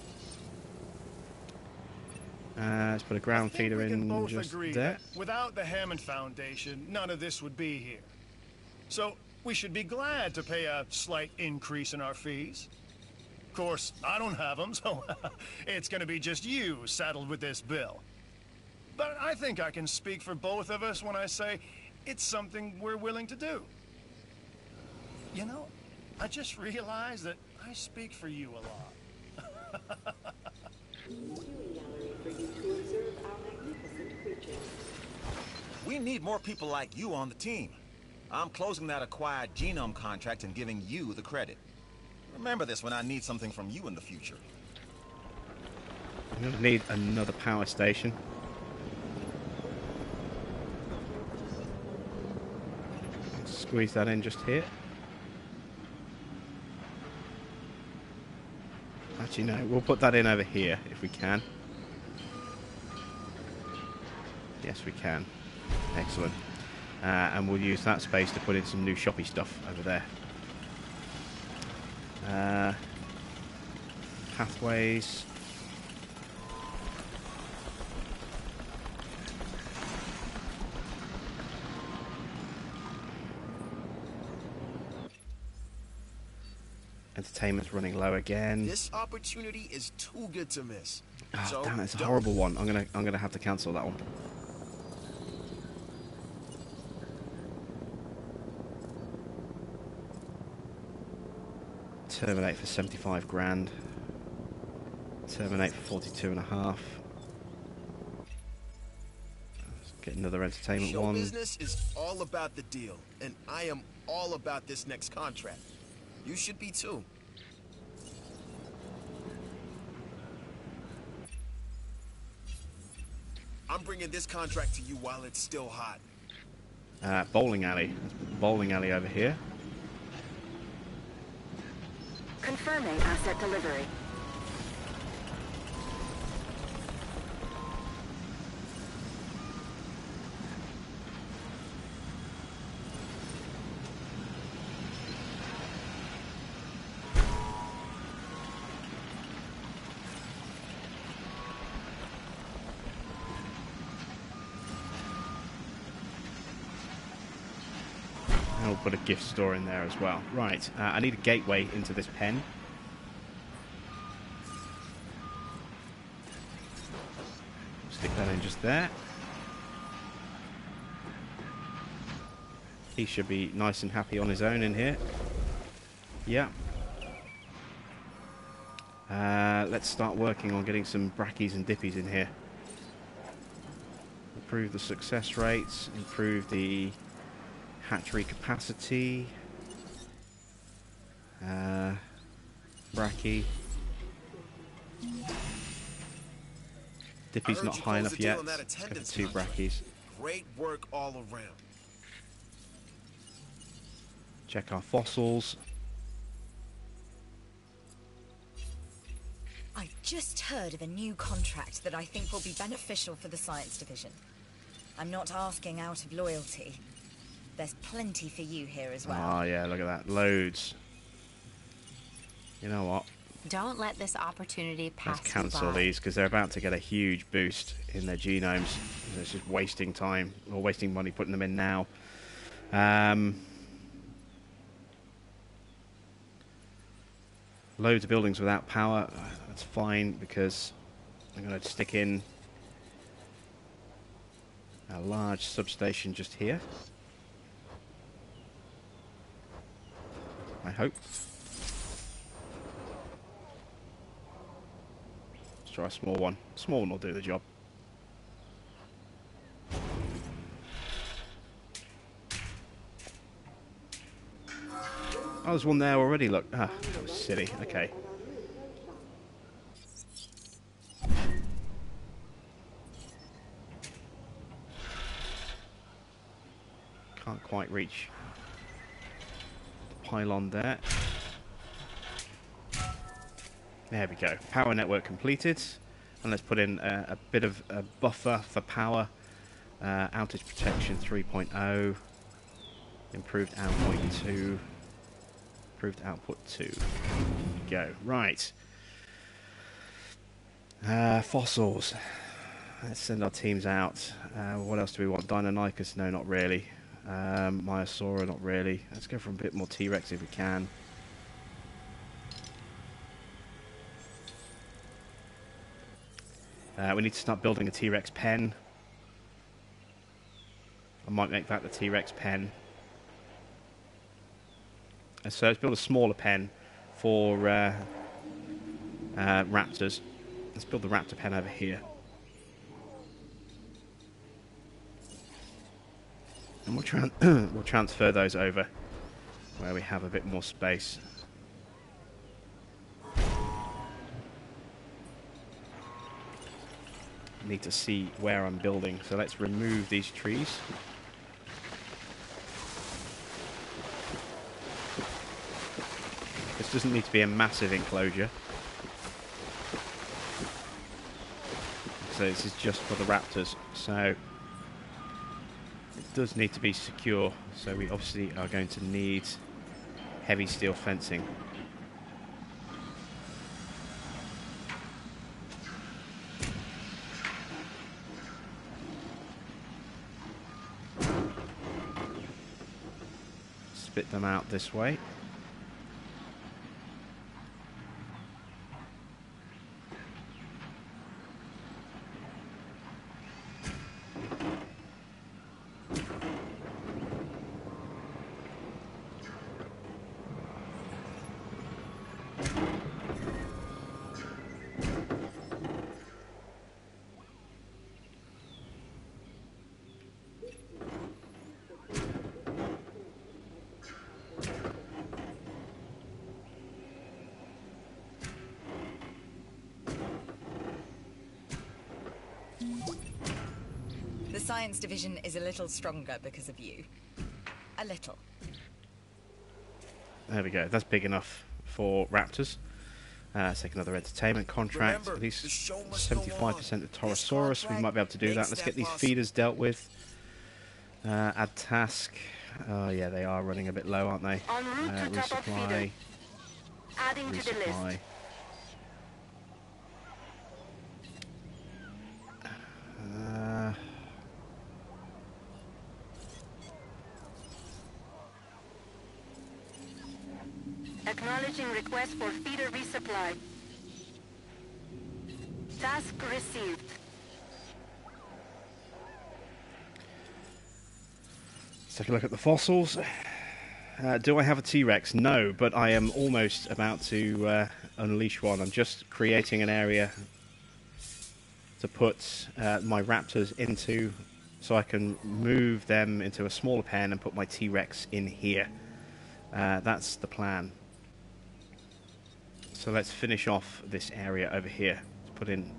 Let's put a ground feeder in just there. Without the Hammond Foundation, none of this would be here. So we should be glad to pay a slight increase in our fees. Of course, I don't have them, so it's going to be just you saddled with this bill. But I think I can speak for both of us when I say it's something we're willing to do. You know, I just realized that I speak for you a lot. We need more people like you on the team. I'm closing that acquired genome contract and giving you the credit. Remember this when I need something from you in the future. I'm going to need another power station. Squeeze that in just here. Actually, no. We'll put that in over here if we can. Yes, we can. Excellent. And we'll use that space to put in some new shoppy stuff over there. Pathways. Entertainment's running low again. This opportunity is too good to miss. Oh, So damn it, it's a don't. horrible one. I'm gonna have to cancel that one. Terminate for 75 grand. Terminate for 42.5. Let's get another entertainment Show one. business is all about the deal, and I am all about this next contract. You should be too. I'm bringing this contract to you while it's still hot. Bowling alley. Let's put the bowling alley over here. Confirming asset delivery. And we'll put a gift store in there as well. Right, I need a gateway into this pen. Stick that in just there. He should be nice and happy on his own in here. Yeah. Let's start working on getting some brackies and dippies in here. Improve the success rates, improve the hatchery capacity. Bracky. Dippy's not high enough yet. Let's go for 2 brackies. Great work all around. Check our fossils. I just heard of a new contract that I think will be beneficial for the science division. I'm not asking out of loyalty. There's plenty for you here as well. Oh yeah, look at that. Loads. You know what? Don't let this opportunity pass Let's cancel you by. these because they're about to get a huge boost in their genomes. It's just wasting time or wasting money putting them in now. Loads of buildings without power. That's fine because I'm going to stick in a large substation just here. I hope. Let's try a small one. Small one will do the job. Oh, there's one there already, look. Ah, that was silly. Okay. Can't quite reach the pylon there. There we go. Power network completed. And let's put in a bit of a buffer for power. Outage protection 3.0. Improved output 2. Improved output 2. There we go. Right. Fossils. Let's send our teams out. What else do we want? Deinonychus? No, not really. Myosaura? Not really. Let's go for a bit more T-Rex if we can. We need to start building a T-Rex pen. I might make that the T-Rex pen. And so let's build a smaller pen for raptors. Let's build the raptor pen over here. And we'll transfer those over where we have a bit more space. Need to see where I'm building, so let's remove these trees. This doesn't need to be a massive enclosure. so this is just for the raptors. So it does need to be secure. So we obviously are going to need heavy steel fencing. Spit them out this way. The science division is a little stronger because of you. A little. There we go. That's big enough for raptors. Let's take another entertainment contract. Remember, At least the show must go 75% of on. Torosaurus. We might be able to do that. Let's get these feeders dealt with. Add task. Oh yeah, they are running a bit low, aren't they? En route to top-up Resupply. feeder. Adding to the Resupply. list. Acknowledging request for feeder resupply. Task received. Let's take a look at the fossils. Do I have a T-Rex? No, but I am almost about to unleash one. I'm just creating an area to put my raptors into, so I can move them into a smaller pen and put my T-Rex in here. That's the plan. So let's finish off this area over here. Let's put in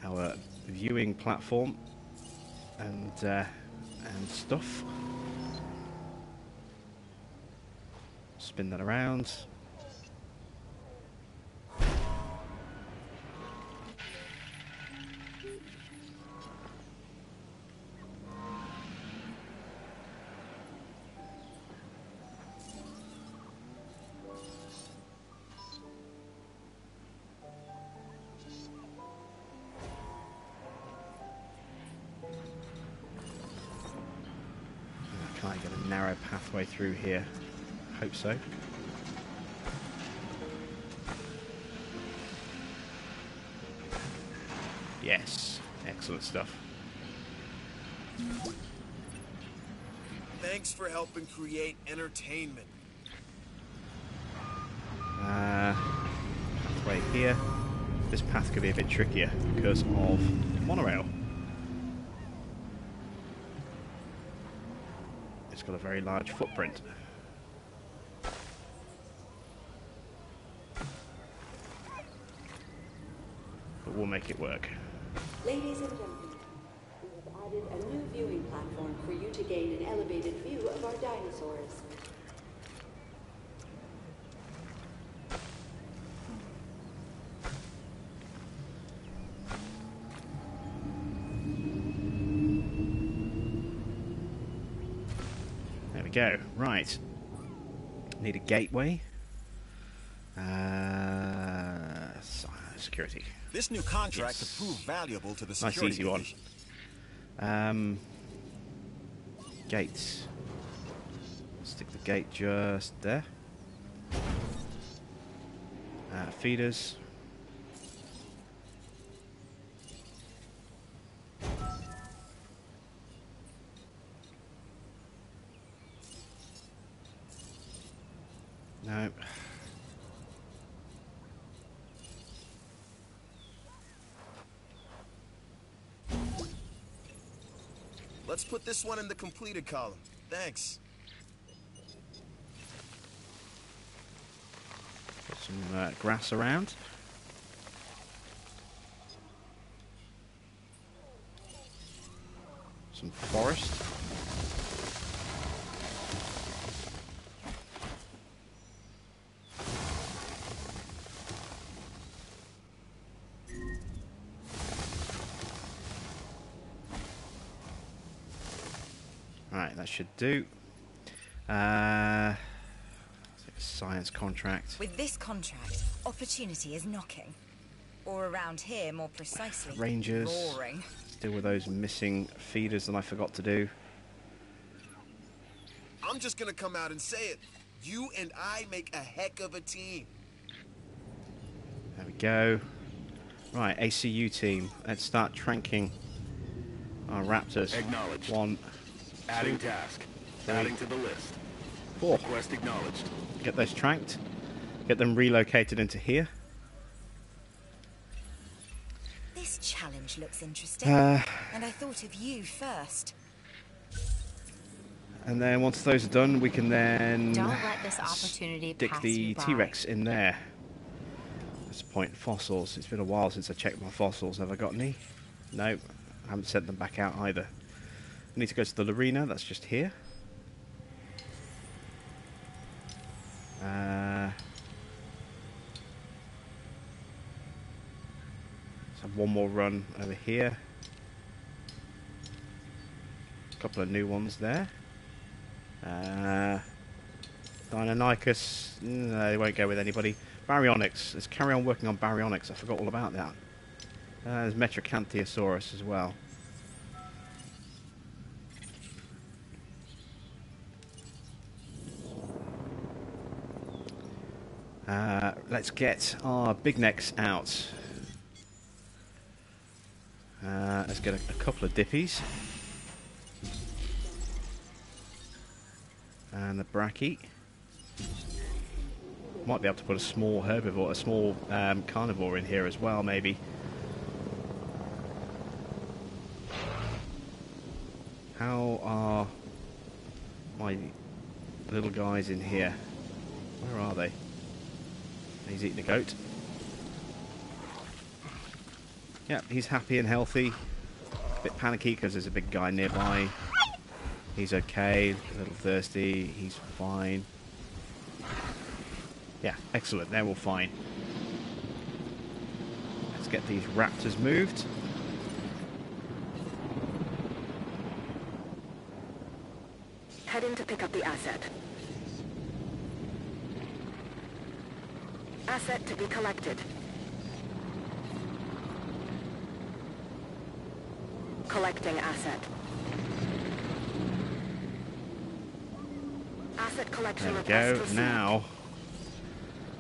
our viewing platform and stuff. Spin that around. Can I get a narrow pathway through here? Hope so. Yes, excellent stuff. Thanks for helping create entertainment. Pathway here. This path could be a bit trickier because of monorail. It's got a very large footprint. But we'll make it work. Ladies and gentlemen, we have added a new viewing platform for you to gain an elevated view of our dinosaurs. There we go. Right. Need a gateway. Security. This new contract Yes. could prove valuable to the Nice security easy one. division. Gates. Stick the gate just there. Feeders. No. Let's put this one in the completed column. Thanks. Put some grass around. Some forest. that should do. Science contract. With this contract, opportunity is knocking. Or around here, more precisely, Rangers. roaring. Let's deal with those missing feeders that I forgot to do. I'm just gonna come out and say it. You and I make a heck of a team. There we go. Right, ACU team. Let's start tranking our raptors. Acknowledged. 1, Adding 2, task. 3, Adding to the list. 4. Request acknowledged. Get those tranked. Get them relocated into here. This challenge looks interesting. And I thought of you first. And then once those are done, we can then Don't let this opportunity stick pass the you by. T-Rex in there. That's the point. Fossils. It's been a while since I checked my fossils. Have I got any? No. I haven't sent them back out either. I need to go to the arena. That's just here. Let's have one more run over here. A couple of new ones there. Deinonychus, no, they won't go with anybody. Baryonyx, let's carry on working on Baryonyx. I forgot all about that. There's Metrocanthosaurus as well. Let's get our big necks out. Let's get a couple of dippies. And the brachy. Might be able to put a small herbivore, a small carnivore in here as well, maybe. How are my little guys in here? Where are they? He's eating a goat. Yeah, he's happy and healthy. A bit panicky because there's a big guy nearby. He's okay, a little thirsty, he's fine. Yeah, excellent, they're all fine. Let's get these raptors moved. Head in to pick up the asset. Asset to be collected. Collecting asset. Asset collection There we request go. received. Now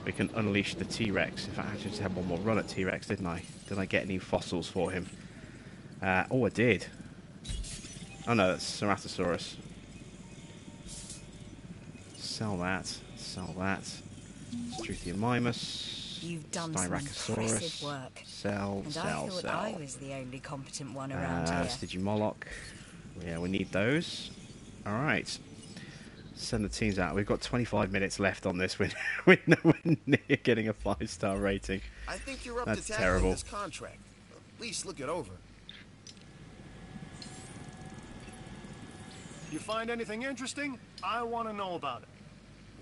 we can unleash the T-Rex. In fact, I just had one more run at T-Rex, didn't I? Did I get any fossils for him? Oh, I did. Oh no, that's Ceratosaurus. Sell that. Sell that. Struthiomimus. You've done some impressive work. Sell, and sell, I thought sell. I was the only competent one around here. Stygimoloch. Yeah, we need those. Alright. Send the teams out. We've got 25 minutes left on this. We're nowhere near getting a 5-star rating. I think you're up That's to tackling terrible. this contract. At least look it over. You find anything interesting? I want to know about it.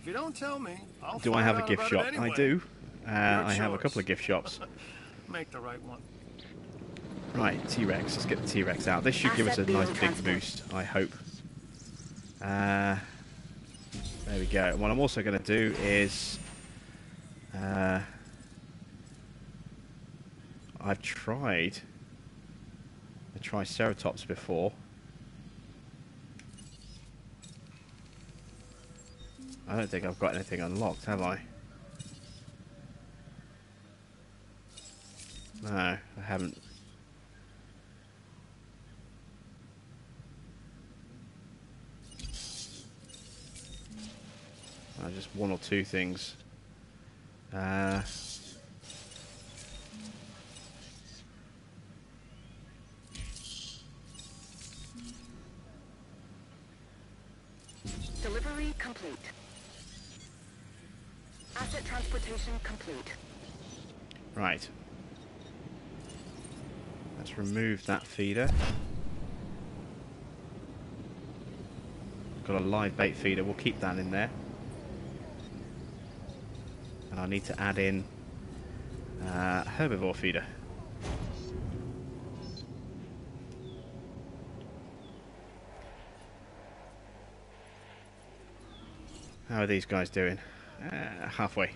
If you don't tell me, I'll Do find I have a out gift about shop? it anyway. I do. Your I have a choice. couple of gift shops. Make the right one. Right, T-Rex. Let's get the T-Rex out. This should give us a Asset being nice big transported. boost, I hope. There we go. And what I'm also going to do is... I've tried the Triceratops before. I don't think I've got anything unlocked, have I? No, I haven't. Just one or two things. Delivery complete. Asset transportation complete. Right. Let's remove that feeder. Got a live bait feeder. We'll keep that in there. And I need to add in a herbivore feeder. How are these guys doing? Halfway.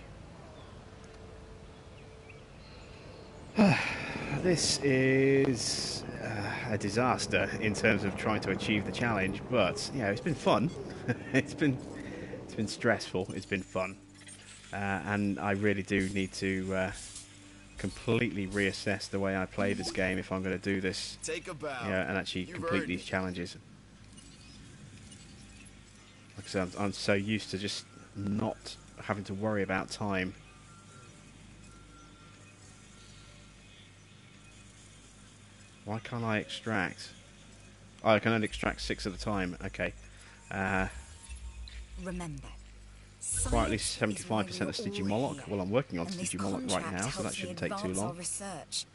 This is a disaster in terms of trying to achieve the challenge, but you know, it's been fun. it's been stressful. It's been fun, and I really do need to completely reassess the way I play this game if I'm going to do this. Take a bow. Yeah, and actually complete these challenges. Like I said, I'm so used to just not having to worry about time. Why can't I extract? Oh, I can only extract 6 at a time. Okay. Remember, Quite at least 75% of Digimoloch. Well, I'm working on Digimoloch right now, so that shouldn't take too long. Research.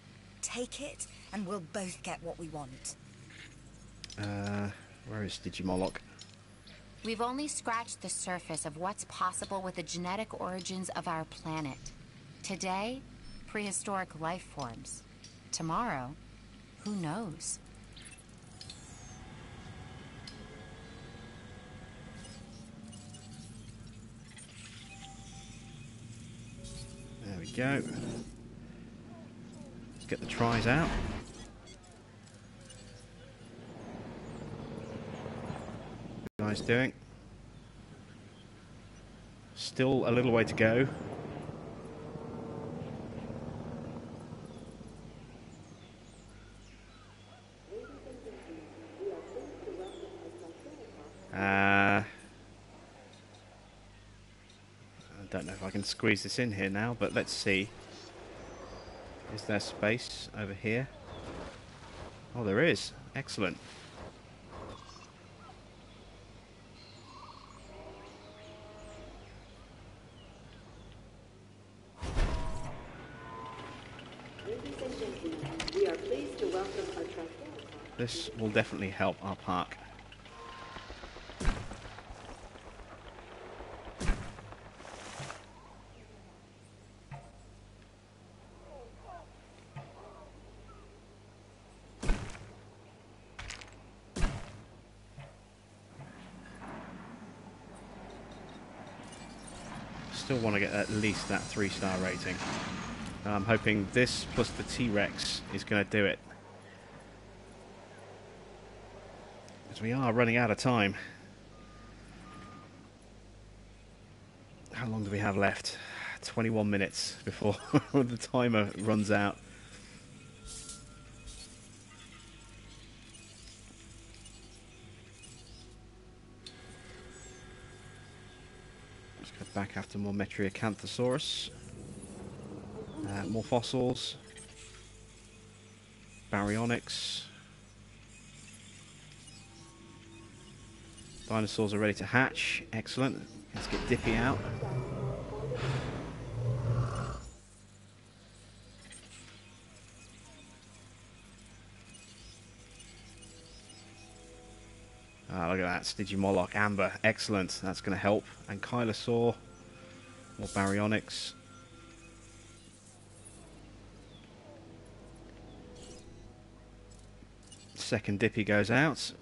Take it, and we'll both get what we want. Where is Digimoloch? We've only scratched the surface of what's possible with the genetic origins of our planet. Today, prehistoric life forms. Tomorrow, who knows? There we go. Let's get the tries out. What are you guys doing? Still a little way to go. I don't know if I can squeeze this in here now, but let's see. Is there space over here? Oh, there is. Excellent. We are pleased to welcome our trustee. This will definitely help our park. Still want to get at least that 3-star rating. I'm hoping this plus the T-Rex is going to do it. Because we are running out of time. How long do we have left? 21 minutes before the timer runs out. Let's go back after more Metriacanthosaurus. More fossils. Baryonyx. Dinosaurs are ready to hatch. Excellent. Let's get Dippy out. Look at that. Digimoloch, Amber. Excellent. That's going to help. And Kylosaur. More Baryonyx. Second Dippy goes out.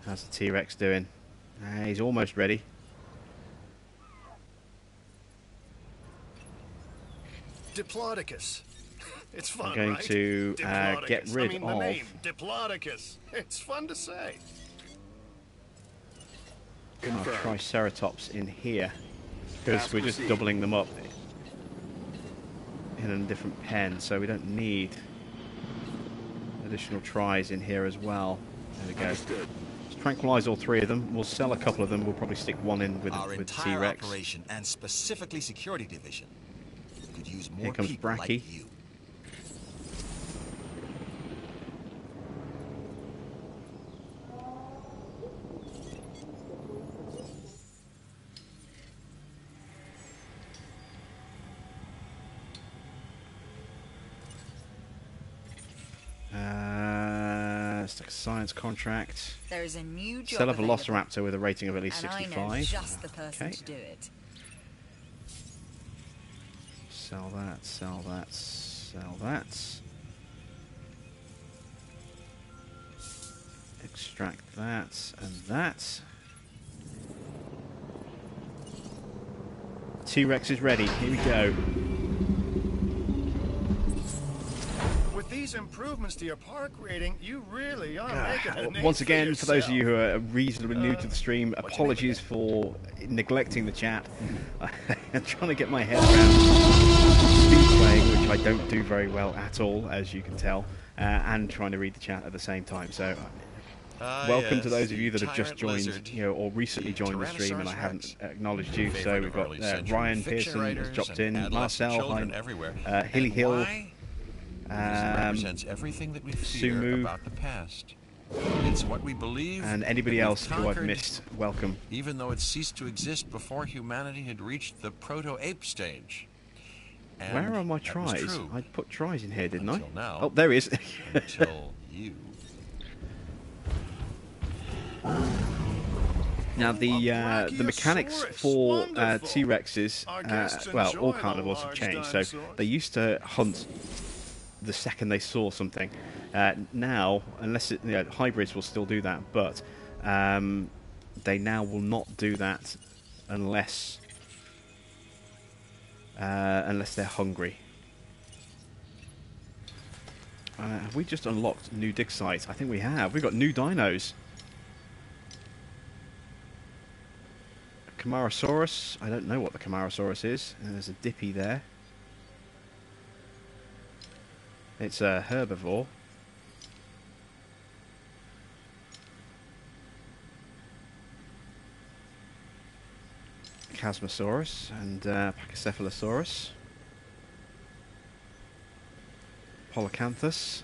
How's the T-Rex doing? He's almost ready. Diplodocus. It's fun, I'm going right? to get rid the of... name, Diplodocus. It's fun to say. Our Triceratops in here. Because we're just doubling them up in a different pen, so we don't need additional tries in here as well. There we go. Let's tranquilize all 3 of them. We'll sell a couple of them. We'll probably stick one in with Our entire T-Rex. operation, and specifically security division, could use more Here comes people Bracky. like you. It's like a science contract. There is a new job Sell a available, Velociraptor with a rating of at least and 65. I know just the person Okay. to do it. Sell that, sell that, sell that. Extract that and that. T-Rex is ready. Here we go. With these improvements to your park rating, you really are making a name Once again, for those of yourself. you who are reasonably new to the stream, apologies for neglecting the chat. I'm trying to get my head around speed playing, which I don't do very well at all, as you can tell, and trying to read the chat at the same time. So, welcome to those of you that have just joined, or recently joined the stream, and I haven't acknowledged you. So we've got Ryan Pearson has dropped in, Marcel, hi, Hilly Hill. Represents everything that we fear Sumu, about the past. It's what we believe, and anybody else who I've missed, welcome. Even though it ceased to exist before humanity had reached the proto-ape stage. And where are my tries? I put tries in here, didn't I? Now, oh, there he is. until you. Now the mechanics for T-Rexes, well, all carnivores have changed. So they used to hunt the second they saw something. Now, unless hybrids will still do that, but they now will not do that unless they're hungry. Have we just unlocked new dig sites? I think we have. We've got new dinos. Camarasaurus. I don't know what the Camarasaurus is. There's a Dippy there. It's a herbivore. Chasmosaurus and Pachycephalosaurus. Polacanthus.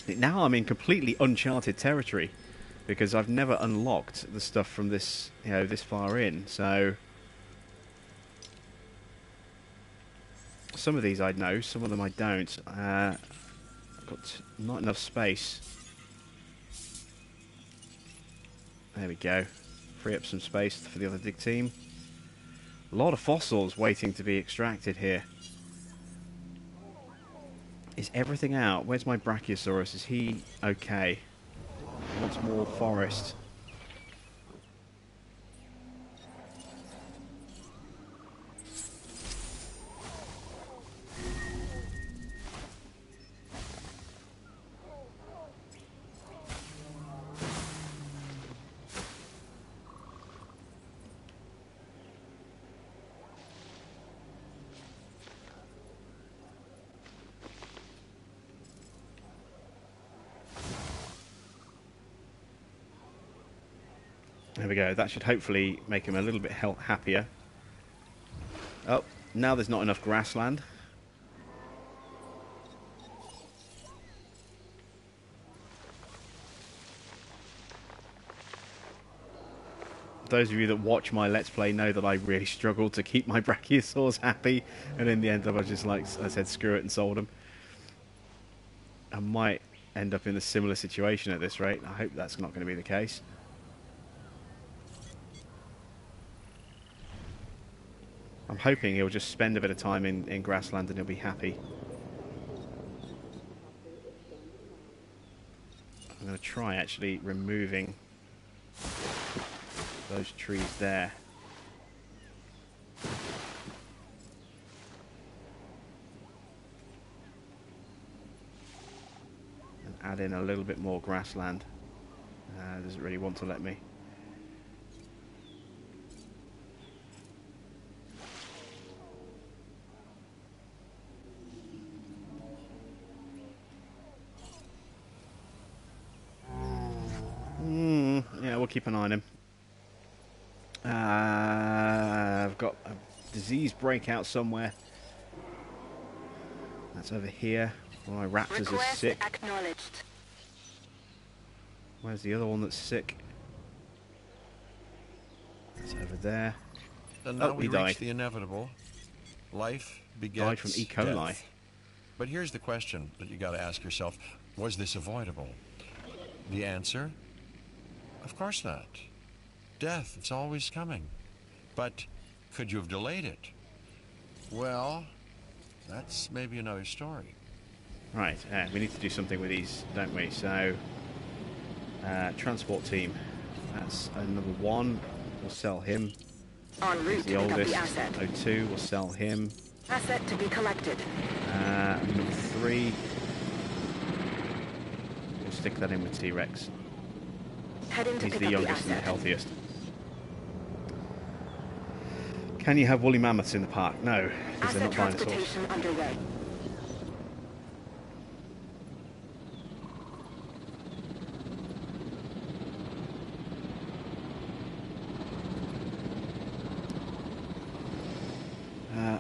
Now I'm in completely uncharted territory because I've never unlocked the stuff from this, this far in. So some of these I know, some of them I don't. I've got not enough space. There we go. Free up some space for the other dig team. A lot of fossils waiting to be extracted here. Is everything out? Where's my Brachiosaurus? Is he okay? Wants more forest. There we go. That should hopefully make him a little bit happier. Oh, now there's not enough grassland. Those of you that watch my Let's Play know that I really struggled to keep my Brachiosaurs happy, and in the end I was just like, I said screw it and sold them. I might end up in a similar situation at this rate. I hope that's not going to be the case. I'm hoping he'll just spend a bit of time in grassland and he'll be happy. I'm going to try actually removing those trees there. And add in a little bit more grassland. Doesn't really want to let me. Yeah, we'll keep an eye on him. I've got a disease breakout somewhere. That's over here. One of my raptors is sick. Acknowledged. Where's the other one that's sick? It's over there. And now oh, we he died. reach the inevitable. Life begets Died from E. coli. death. But here's the question that you got to ask yourself: was this avoidable? The answer: of course not. Death, it's always coming. But could you have delayed it? Well, that's maybe another story. Right, we need to do something with these, don't we? So, transport team. That's another one. We'll sell him. En He's route the to pick up oldest. the asset. O2, we'll sell him. Asset to be collected. Number 3. We'll stick that in with T-Rex. Heading to He's pick the up the youngest and the asset. healthiest. Can you have woolly mammoths in the park? No, because they're Asset not dinosaurs. transportation underway.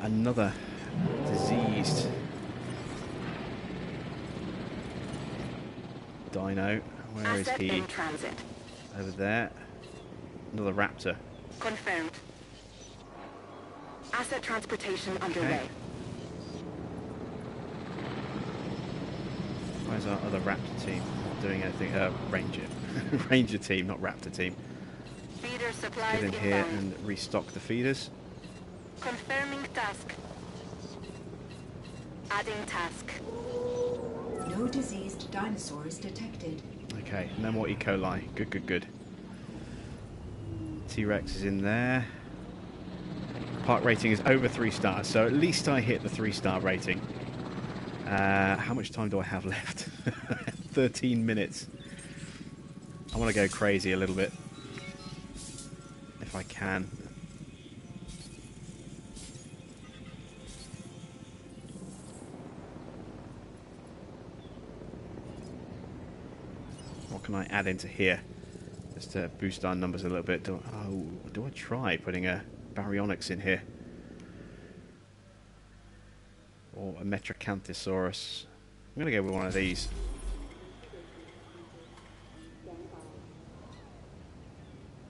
Another diseased dino. Where is Asset he? in transit. Over there. Another raptor. Confirmed. Asset transportation underway. Where's our other raptor team? Not doing anything. Ranger. Ranger team, not raptor team. Feeder supplies Get in here inbound. and restock the feeders. Confirming task. Adding task. No diseased dinosaurs detected. Okay, no more E. coli. Good, good, good. T-Rex is in there. Park rating is over 3 stars, so at least I hit the 3-star rating. How much time do I have left? 13 minutes. I want to go crazy a little bit. If I can. What can I add into here? Just to boost our numbers a little bit. Do I try putting a baryonyx in here? Or a Metracanthosaurus? I'm going to go with one of these.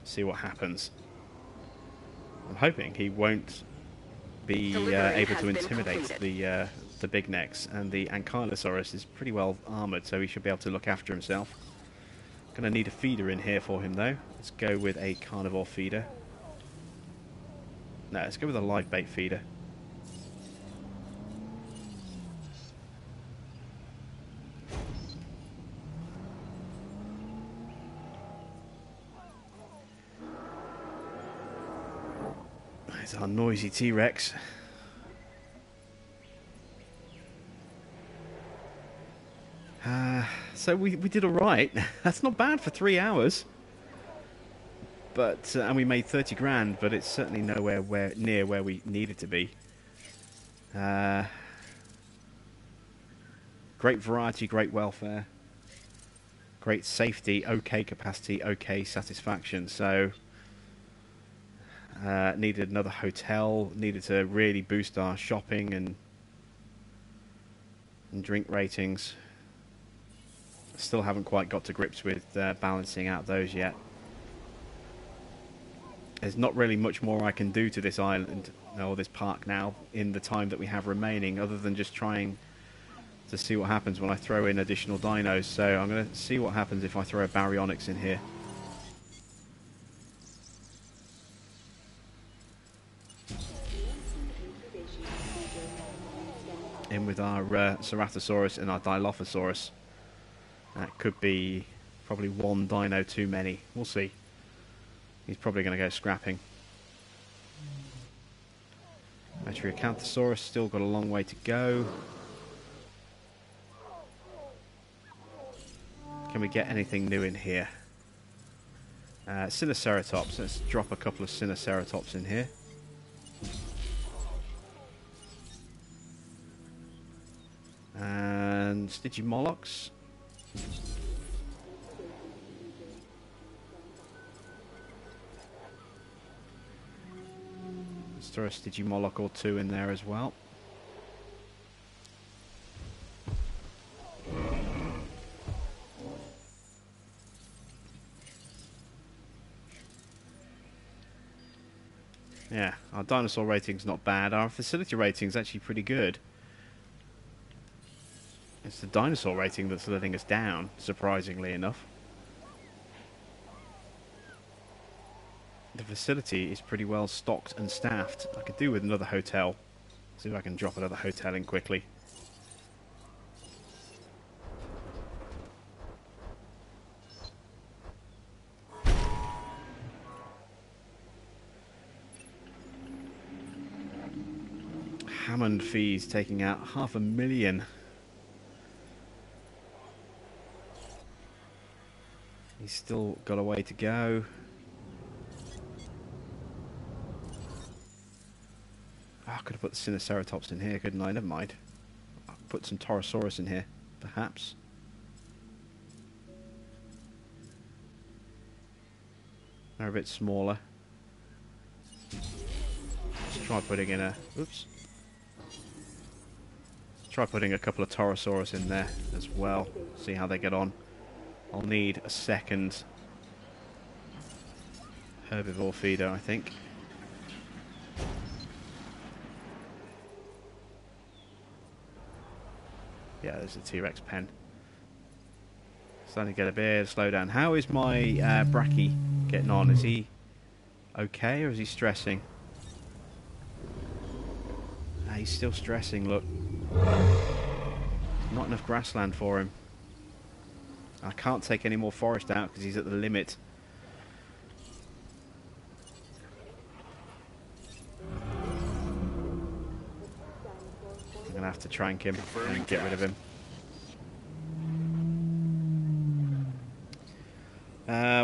See what happens. I'm hoping he won't be able to intimidate the big necks, and the Ankylosaurus is pretty well armoured, so he should be able to look after himself. Gonna need a feeder in here for him though. Let's go with a carnivore feeder. No, let's go with a live bait feeder. There's our noisy T-Rex. So we did alright. That's not bad for 3 hours. But and we made 30 grand, but it's certainly nowhere near where we need it to be. Great variety, great welfare. Great safety, okay capacity, okay satisfaction. So needed another hotel, needed to really boost our shopping and drink ratings. Still haven't quite got to grips with balancing out those yet. There's not really much more I can do to this island or this park now in the time that we have remaining, other than just trying to see what happens when I throw in additional dinos. So I'm going to see what happens if I throw a baryonyx in here. In with our Ceratosaurus and our Dilophosaurus. That could be probably one dino too many. We'll see. He's probably going to go scrapping. Metriacanthosaurus still got a long way to go. Can we get anything new in here? Sinoceratops. Let's drop a couple of Sinoceratops in here. And Stygimolochs. Let's throw a Stygimoloch or two in there as well. Yeah, our dinosaur rating's not bad. Our facility rating's actually pretty good. It's the dinosaur rating that's letting us down, surprisingly enough. The facility is pretty well stocked and staffed. I could do with another hotel. See if I can drop another hotel in quickly. Hammond fees taking out $500,000. He's still got a way to go. Oh, I could have put the Sinoceratops in here, couldn't I? Never mind. I'll put some Torosaurus in here, perhaps. They're a bit smaller. Let's try putting in a... Oops. Try putting a couple of Torosaurus in there as well. See how they get on. I'll need a second herbivore feeder, I think. Yeah, there's a T-Rex pen. Starting to get a bit of slowdown. How is my Brachy getting on? Is he okay or is he stressing? He's still stressing, look. Not enough grassland for him. I can't take any more forest out because he's at the limit. I'm going to have to trank him and get rid of him.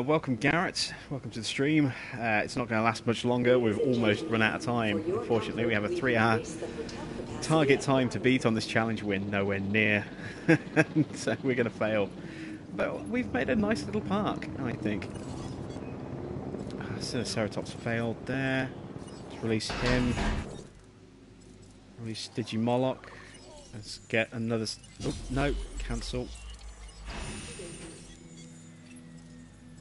Welcome Garrett, welcome to the stream. It's not going to last much longer, we've almost run out of time. Unfortunately we have a 3-hour target time to beat on this challenge. We're nowhere near, so we're going to fail. But we've made a nice little park, I think. Sinoceratops failed there. Let's release him. Release Digimoloch. Let's get another... Oh, no, cancel.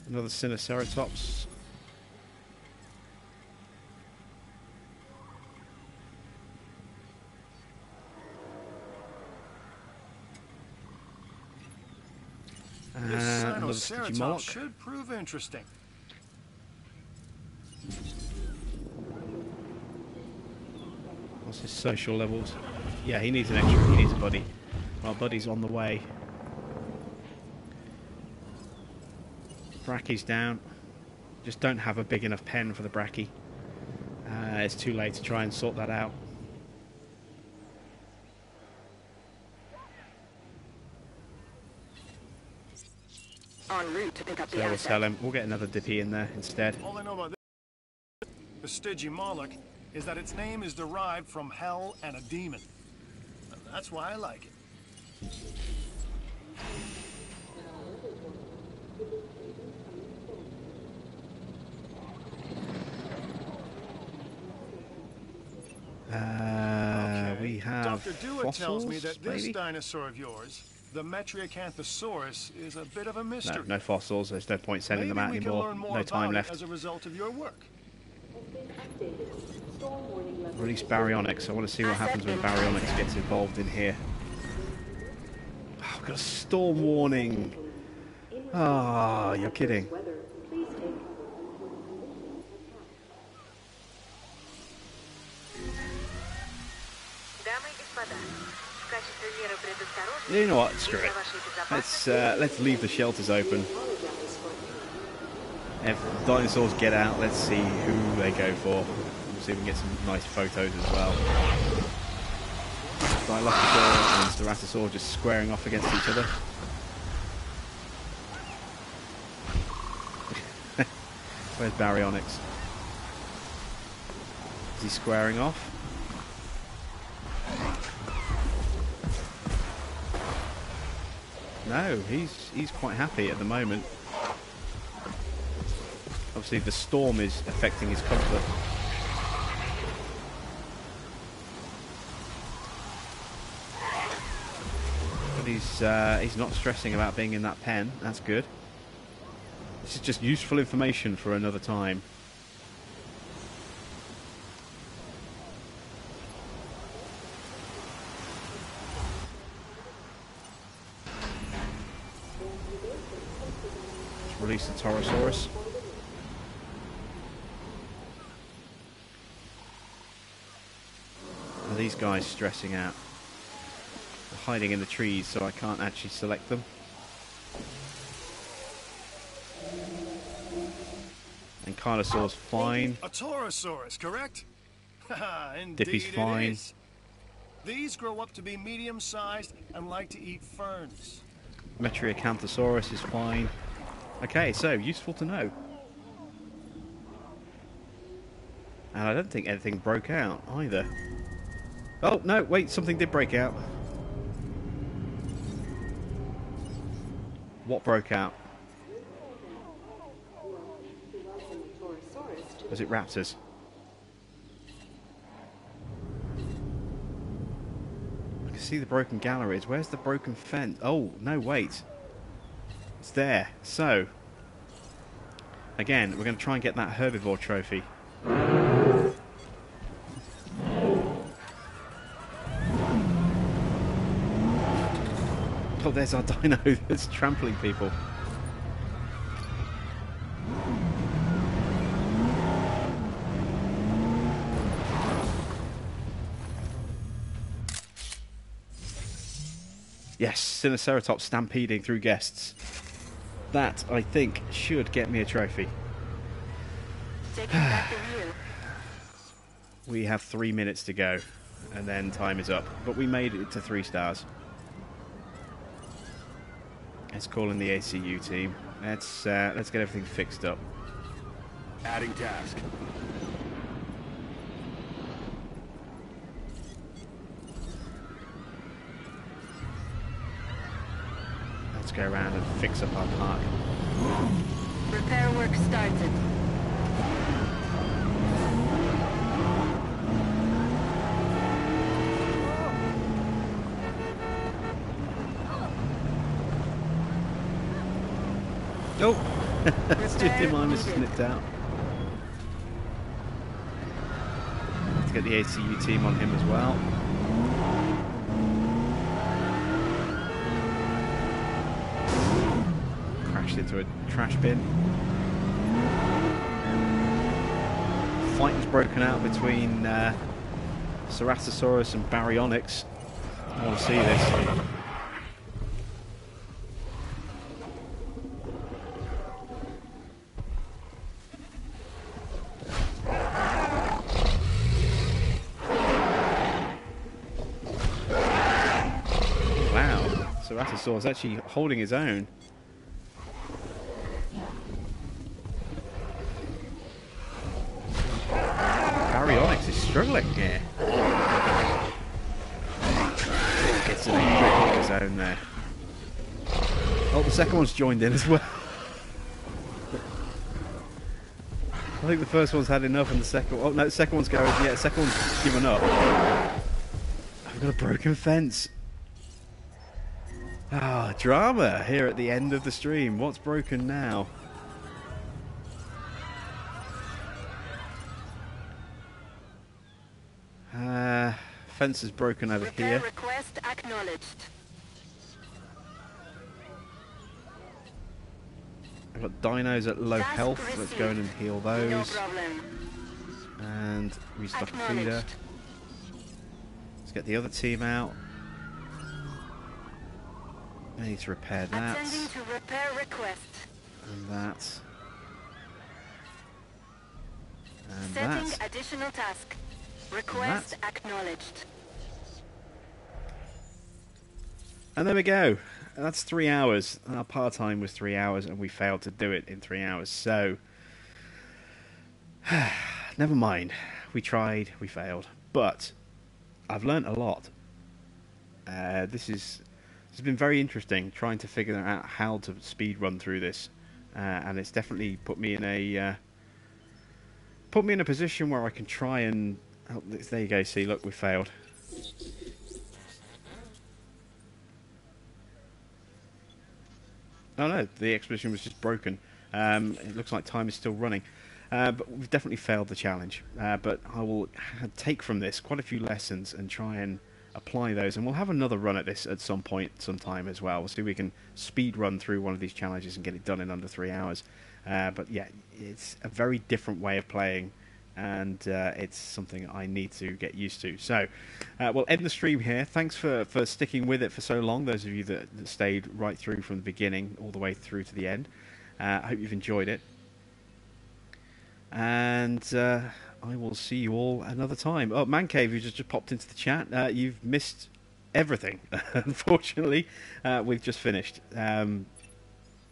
Another Sinoceratops. This Another Sinoceratops Digimoloch. should prove interesting. What's his social levels? Yeah, he needs an extra. He needs a buddy. Well, buddy's on the way. Brachy's down. Just don't have a big enough pen for the Brachy. It's too late to try and sort that out. En route to pick up So the we'll asset. sell him. We'll get another Dippy in there instead. All I know about this, the Digimoloch, is that its name is derived from hell and a demon. And that's why I like it. We have Dr. Dewar tells me fossils, that this maybe? dinosaur of yours, the Metriacanthosaurus, is a bit of a No, mystery. no fossils. There's no point sending them out Maybe we can anymore. learn more No time about it left. as a result of your work. Release baryonyx. I want to see what happens when baryonyx gets involved in here. Oh, I've got a storm warning. Ah, you're kidding. You know what? Screw it. Let's leave the shelters open. If dinosaurs get out, let's see who they go for. We'll see if we can get some nice photos as well. Dilophosaur and Ceratosaur just squaring off against each other. Where's baryonyx? Is he squaring off? No, he's quite happy at the moment. Obviously the storm is affecting his comfort. But he's not stressing about being in that pen. That's good. This is just useful information for another time. Let's release the Torosaurus. These these guys stressing out. They're hiding in the trees, so I can't actually select them. And Carnosaur's fine. A Taurosaurus, correct? Haha, indeed Dippy's fine. it is. These grow up to be medium-sized and like to eat ferns. Metriacanthosaurus is fine. Okay, so useful to know. And I don't think anything broke out either. Oh, no, wait, something did break out. What broke out? Was it raptors? I can see the broken galleries. Where's the broken fence? Oh, no, wait. It's there. So, again, we're going to try and get that herbivore trophy. Oh, there's our dino that's trampling people. Yes, Sinoceratops stampeding through guests. That, I think, should get me a trophy. We have 3 minutes to go, and then time is up. But we made it to 3 stars. Let's call in the ACU team. Let's get everything fixed up. Adding task. Let's go around and fix up our park. Repair work started. Oh! Stupid snipped out. Let's get the ACU team on him as well. Crashed into a trash bin. Fight has broken out between Ceratosaurus and Baryonyx. I want to see this. Ceratosaurus actually holding his own. Baryonyx is struggling here. Gets an grip of his own there. Oh, the second one's joined in as well. I think the first one's had enough and the second one... Oh no, the second one's going... Yeah, the second one's given up. I've got a broken fence. Ah, drama here at the end of the stream. What's broken now? Fence is broken over here. Request acknowledged. I've got dinos at low health. Let's go in and heal those. No problem. And restock a feeder. Let's get the other team out. I need to repair that. Attending to repair request. And that. And setting that. Additional task. Request acknowledged. And there we go. That's 3 hours. Our part time was 3 hours, and we failed to do it in 3 hours. So, never mind. We tried, we failed. But I've learnt a lot. This has been very interesting, trying to figure out how to speed run through this, and it's definitely put me in a position where I can try and. Oh, there you go. See, look, we failed. Oh no, the expedition was just broken. It looks like time is still running. But we've definitely failed the challenge. But I will take from this quite a few lessons and try and apply those. And we'll have another run at this at some point, sometime as well. We'll see if we can speed run through one of these challenges and get it done in under 3 hours. But yeah, it's a very different way of playing and it's something I need to get used to. So we'll end the stream here. Thanks for sticking with it for so long, those of you that stayed right through from the beginning all the way through to the end. I hope you've enjoyed it, and I will see you all another time. Oh, Man Cave, who just popped into the chat, you've missed everything. Unfortunately, we've just finished.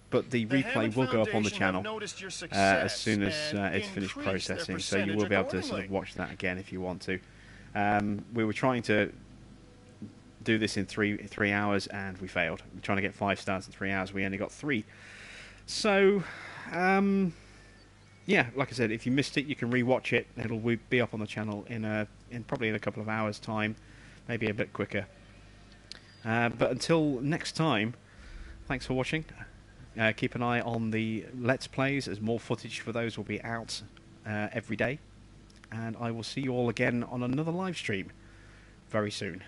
But the replay will go up on the channel as soon as it's finished processing, so you will be able to sort of watch that again if you want to. We were trying to do this in three hours, and we failed. We're trying to get 5 stars in 3 hours. We only got 3. So, yeah, like I said, if you missed it, you can rewatch it. It'll be up on the channel in probably in a couple of hours' time, maybe a bit quicker. But until next time, thanks for watching. Keep an eye on the Let's Plays, as more footage for those will be out every day. And I will see you all again on another live stream very soon.